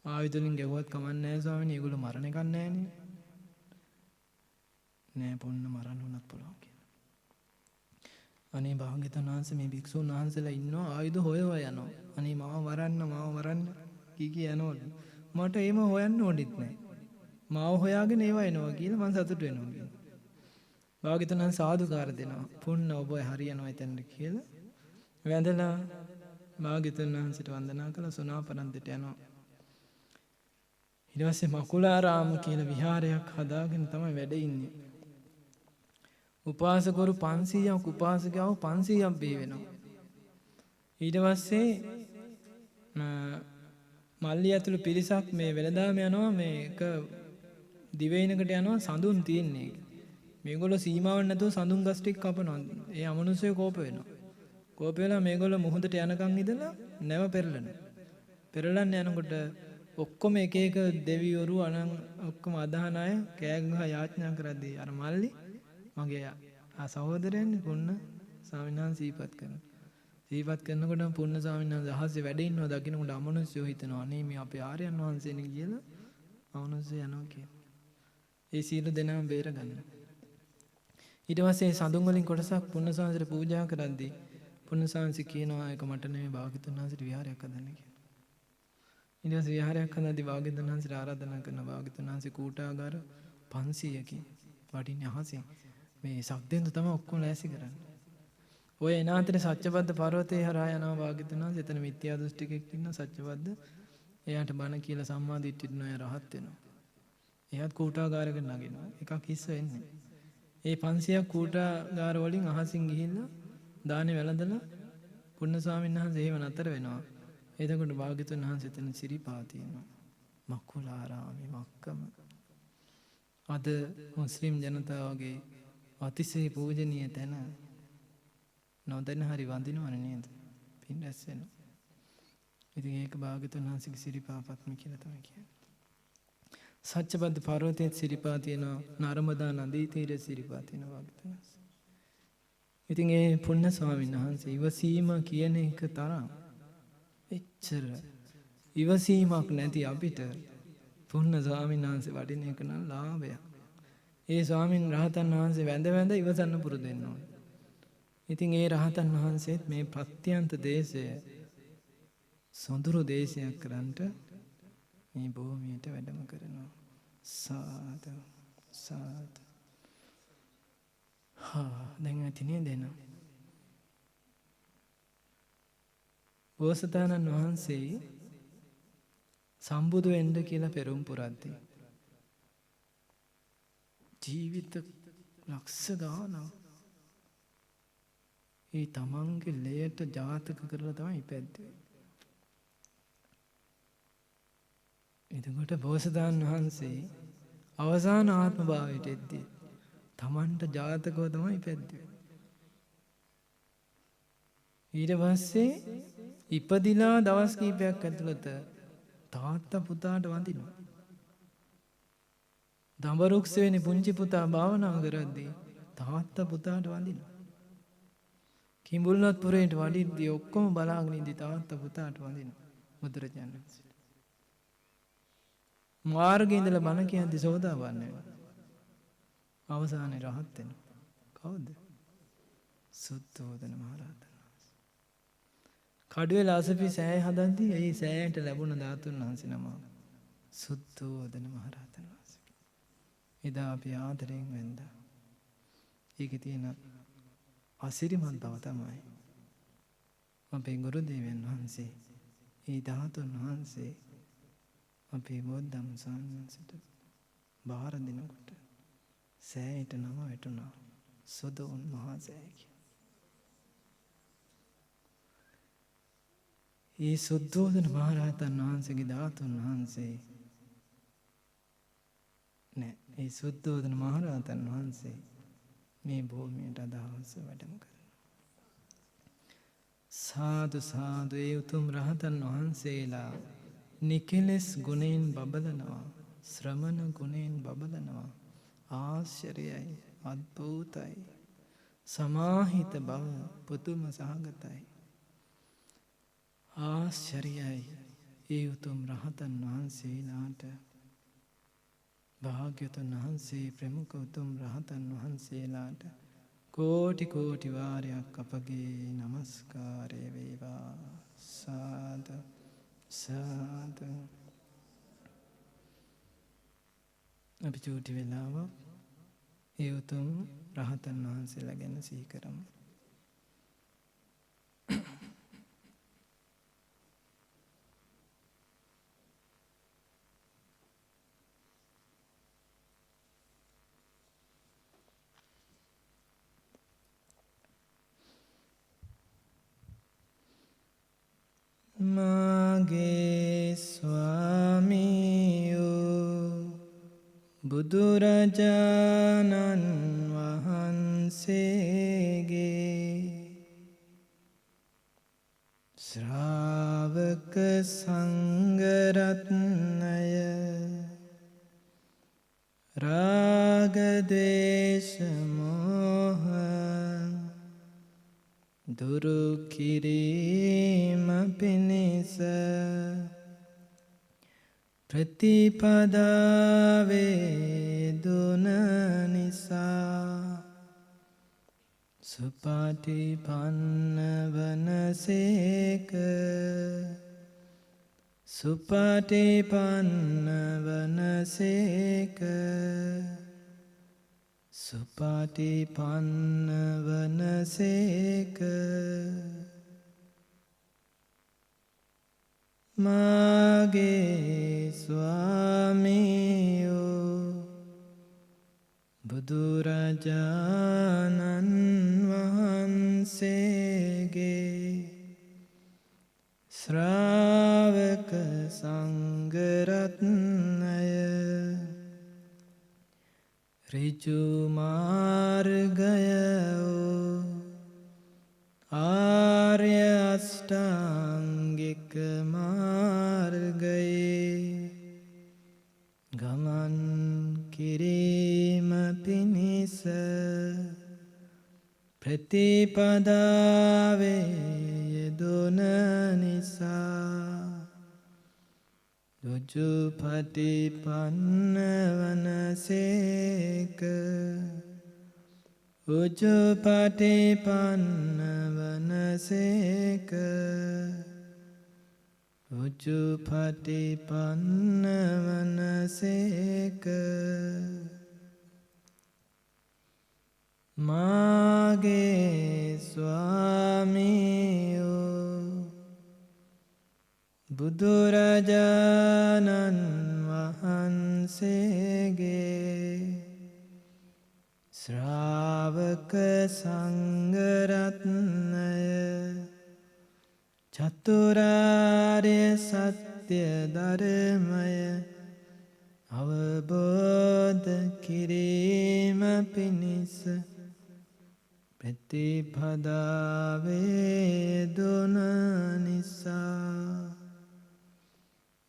ආයුධ වලින් ගැහුවත් කමන්නේ නැහැ ස්වාමිනේ. ඒගොල්ලෝ මරණ එකක් නෑනේ. නෑ පොන්න මරන්න උනත් පුළුවන් කියලා. අනේ භාග්‍යවතුන් වහන්සේ මේ භික්ෂුන් වහන්සේලා ඉන්නවා ආයුධ හොය යනවා. අනේ මාව මරන්න කී යනවලු. මට ඒම හොයන්න ඕනෙත් නෑ. මාව හොයාගෙන ඒවා එනවා කියලා මං සතුටු වෙනවා කියලා. භාග්‍යවතුන් වහන්සේ සාදුකාර දෙනවා. පුන්න ඔබ හරියනවා එතනට කියලා. වැඳලා භාග්‍යවතුන් වහන්සේට වන්දනා කළා සුණාපරන්තයට යනවා. ඊට පස්සේ මකුලාරාම කියලා විහාරයක් හදාගෙන තමයි වැඩ ඉන්නේ. උපාසකවරු 500ක් උපාසිකාවෝ 500ක් බිහි වෙනවා. ඊට පස්සේ මල්ලි ඇතුළු පිරිසක් මේ වෙළඳාම යනවා. මේක දිවයිනකට යනවා සඳුන් තියෙන්නේ. මේගොල්ලෝ සීමාවක් නැතුව සඳුන් ගස් ටික කපනවා. ඒ අමනුෂ්‍යය කෝප වෙනවා. කෝප වෙලා මේගොල්ලෝ මුහුදට යනකම් ඉඳලා නැව පෙරලනවා. පෙරලන්න යනකොට ඔක්කොම එක එක දෙවිවරු අනන් ඔක්කොම අදහන අය කෑ ගහ යාඥා කරද්දී අර මල්ලි මගේ සහෝදරයන් පුන්න ස්වාමීන් වහන්සේ සිහිපත් කරනවා. සිහිපත් කරනකොට පුන්න ස්වාමීන් වහන්සේ අහසේ වැඩ ඉන්නවා දකින්නකොට අමනුෂ්‍යෝ හිතනවා අනේ මේ අපේ ආර්යයන් වහන්සේනේ කියලා අමනුෂ්‍ය යනවා කියලා. ඒ සියලු දෙනාම බේර ගන්නවා. ඊට පස්සේ සඳුන් වලින් කොටසක් පුන්න ස්වාමීන්ට පූජා කරද්දී පුන්න ස්වාමීන් කියනවා ඒක මට නෙමෙයි භාග්‍යවතුන් වහන්සේට විහාරයක් හදන්න කියලා. ඊට පස්සේ විහාරයක් හදද්දී භාග්‍යවතුන් වහන්සේට ආරාධනා කරන භාග්‍යවතුන් වහන්සේ කූටාගාර 500කින් වටින්නේ අහසින් මේ සක්දෙන්දු තමයි ඔක්කොම ලෑසි කරන්නේ. ඔය එනාතරේ සත්‍යබද්ද පර්වතේ හරහා යනවා භාග්‍යවතුන් වහන්සේ. එතන මිත්‍යා දෘෂ්ටිකෙක් ඉන්න සත්‍යබද්ද. එයාට බණ කියලා සම්මා දිට්ඨියට නෝ රහත් වෙනවා. එයාත් කූටාගාරයකට නගිනවා. එකක් හිස්ස වෙන්නේ. ඒ 500ක් කූටාගාර වලින් අහසින් ගිහිල්ලා දානේ වැළඳලා පුන්න ස්වාමීන් වහන්සේ එහෙම නතර වෙනවා. එතකොට භාග්‍යවතුන් වහන්සේ එතන සිරිපා තියෙනවා. මක්කුලාරාමේ මක්කම. අද මුස්ලිම් ජනතාවගේ අතිශය පූජනීය තැන නොදැන හරි වඳිනවනේ නේද? පින් රැස් වෙනවා. ඉතින් ඒක භාග්‍යවතුන් වහන්සේගේ සිරිපාපත්ම කියලා තමයි කියන්නේ. සත්‍යබද්ද පර්වතයේ සිරිපා තියෙනවා. නර්මදා නදී තීරයේ සිරිපා තියෙනවා භාග්‍යවතුන් වහන්සේ. ඉතින් ඒ පුන්න ස්වාමීන් වහන්සේ ඉවසීම කියන එක තරම් එච්චර ඉවසීමක් නැති අපිට පුන්න ස්වාමීන් වහන්සේ වටින එක නම් ලාභයක්. ඒ ස්වාමීන් රහතන් වහන්සේ වැඳ වැඳ ඉවසන්න පුරුදු වෙන්න ඕනේ. ඉතින් ඒ රහතන් වහන්සේත් මේ ප්‍රත්‍යන්ත දේශය සොඳුරු දේශයක් කරන්නට මේ භූමියට වැඩම කරනවා. සාදු සාදු. දැන් ඇතිනේ දෙන. බෝසතාණන් වහන්සේ සම්බුදු වෙන්න කියලා පෙරම් පුරද්දී ජීවිත ලක්ෂ ගානක් ඒ තමන්ගේ ලයට ජාතක කරලා තමයි ඉපැද්දේ. එතකොට බෝසතාණන් වහන්සේ අවසාන ආත්ම භාවයට එද්දී තමන්ට ජාතකව තමයි ඉපැද්දුවේ. ඊට පස්සේ ඉපදිලා දවස් කීපයක් ඇතුළත තාත්තා පුතාට වඳිනවා. දඹරුක්සෙවෙනි පුංචි පුතා භාවනා කරද්දී තාත්තා පුතාට වඳිනවා. කිඹුල්වත් පුරේට වඩිද්දී ඔක්කොම බලාගෙන ඉඳි තාත්තා පුතාට වඳිනවා බුදුරජාණන් වහන්සේ. මාර්ගයේ ඉඳලා බණ කියද්දී සෝදාපන්න වෙනවා. අවසානයේ රහත් වෙනවා. කවුද? සුද්ධෝදන මහ රහතන් වහන්සේ. කඩුවෙල අසපි සෑය හදද්දී ඒ සෑයට ලැබුණ ධාතුන් වහන්සේ නම සුද්ධෝදන මහ රහතන් වහන්සේ. එදා අපි ආදරයෙන් වැන්දා. ඒකේ තියෙන අසිරිමත් බව තමයි අපේ ගුරු දේවයන් වහන්සේ ඒ ධාතුන් වහන්සේ අපේ බෝධම් සාන්සිට බාර දෙනකොට සෑයට නම වැටුණා සොදොන් මහා සෑය කියලා. ඒ සුද්ධෝදන මහරහතන් වහන්සේගේ ධාතුන් වහන්සේ ඒ සුද්ධෝදන මහරහතන් වහන්සේ මේ භූමියට අදහස වැඩම කරනවා. සාදු සාදු ඒ උතුම් රහතන් වහන්සේලා නිකලස් ගුණයෙන් බබලනවා, ශ්‍රමණ ගුණයෙන් බබලනවා. ආශ්චර්යයි, අද්භූතයි, සමාහිත බව පුදුම සහගතයි. ආශ්චර්යයි ඒ උතුම් රහතන් වහන්සේලාට. භාග්‍යවතුන් වහන්සේ ප්‍රමුඛ උතුම් රහතන් වහන්සේලාට කෝටි කෝටි වාරයක් අපගේ নমස්කාරය වේවා. සාදු සාදු. අපි චූටි වෙලාවක් ඒ උතුම් රහතන් වහන්සේලා ගැන සිහි කරමු. මාගේ ස්වාමියෝ බුදුරජාණන් වහන්සේගේ ශ්‍රාවක සංඝරත්නය රාග ද්වේෂ මෝහ දුරු කිරීම පිණිස ප්‍රතිපදාවේ දුන නිසා සුපටිපන්න වනසේක සුපටිපන්න වනසේක සුපටිපන්න වනසේක. මාගේ ස්වාමියෝ බුදුරජාණන් වහන්සේගේ ශ්‍රාවක සංඝරත්නය ඍජු මාර්ගයෝ ආර්ය අෂ්ටාංගික මාර්ගයේ ගමන් කිරීම පිණිස ප්‍රතිපදාවේ යෙදුන නිසා උජුපටිපන්න වනසේක උජුපටිපන්න වනසේක උජුපටිපන්න වනසේක. මාගේ ස්වාමියෝ බුදුරජාණන් වහන්සේගේ ශ්‍රාවක සංඝරත්නය චතුරාර්ය සත්‍ය සත්‍ය ධර්මය අවබෝධ කිරීම පිණිස ප්‍රතිපදාවේ දුන නිසා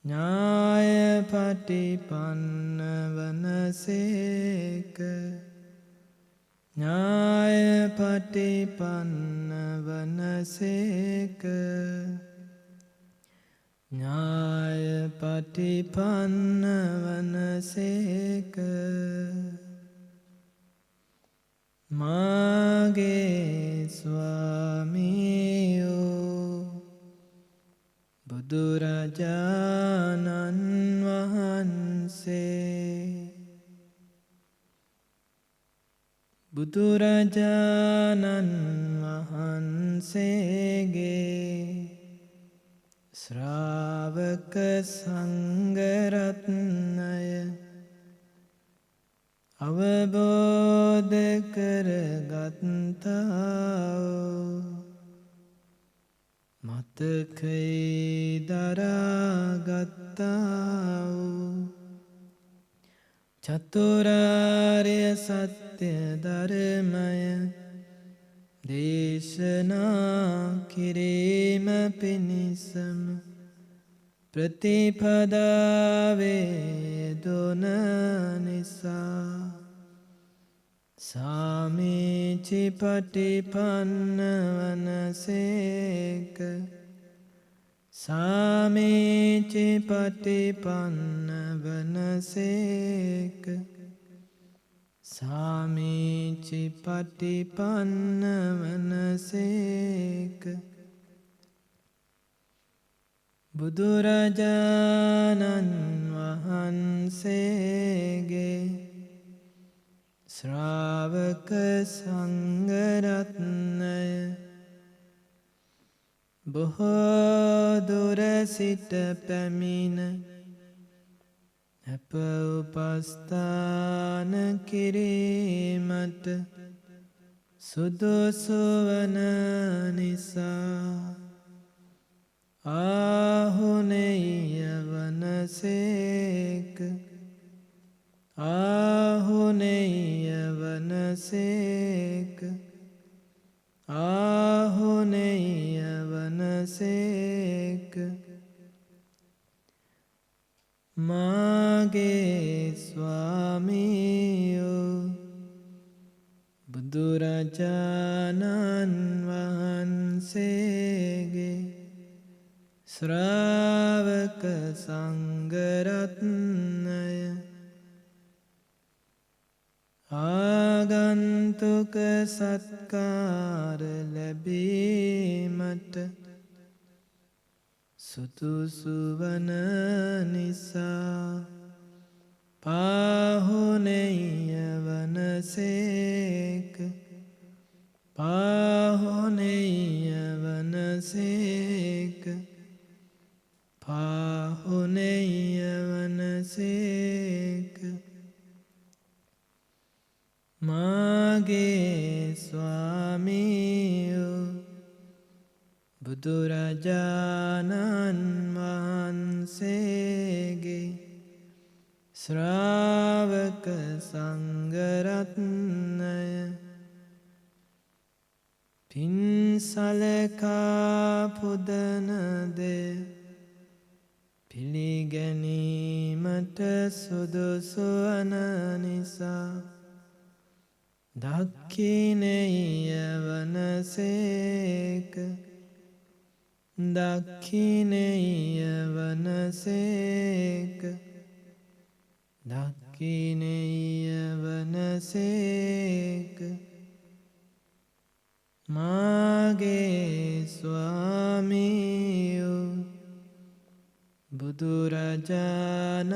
ඥාය පටිපන්න වනසේක ඥාය පටිපන්න වනසේක ඥාය පටිපන්න වනසේක මාගේ ස්වාමියෝ බුදුරජාණන් වහන්සේ බුදුරජාණන් වහන්සේගේ ශ්‍රාවක සංඝරත්නය අවබෝධ කරගත්තා මතකයේ දරාගත්තා චතුරාර්ය සත්‍ය ධර්මය දේශනා කිරීම පිණිසම ප්‍රතිපදාවේ දුන නිසා සාමීචි පටිපන්න වනසේක සාමීචි පටිපන්න වනසේක සාමීචි පටිපන්න වනසේක බුදුරජාණන් වහන්සේගේ ශ්‍රාවක සංඝරත්නය බොහෝ දුර සිට පැමිණ අප උපස්ථාන කිරීමට සුදුසු වන නිසා ආහුනේය වනසේක ආහුනේය වනසේක ආහුනේය වනසේක මාගේ ස්වාමියෝ බුදුරජාණන් වහන්සේගේ ශ්‍රාවක සංඝරත්නය ආගන්තුක සත්කාර ලැබීමට සුදුසු වන නිසා පාහුනේය වනසේක පාහුනේය වනසේක පාහුනේය වනසේක මාගේ ස්වාමියෝ බුදුරජාණන් වහන්සේගේ ශ්‍රාවක සංඝරත්නය පින්සලකා පුදන දේ පිළිගැනීමට සුදුසු වන නිසා දක්ඛිනේය වනසේක දක්ඛිනේය වනසේක දක්ඛිනේය වනසේක මාගේ ස්වාමියෝ බුදුරජාණන්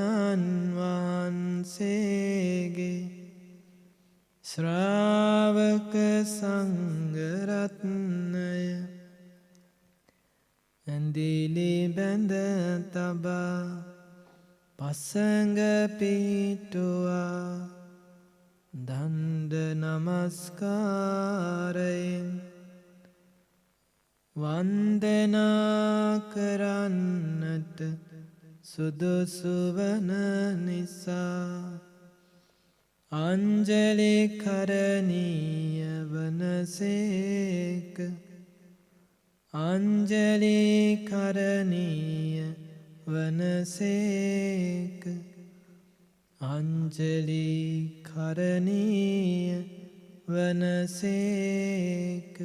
වහන්සේගේ ශ්‍රාවක සංඝරත්නය ඇඳිලි බැඳ තබා පසඟ පිහිටුවා දණ්ඩ නමස්කාරයෙන් වන්දනා කරන්නට සුදුසු වන නිසා අංජලි කරණීය වනසේක අංජලි කරණීය වනසේක අංජලි කරණීය වනසේක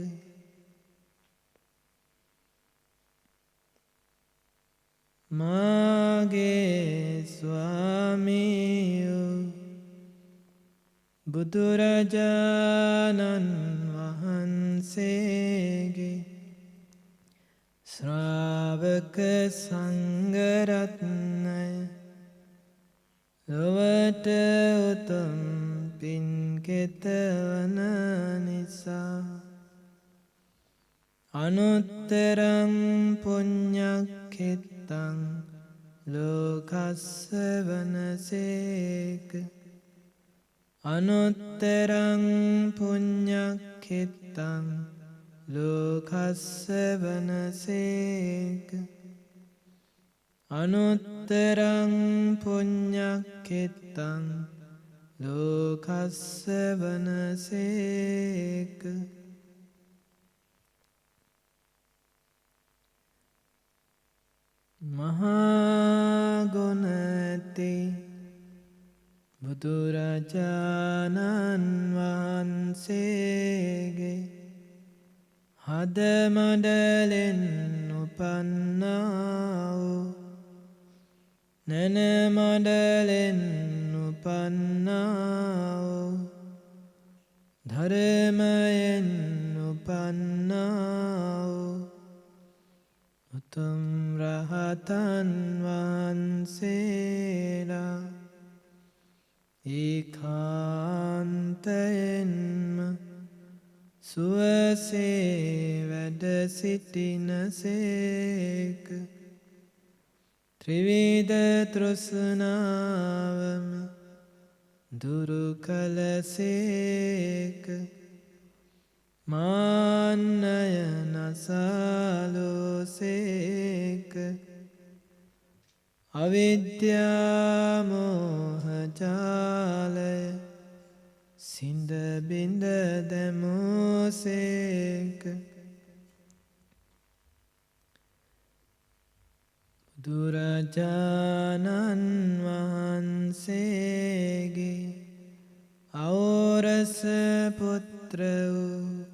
මාගේ ස්වාමියෝ බුදුරජාණන් වහන්සේගේ ශ්‍රාවක සංඝරත්නය ලොවට උතුම් පින්කෙත වන නිසා අනුත්තරං පුඤ්ඤක්ඛෙත්තං ලෝකස්ස වනසේක අනුත්තරං පුඤ්ඤක්ඛෙත්තං ලෝකස්ස වනසේක අනුත්තරං පුඤ්ඤක්ඛෙත්තං ලෝකස්ස වනසේක මහා ගුණ ඇති බුදුරජාණන් වහන්සේගේ හද මඩලෙන් උපන්නා වූ නන මඩලෙන් උපන්නා වූ ධර්මයෙන් උපන්නා වූ උතුම් රහතන් වහන්සේලා ඒකාන්තයෙන්ම සුවසේ වැඩ සිටිනසේක ත්‍රිවිධ තෘෂ්ණාවම දුරු කළසේක මාන්නය නසාලෝසේක අවිද්‍යා මෝහ ජාලය සිඳ බිඳ දැමෝසේක බුදුරජාණන් වහන්සේගේ ඖරස පුත්‍ර වූ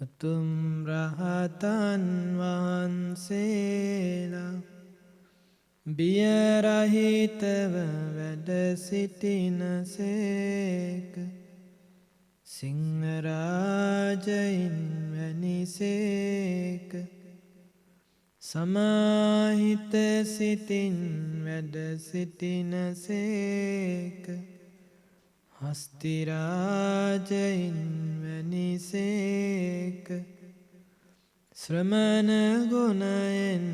උතුම් රහතන් වහන්සේලා බිය රහිතව වැඩ සිටිනසේක සිංහරාජයින් වැනිසේක සමාහිත සිතින් වැඩ සිටිනසේක හස්තිරාජයින් වැනිසේක ශ්‍රමණ ගුණයෙන්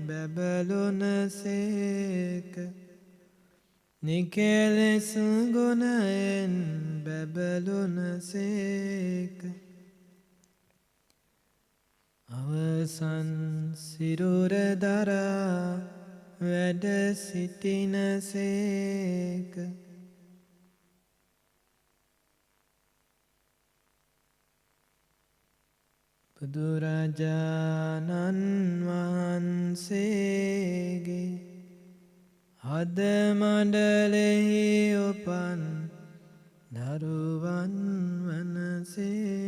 බැබළුනසේක නිකෙලෙස් ගුණයෙන් බැබළුනසේක අවසන් සිරුර දරා වැඩ සිටිනසේක බුදුරජාණන් වහන්සේගේ හද මඩලෙහි උපන් දරුවන් වනසේක